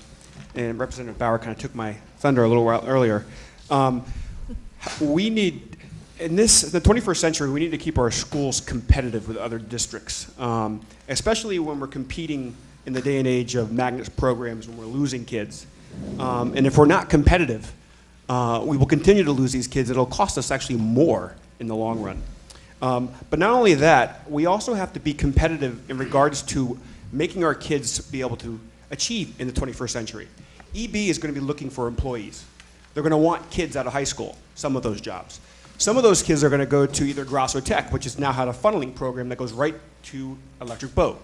Representative Bauer kind of took my thunder a little while earlier. We need, in the 21st century, we need to keep our schools competitive with other districts, especially when we're competing in the day and age of magnet programs when we're losing kids. And if we're not competitive, we will continue to lose these kids. It'll cost us actually more in the long run. But not only that, we also have to be competitive in regards to making our kids be able to achieve in the 21st century. EB is going to be looking for employees. They're going to want kids out of high school, some of those jobs. Some of those kids are going to go to either Grosso Tech, which has now had a funneling program that goes right to electric boat.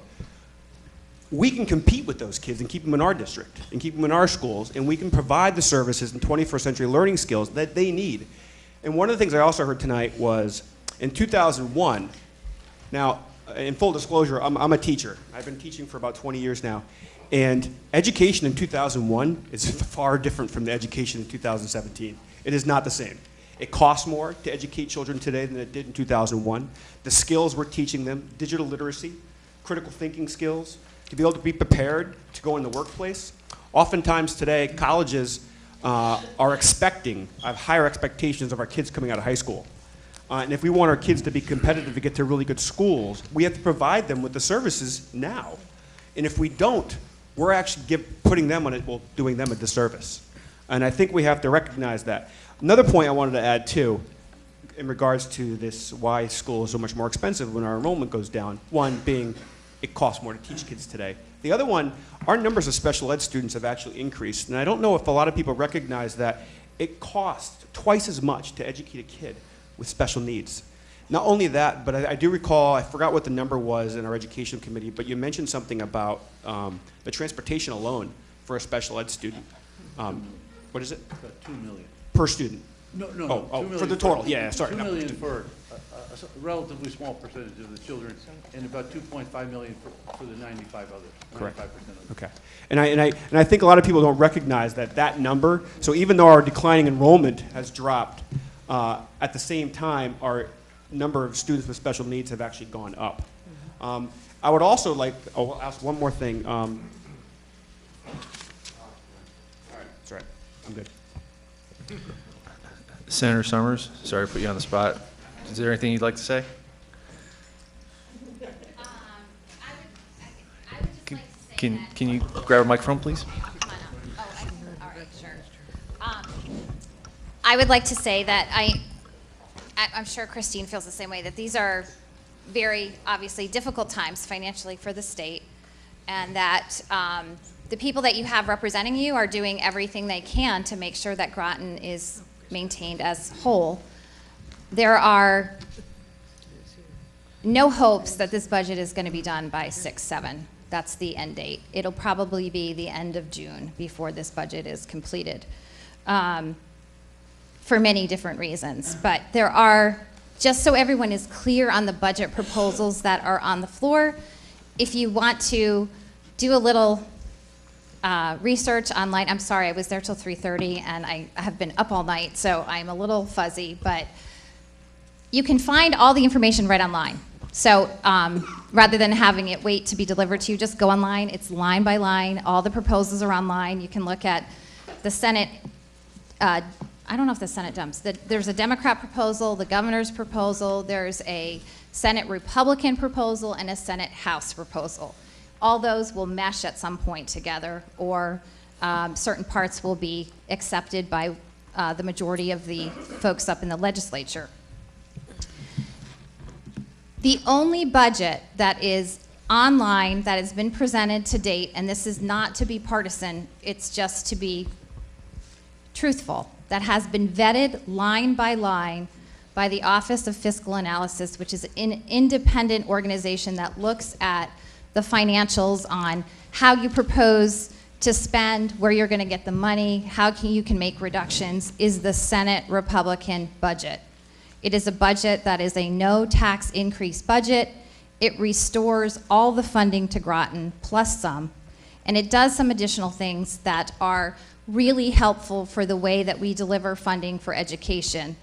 We can compete with those kids and keep them in our district and keep them in our schools, and we can provide the services and 21st century learning skills that they need. And one of the things I also heard tonight was in 2001, now in full disclosure, I'm a teacher. I've been teaching for about 20 years now. And education in 2001 is far different from the education in 2017. It is not the same. It costs more to educate children today than it did in 2001. The skills we're teaching them, digital literacy, critical thinking skills, to be able to be prepared to go in the workplace. Oftentimes today, colleges are expecting, have higher expectations of our kids coming out of high school. And if we want our kids to be competitive to get to really good schools, we have to provide them with the services now. And if we don't, we're actually putting them on it, well, doing them a disservice. And I think we have to recognize that. Another point I wanted to add too, in regards to this, why school is so much more expensive when our enrollment goes down. One being, it costs more to teach kids today. The other one, our numbers of special ed students have actually increased. And I don't know if a lot of people recognize that it costs twice as much to educate a kid with special needs. Not only that, but I do recall, I forgot what the number was in our education committee, but you mentioned something about the transportation alone for a special ed student. What is it? About $2 million. Per student? No, $2 million for the total, yeah, sorry. $2 million for a relatively small percentage of the children, and about $2.5 million for the 95 others. Correct. 95% of them. Okay. And I think a lot of people don't recognize that number. So even though our declining enrollment has dropped, at the same time, our number of students with special needs have actually gone up. I would also like, I'll ask one more thing. All right, that's right. I'm good. Senator Summers, sorry to put you on the spot. Is there anything you'd like to say? Can you grab a microphone, please? I would like to say that I'm sure Christine feels the same way, that these are very obviously difficult times financially for the state. and that the people that you have representing you are doing everything they can to make sure that Groton is maintained as whole. There are no hopes that this budget is going to be done by 6/7. That's the end date. It'll probably be the end of June before this budget is completed, for many different reasons. But there are, just so everyone is clear on the budget proposals that are on the floor, if you want to do a little research online, I'm sorry, I was there till 3:30 and I have been up all night, so I'm a little fuzzy, but you can find all the information right online. So rather than having it wait to be delivered to you, just go online. It's line by line. All the proposals are online. You can look at the Senate. I don't know if the Senate dumps. There's a Democrat proposal, the governor's proposal, there's a Senate Republican proposal, and a Senate House proposal. All those will mesh at some point together, or certain parts will be accepted by the majority of the folks up in the legislature. The only budget that is online that has been presented to date, and this is not to be partisan, it's just to be truthful, that has been vetted line by line by the Office of Fiscal Analysis, which is an independent organization that looks at the financials on how you propose to spend, where you're going to get the money, how you can make reductions, is the Senate Republican budget. It is a budget that is a no tax increase budget. It restores all the funding to Groton plus some, and it does some additional things that are really helpful for the way that we deliver funding for education.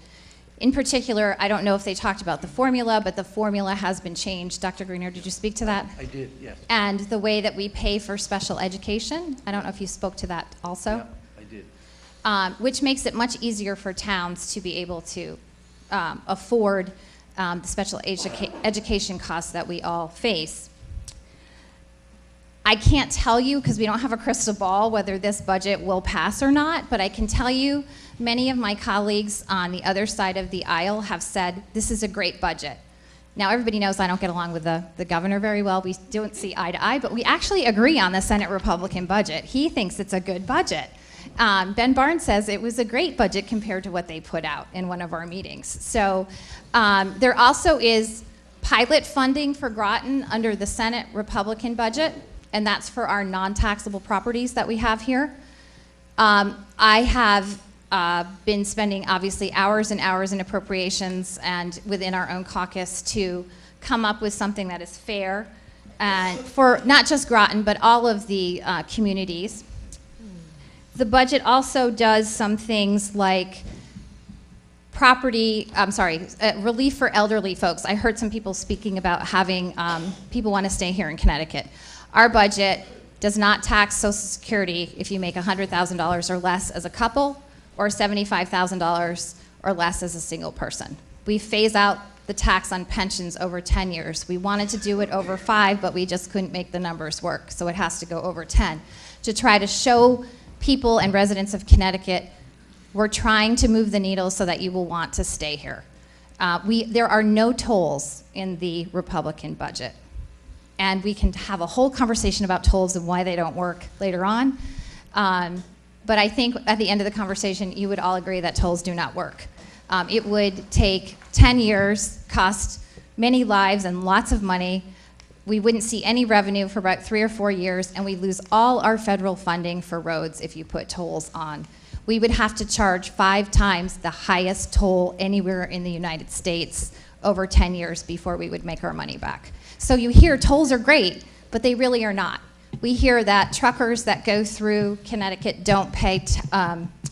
In particular, I don't know if they talked about the formula, but the formula has been changed. Dr. Greener, did you speak to that? I did, yes. And the way that we pay for special education, I don't know if you spoke to that also. Yeah, I did. Which makes it much easier for towns to be able to afford the special education costs that we all face. I can't tell you, because we don't have a crystal ball, whether this budget will pass or not, but I can tell you many of my colleagues on the other side of the aisle have said, this is a great budget. Now, everybody knows I don't get along with the governor very well. We don't see eye to eye, but we actually agree on the Senate Republican budget. He thinks it's a good budget. Ben Barnes says it was a great budget compared to what they put out in one of our meetings. So there also is pilot funding for Groton under the Senate Republican budget, and that's for our non-taxable properties that we have here. I have been spending obviously hours and hours in appropriations and within our own caucus to come up with something that is fair and for not just Groton, but all of the communities. The budget also does some things like relief for elderly folks. I heard some people speaking about having people want to stay here in Connecticut. Our budget does not tax Social Security if you make $100,000 or less as a couple, or $75,000 or less as a single person. We phase out the tax on pensions over 10 years. We wanted to do it over 5, but we just couldn't make the numbers work, so it has to go over 10 to try to show people and residents of Connecticut we're trying to move the needle so that you will want to stay here. There are no tolls in the Republican budget. And we can have a whole conversation about tolls and why they don't work later on. But I think at the end of the conversation, you would all agree that tolls do not work. It would take 10 years, cost many lives and lots of money. We wouldn't see any revenue for about 3 or 4 years, and we lose all our federal funding for roads if you put tolls on. We would have to charge 5 times the highest toll anywhere in the United States over 10 years before we would make our money back. So you hear tolls are great, but they really are not. We hear that truckers that go through Connecticut don't pay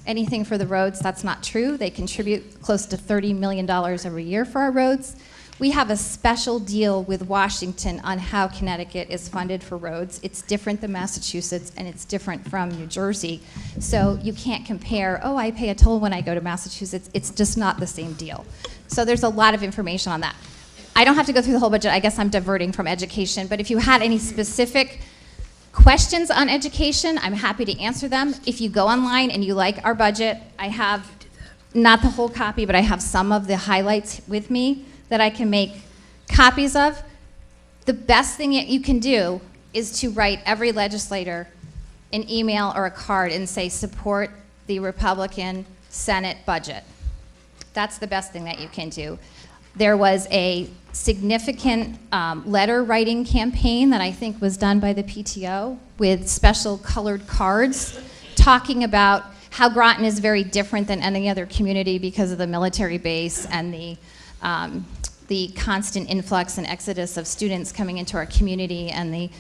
anything for the roads. That's not true. They contribute close to $30 million every year for our roads. We have a special deal with Washington on how Connecticut is funded for roads. It's different than Massachusetts, and it's different from New Jersey. So you can't compare, oh, I pay a toll when I go to Massachusetts. It's just not the same deal. So there's a lot of information on that. I don't have to go through the whole budget. I guess I'm diverting from education. But if you had any specific questions on education, I'm happy to answer them. If you go online and you like our budget, I have not the whole copy, but I have some of the highlights with me that I can make copies of. The best thing that you can do is to write every legislator an email or a card and say, support the Republican Senate budget. That's the best thing that you can do. There was a significant letter writing campaign that I think was done by the PTO with special colored cards talking about how Groton is very different than any other community because of the military base and the constant influx and exodus of students coming into our community and the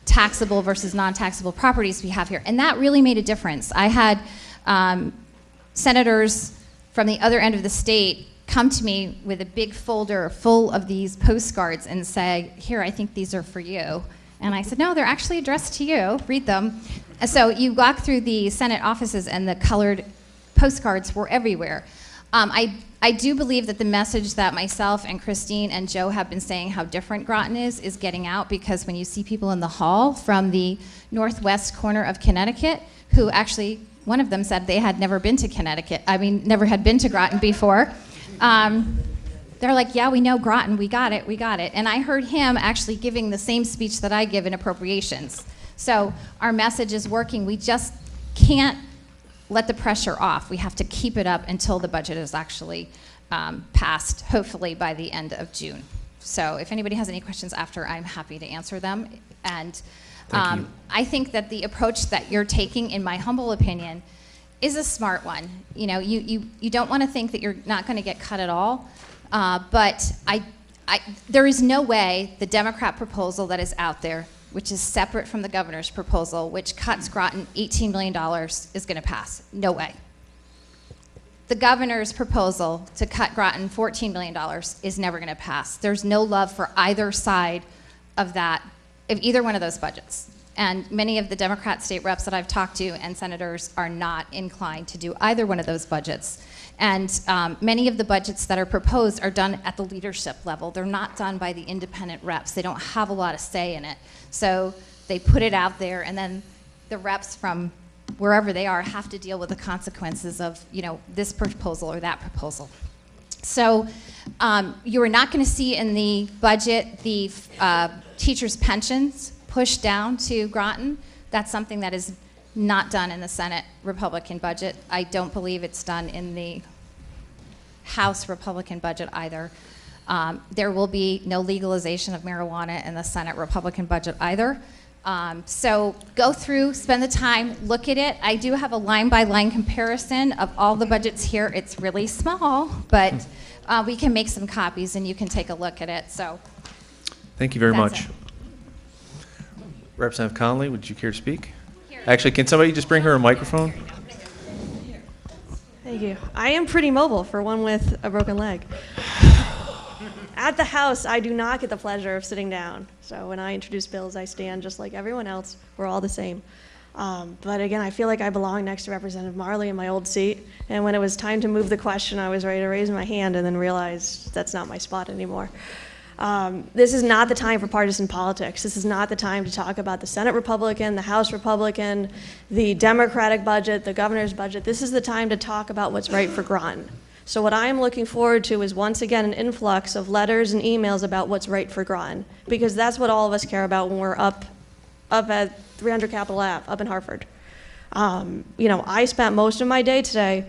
taxable versus non-taxable properties we have here. And that really made a difference. I had senators from the other end of the state come to me with a big folder full of these postcards and say, here, I think these are for you. And I said, no, they're actually addressed to you. Read them. And so you walk through the Senate offices and the colored postcards were everywhere. I do believe that the message that myself and Christine and Joe have been saying how different Groton is getting out, because when you see people in the hall from the northwest corner of Connecticut, who actually, one of them said they had never been to Connecticut, never had been to Groton before. They're like, yeah, we know Groton, we got it, we got it. And I heard him actually giving the same speech that I give in appropriations. So our message is working. We just can't let the pressure off. We have to keep it up until the budget is actually passed, hopefully by the end of June. So if anybody has any questions after, I'm happy to answer them. And I think that the approach that you're taking, in my humble opinion, is a smart one. You know, you don't want to think that you're not going to get cut at all, but there is no way the Democrat proposal that is out there, which is separate from the governor's proposal, which cuts Groton $18 million, is going to pass. No way. The governor's proposal to cut Groton $14 million is never going to pass. There's no love for either side of that, of either one of those budgets. And many of the Democrat state reps that I've talked to and senators are not inclined to do either one of those budgets. And many of the budgets that are proposed are done at the leadership level. They're not done by the independent reps. They don't have a lot of say in it. So they put it out there, and then the reps from wherever they are have to deal with the consequences of, you know, this proposal or that proposal. So you are not going to see in the budget the teachers' pensions pushed down to Groton. That's something that is not done in the Senate Republican budget. I don't believe it's done in the House Republican budget either. There will be no legalization of marijuana in the Senate Republican budget either. So go through, spend the time, look at it. I do have a line-by-line comparison of all the budgets here. It's really small, but we can make some copies and you can take a look at it. So, thank you very much. It. Representative Conley, would you care to speak? Actually, can somebody just bring her a microphone? Thank you. I am pretty mobile for one with a broken leg. At the House, I do not get the pleasure of sitting down. So when I introduce bills, I stand just like everyone else. We're all the same. But again, I feel like I belong next to Representative Marley in my old seat. And when it was time to move the question, I was ready to raise my hand and then realized that's not my spot anymore. This is not the time for partisan politics. This is not the time to talk about the Senate Republican, the House Republican, the Democratic budget, the governor's budget. This is the time to talk about what's right for Groton. So what I am looking forward to is, once again, an influx of letters and emails about what's right for Groton, because that's what all of us care about when we're up at 300 Capitol Ave, up in Hartford. You know, I spent most of my day today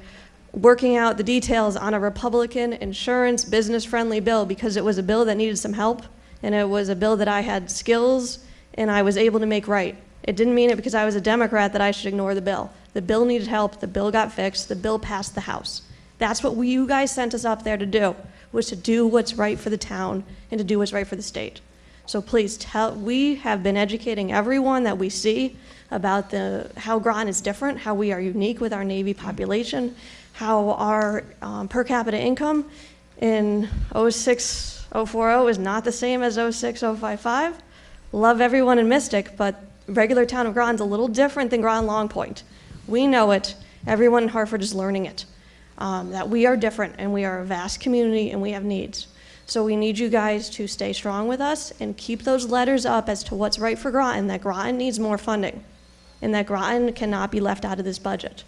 working out the details on a Republican insurance business-friendly bill, because it was a bill that needed some help, and it was a bill that I had skills and I was able to make right. It didn't mean it because I was a Democrat that I should ignore the bill. The bill needed help, the bill got fixed, the bill passed the House. That's what you guys sent us up there to do, was to do what's right for the town and to do what's right for the state. So please we have been educating everyone that we see about how Groton is different, how we are unique with our Navy population, how our per capita income in 06040 is not the same as 06055. Love everyone in Mystic, but regular town of Groton's a little different than Groton Long Point. We know it. Everyone in Hartford is learning it. That we are different and we are a vast community and we have needs. So we need you guys to stay strong with us and keep those letters up as to what's right for Groton, that Groton needs more funding and that Groton cannot be left out of this budget.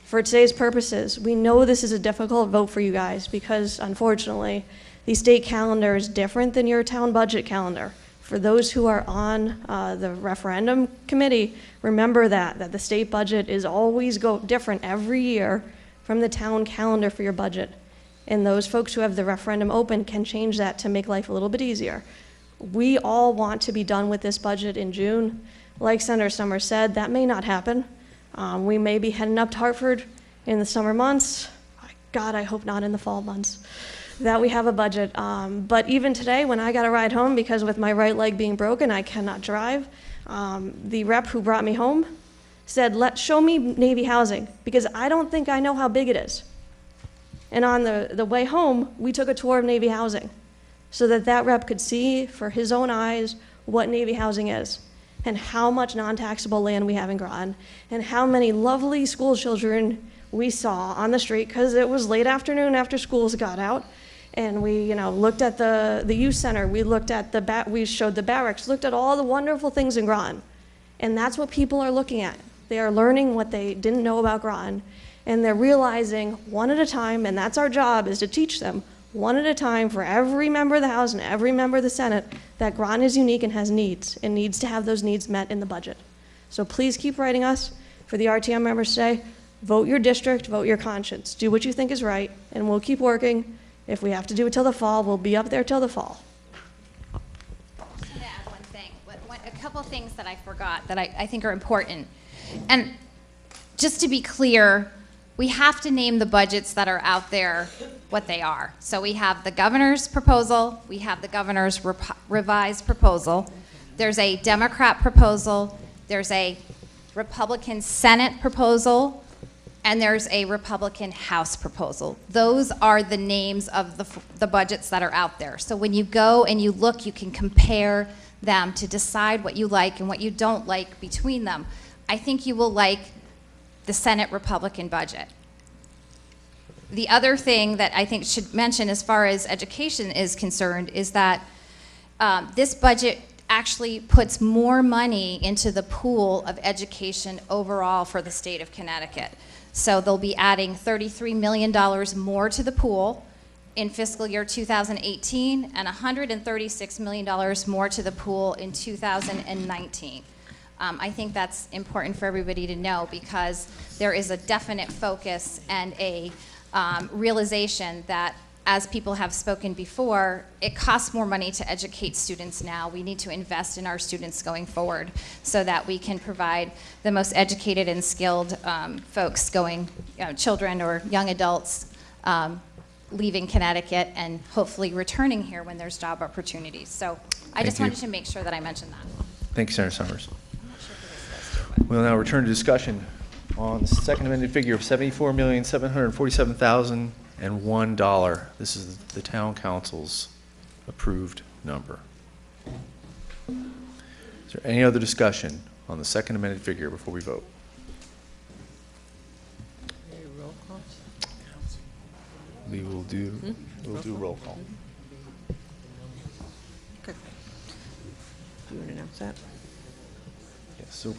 For today's purposes, we know this is a difficult vote for you guys because, unfortunately, the state calendar is different than your town budget calendar. For those who are on the referendum committee, remember that the state budget is always different every year from the town calendar for your budget. And those folks who have the referendum open can change that to make life a little bit easier. We all want to be done with this budget in June. Like Senator Summers said, that may not happen. We may be heading up to Hartford in the summer months. God, I hope not in the fall months, that we have a budget. But even today, when I got a ride home, because with my right leg being broken, I cannot drive, the rep who brought me home said, show me Navy housing, because I don't think I know how big it is. And on the way home, we took a tour of Navy housing so that rep could see for his own eyes what Navy housing is and how much non-taxable land we have in Groton and how many lovely school children we saw on the street, because it was late afternoon after schools got out. And we, looked at the youth center, we looked at we showed the barracks, looked at all the wonderful things in Groton. And that's what people are looking at. They are learning what they didn't know about Groton. And they're realizing one at a time, and that's our job, is to teach them one at a time for every member of the House and every member of the Senate that Groton is unique and has needs and needs to have those needs met in the budget. So please keep writing us. For the RTM members today, vote your district, vote your conscience. Do what you think is right, and we'll keep working. If we have to do it till the fall, we'll be up there till the fall. I'm going to add one thing, a couple things that I forgot that I think are important. And just to be clear, we have to name the budgets that are out there what they are. So we have the governor's proposal, we have the governor's revised proposal, there's a Democrat proposal, there's a Republican Senate proposal, and there's a Republican House proposal. Those are the names of the budgets that are out there. So when you go and you look, you can compare them to decide what you like and what you don't like between them. I think you will like the Senate Republican budget. The other thing that I think should mention as far as education is concerned is that this budget actually puts more money into the pool of education overall for the state of Connecticut. So they'll be adding $33 million more to the pool in fiscal year 2018 and $136 million more to the pool in 2019. I think that's important for everybody to know because there is a definite focus and a realization that, as people have spoken before, it costs more money to educate students now. We need to invest in our students going forward so that we can provide the most educated and skilled folks going, children or young adults leaving Connecticut and hopefully returning here when there's job opportunities. So I just wanted to make sure that I mentioned that. Thank you, Senator Summers. We'll now return to discussion on the second amended figure of $74,747,001. This is the town council's approved number. Is there any other discussion on the second amended figure before we vote? We will do roll call. Okay. Do you want to announce that? Yes, so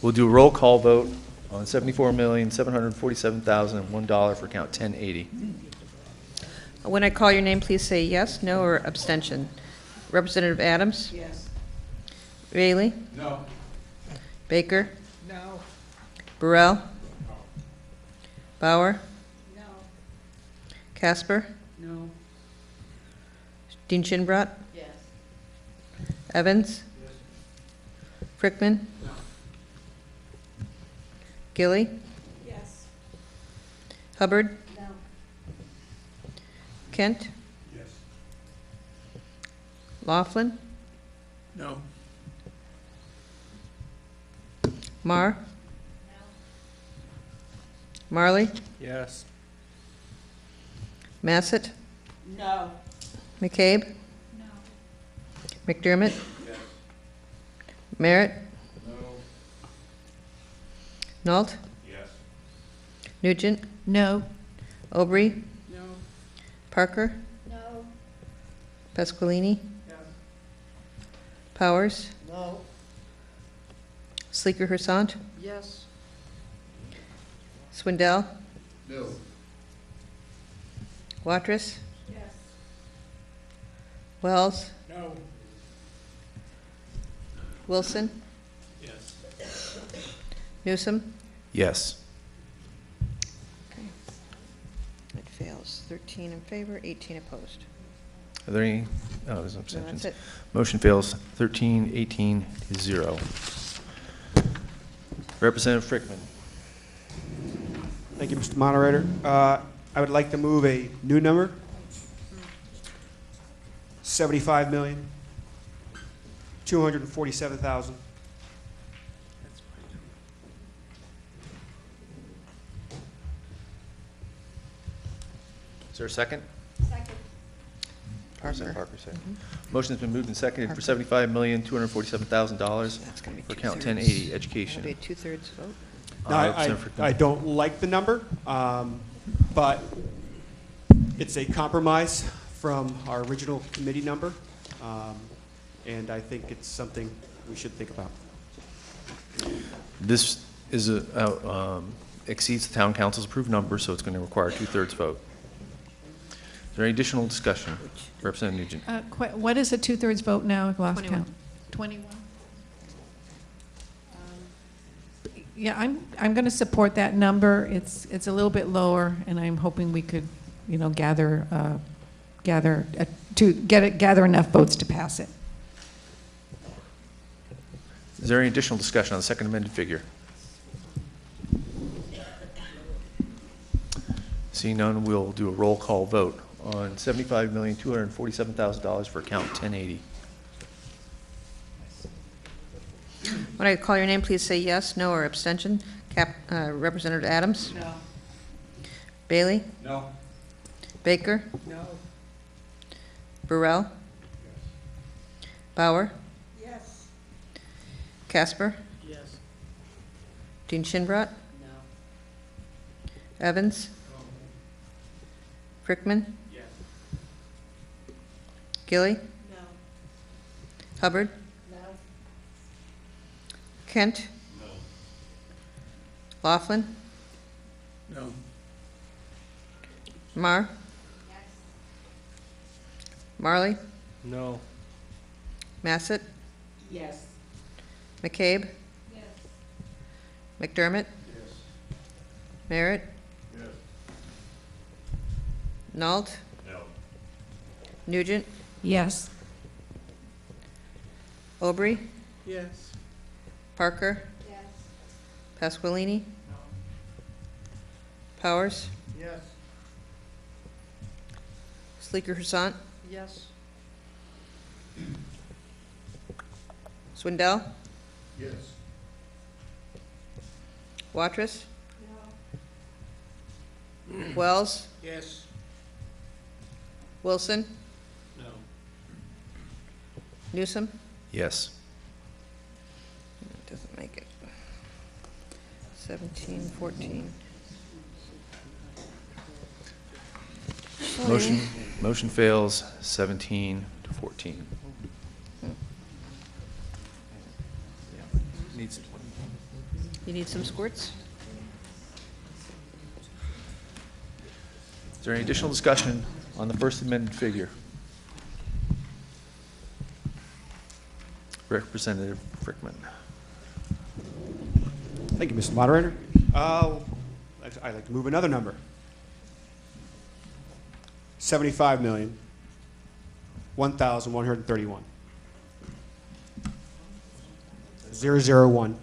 we'll do a roll call vote on $74,747,001 for count 1080. When I call your name, please say yes, no, or abstention. Representative Adams? Yes. Bailey? No. Baker? No. Burrell? No. Bauer? No. Casper? No. Dean Chinbrat? Yes. Evans? Yes. Frickman? No. Gilly? Yes. Hubbard? No. Kent? Yes. Laughlin? No. Marr? Marley? Yes. Massett? No. McCabe? No. McDermott? Yes. Merritt? No. Nault? Yes. Nugent? No. Aubrey? No. Parker? No. Pasqualini? Yes. Powers? No. Sleeker Hersant? Yes. Swindell? No. Watrous? Yes. Wells? No. Wilson? Yes. Newsom? Yes. Okay. It fails. 13 in favor, 18 opposed. Are there any, oh, there's No, abstentions. that's it. Motion fails 13, 18 to 0. Representative Frickman. Thank you, Mr. Moderator. I would like to move a new number, $75,247,000. Is there a second? Second. Representative Parker, second. Motion's been moved and seconded for $75,247,000 for account 1080, education. That'll be a two-thirds vote. No, I don't like the number, but it's a compromise from our original committee number, and I think it's something we should think about. This is exceeds the town council's approved number, so it's going to require a two-thirds vote. Is there any additional discussion? Representative Nugent. What is a two-thirds vote now? Last 21. count. 21. Yeah, I'm going to support that number. It's a little bit lower, and I'm hoping we could, gather enough votes to pass it. Is there any additional discussion on the second amended figure? Seeing none, we'll do a roll call vote on $75,247,000 for account 1080. When I call your name, please say yes, no, or abstention. Representative Adams? No. Bailey? No. Baker? No. Burrell? Bauer? Yes. Casper? Yes. Dean Shinbrot? No. Evans? Frickman? Yes. Gilly? No. Hubbard? No. Kent? No. Laughlin? No. Marr? Yes. Marley? No. Massett? Yes. McCabe? Yes. McDermott? Yes. Merritt? Yes. Nault? No. Nugent? Yes. Aubrey? Yes. Parker? Yes. Pasqualini? Powers? Yes. Sleeker Hussant? Yes. Swindell? Yes. Watrous? Wells? Yes. Wilson? No. Newsom? Yes. Doesn't make it. 17, 14. Motion fails 17 to 14. Needs. You need some squirts? Is there any additional discussion on the first amended figure? Representative Frickman. Thank you, Mr. Moderator. I'd like to move another number. $75,001,131. 001.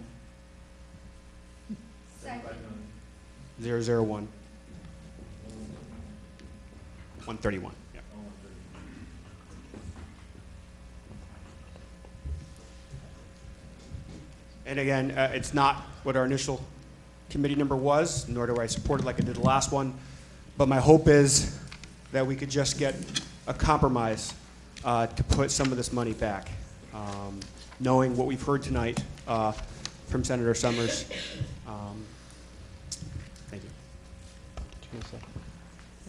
001. 131. Yep. And again, it's not what our initial committee number was, nor do I support it like I did the last one. But my hope is that we could just get a compromise to put some of this money back. Knowing what we've heard tonight from Senator Summers. Thank you.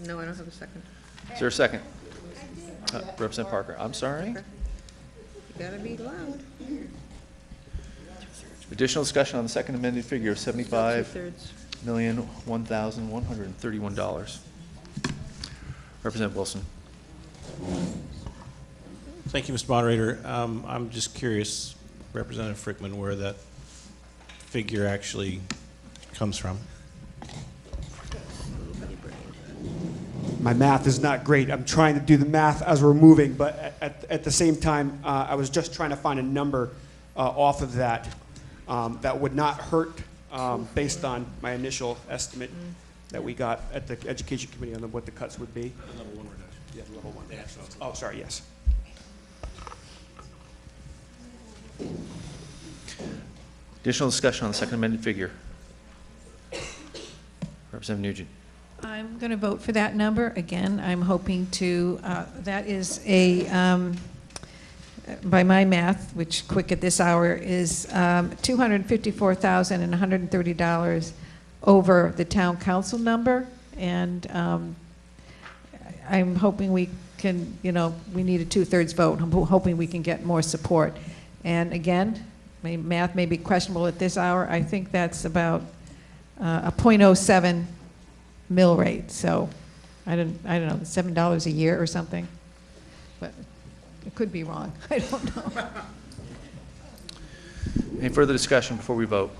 No, I don't have a second. Is there a second? Representative Parker. I'm sorry. You gotta be loud. Additional discussion on the second amended figure of Two-thirds. $75,001,031. Representative Wilson. Thank you, Mr. Moderator. I'm just curious, Representative Frickman where that figure actually comes from. My math is not great. I'm trying to do the math as we're moving, but at the same time, I was just trying to find a number off of that that would not hurt based on my initial estimate that we got at the Education Committee on what the cuts would be. The level 1 reduction. Yeah, level 1. Oh, sorry, yes. Additional discussion on the second amended figure. Representative Nugent. I'm going to vote for that number. Again, I'm hoping to, that is a, by my math, which quick at this hour, is $254,130 over the town council number. And I'm hoping we can, we need a 2/3 vote. I'm hoping we can get more support. And again, my math may be questionable at this hour. I think that's about a .07 mill rate. So I don't know, $7 a year or something. But it could be wrong. I don't know. Any further discussion before we vote?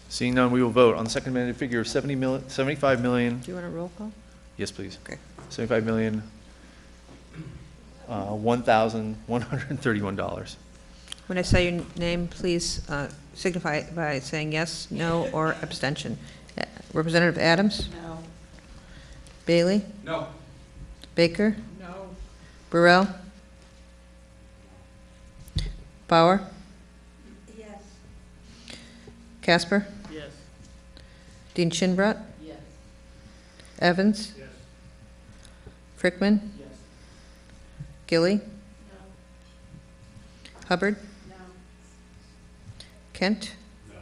Seeing none, we will vote on the second amended figure of $75 million. Do you want a roll call? Yes, please. Okay. $75,131. When I say your name, please signify by saying yes, no, or abstention. Representative Adams? No. Bailey? No. Baker? No. Burrell? Bauer? Yes. Casper? Yes. Dean Shinbrot? Yes. Evans? Yes. Frickman? Yes. Gilly? No. Hubbard? No. Kent? No.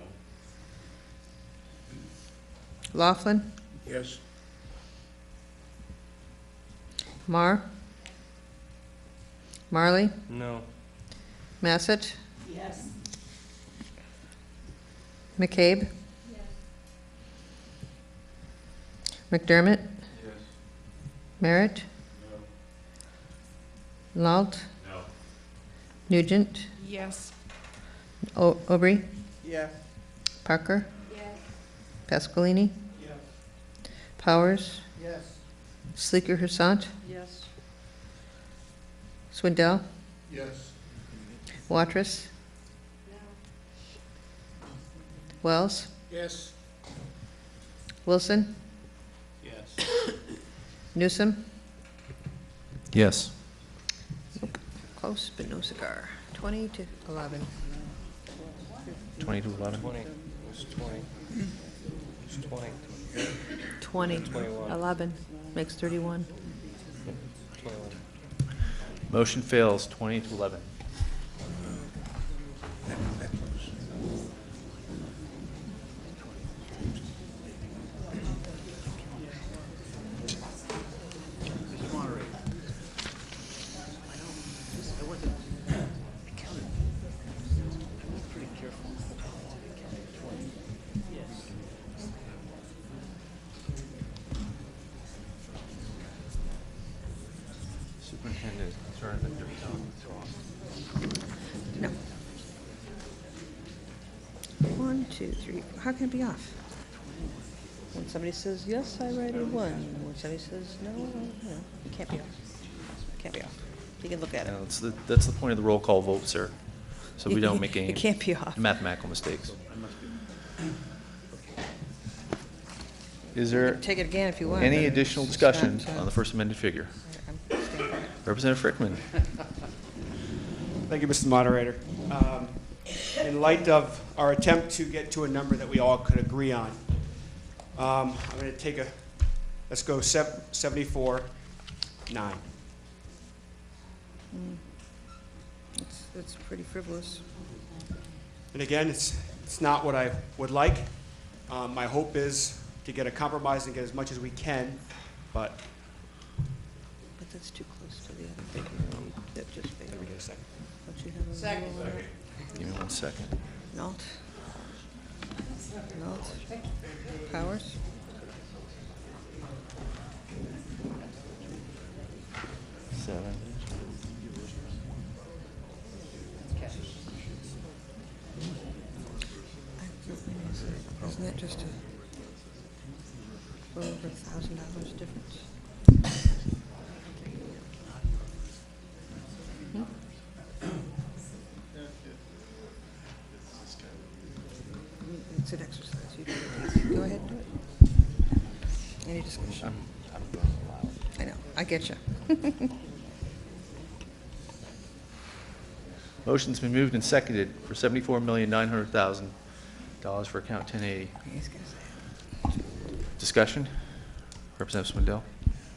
Laughlin? Yes. Marley? No. Massett? Yes. McCabe? Yes. McDermott? Yes. Merritt? No. Nault? No. Nugent? Yes. Aubry? Yes. Parker? Yes. Pasqualini? Yes. Powers? Yes. Sleeker Hussant? Yes. Swindell? Yes. Watrous? Wells? Yes. Wilson? Yes. Newsom? Yes. Close, but no cigar. 20 to 11. 20 to 11. 20. It was 20. It was 20. 20. 21. 11 makes 31. 21. Motion fails, 20 to 11. Superintendent, concerned that you're No. 1, 2, 3. How can it be off? When somebody says yes, I write a 1. When somebody says no, it can't be off. It can't be off. You can look at it. That's the point of the roll call vote, sir. So we don't make any It can't be off. mathematical mistakes. Is there Take it again if you want. any but additional it's discussion not, on the first amended figure? I'm standing by it. Representative Frickman. Thank you, Mr. Moderator. In light of our attempt to get to a number that we all could agree on, I'm going to take let's go 74.9. It's pretty frivolous. And again, it's not what I would like. My hope is to get a compromise and get as much as we can, but. But that's too close to the other thing. That just Let me get a second. Don't you have a Second. rule on it? Give me 1 second. Nault? Nault? Powers? over $1,000 difference. It's an exercise. You do it. Go ahead and do it. Any discussion? I know. I get you. Motion's been moved and seconded for $74,900,000 for account 1080. Discussion? Representative Swindell?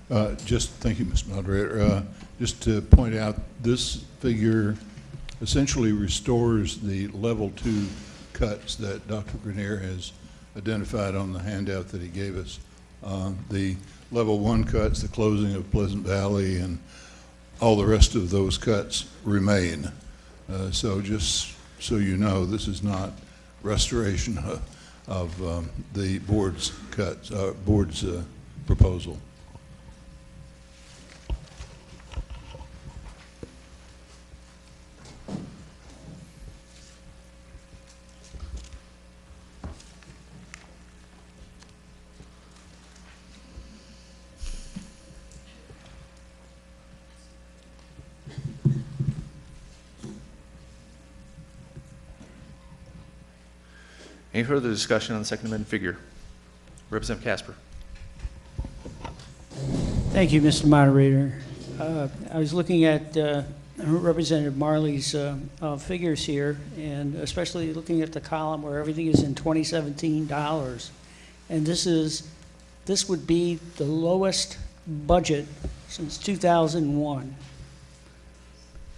Thank you, Mr. Moderator. Just to point out, this figure essentially restores the level 2 cuts that Dr. Grenier has identified on the handout that he gave us. The level 1 cuts, the closing of Pleasant Valley, and all the rest of those cuts remain. So just so you know, this is not restoration of the board's cuts, board's proposal. Any further discussion on the second amended figure? Representative Casper. Thank you, Mr. Moderator. I was looking at Representative Marley's figures here, and especially looking at the column where everything is in 2017 dollars. And this would be the lowest budget since 2001.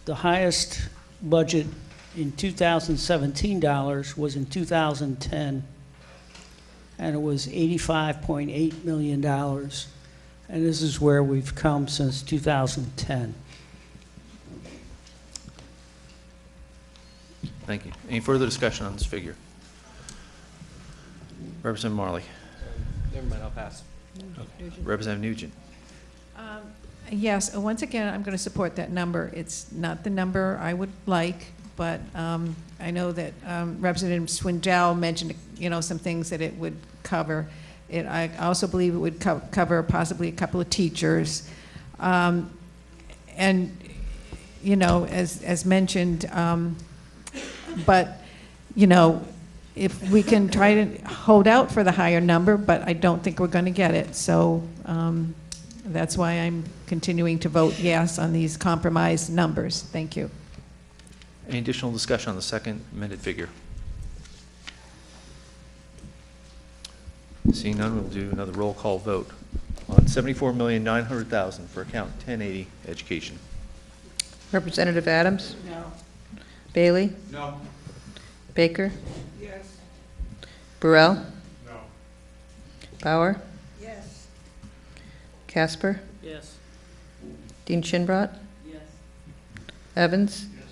The highest budget in 2017 dollars was in 2010, and it was $85.8 million. And this is where we've come since 2010. Thank you. Any further discussion on this figure? Representative Marley. Never mind, I'll pass. Okay. Representative Nugent. Yes, once again, I'm going to support that number. It's not the number I would like, but I know that Representative Swindell mentioned, some things that it would cover. I also believe it would cover possibly a couple of teachers. And, as mentioned, but, if we can try to hold out for the higher number, but I don't think we're going to get it. So that's why I'm continuing to vote yes on these compromise numbers. Thank you. Any additional discussion on the second amended figure? Seeing none, we'll do another roll call vote on $74,900,000 for account 1080 education. Representative Adams? No. Bailey? No. Baker? Yes. Burrell? No. Bauer? Yes. Casper? Yes. Dean Chinbrot? Yes. Evans? Yes.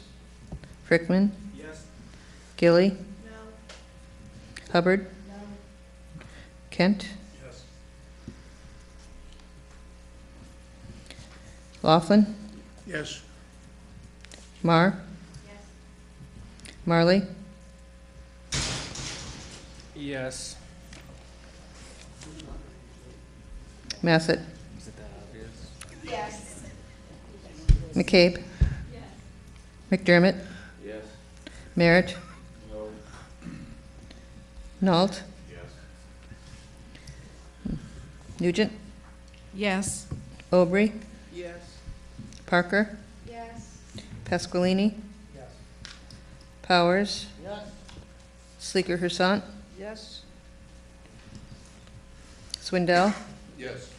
Frickman? Yes. Gilly? No. Hubbard? No. Kent? Yes. Laughlin? Yes. Marr? Yes. Marley? Yes. Massett? Is it that obvious? Yes. McCabe? Yes. McDermott? Yes. Merritt? No. Nault? Yes. Nugent? Yes. Aubrey? Yes. Parker? Yes. Pasqualini? Yes. Powers? Yes. Sleeker Hersant? Yes. Swindell? Yes.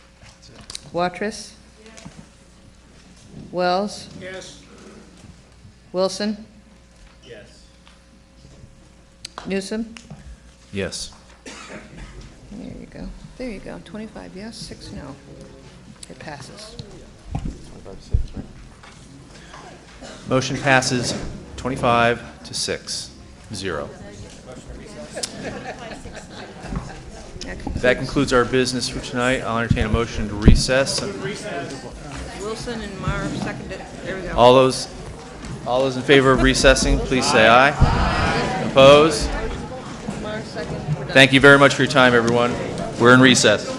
Watrous? Wells? Yes. Wilson? Yes. Newsom? Yes. There you go. There you go. 25 yes, 6 no. It passes. Motion passes 25-6, 0. That concludes our business for tonight. I'll entertain a motion to recess. Wilson and Marr seconded. There we go. All those in favor of recessing, please say aye. Opposed? Marr second. Thank you very much for your time, everyone. We're in recess.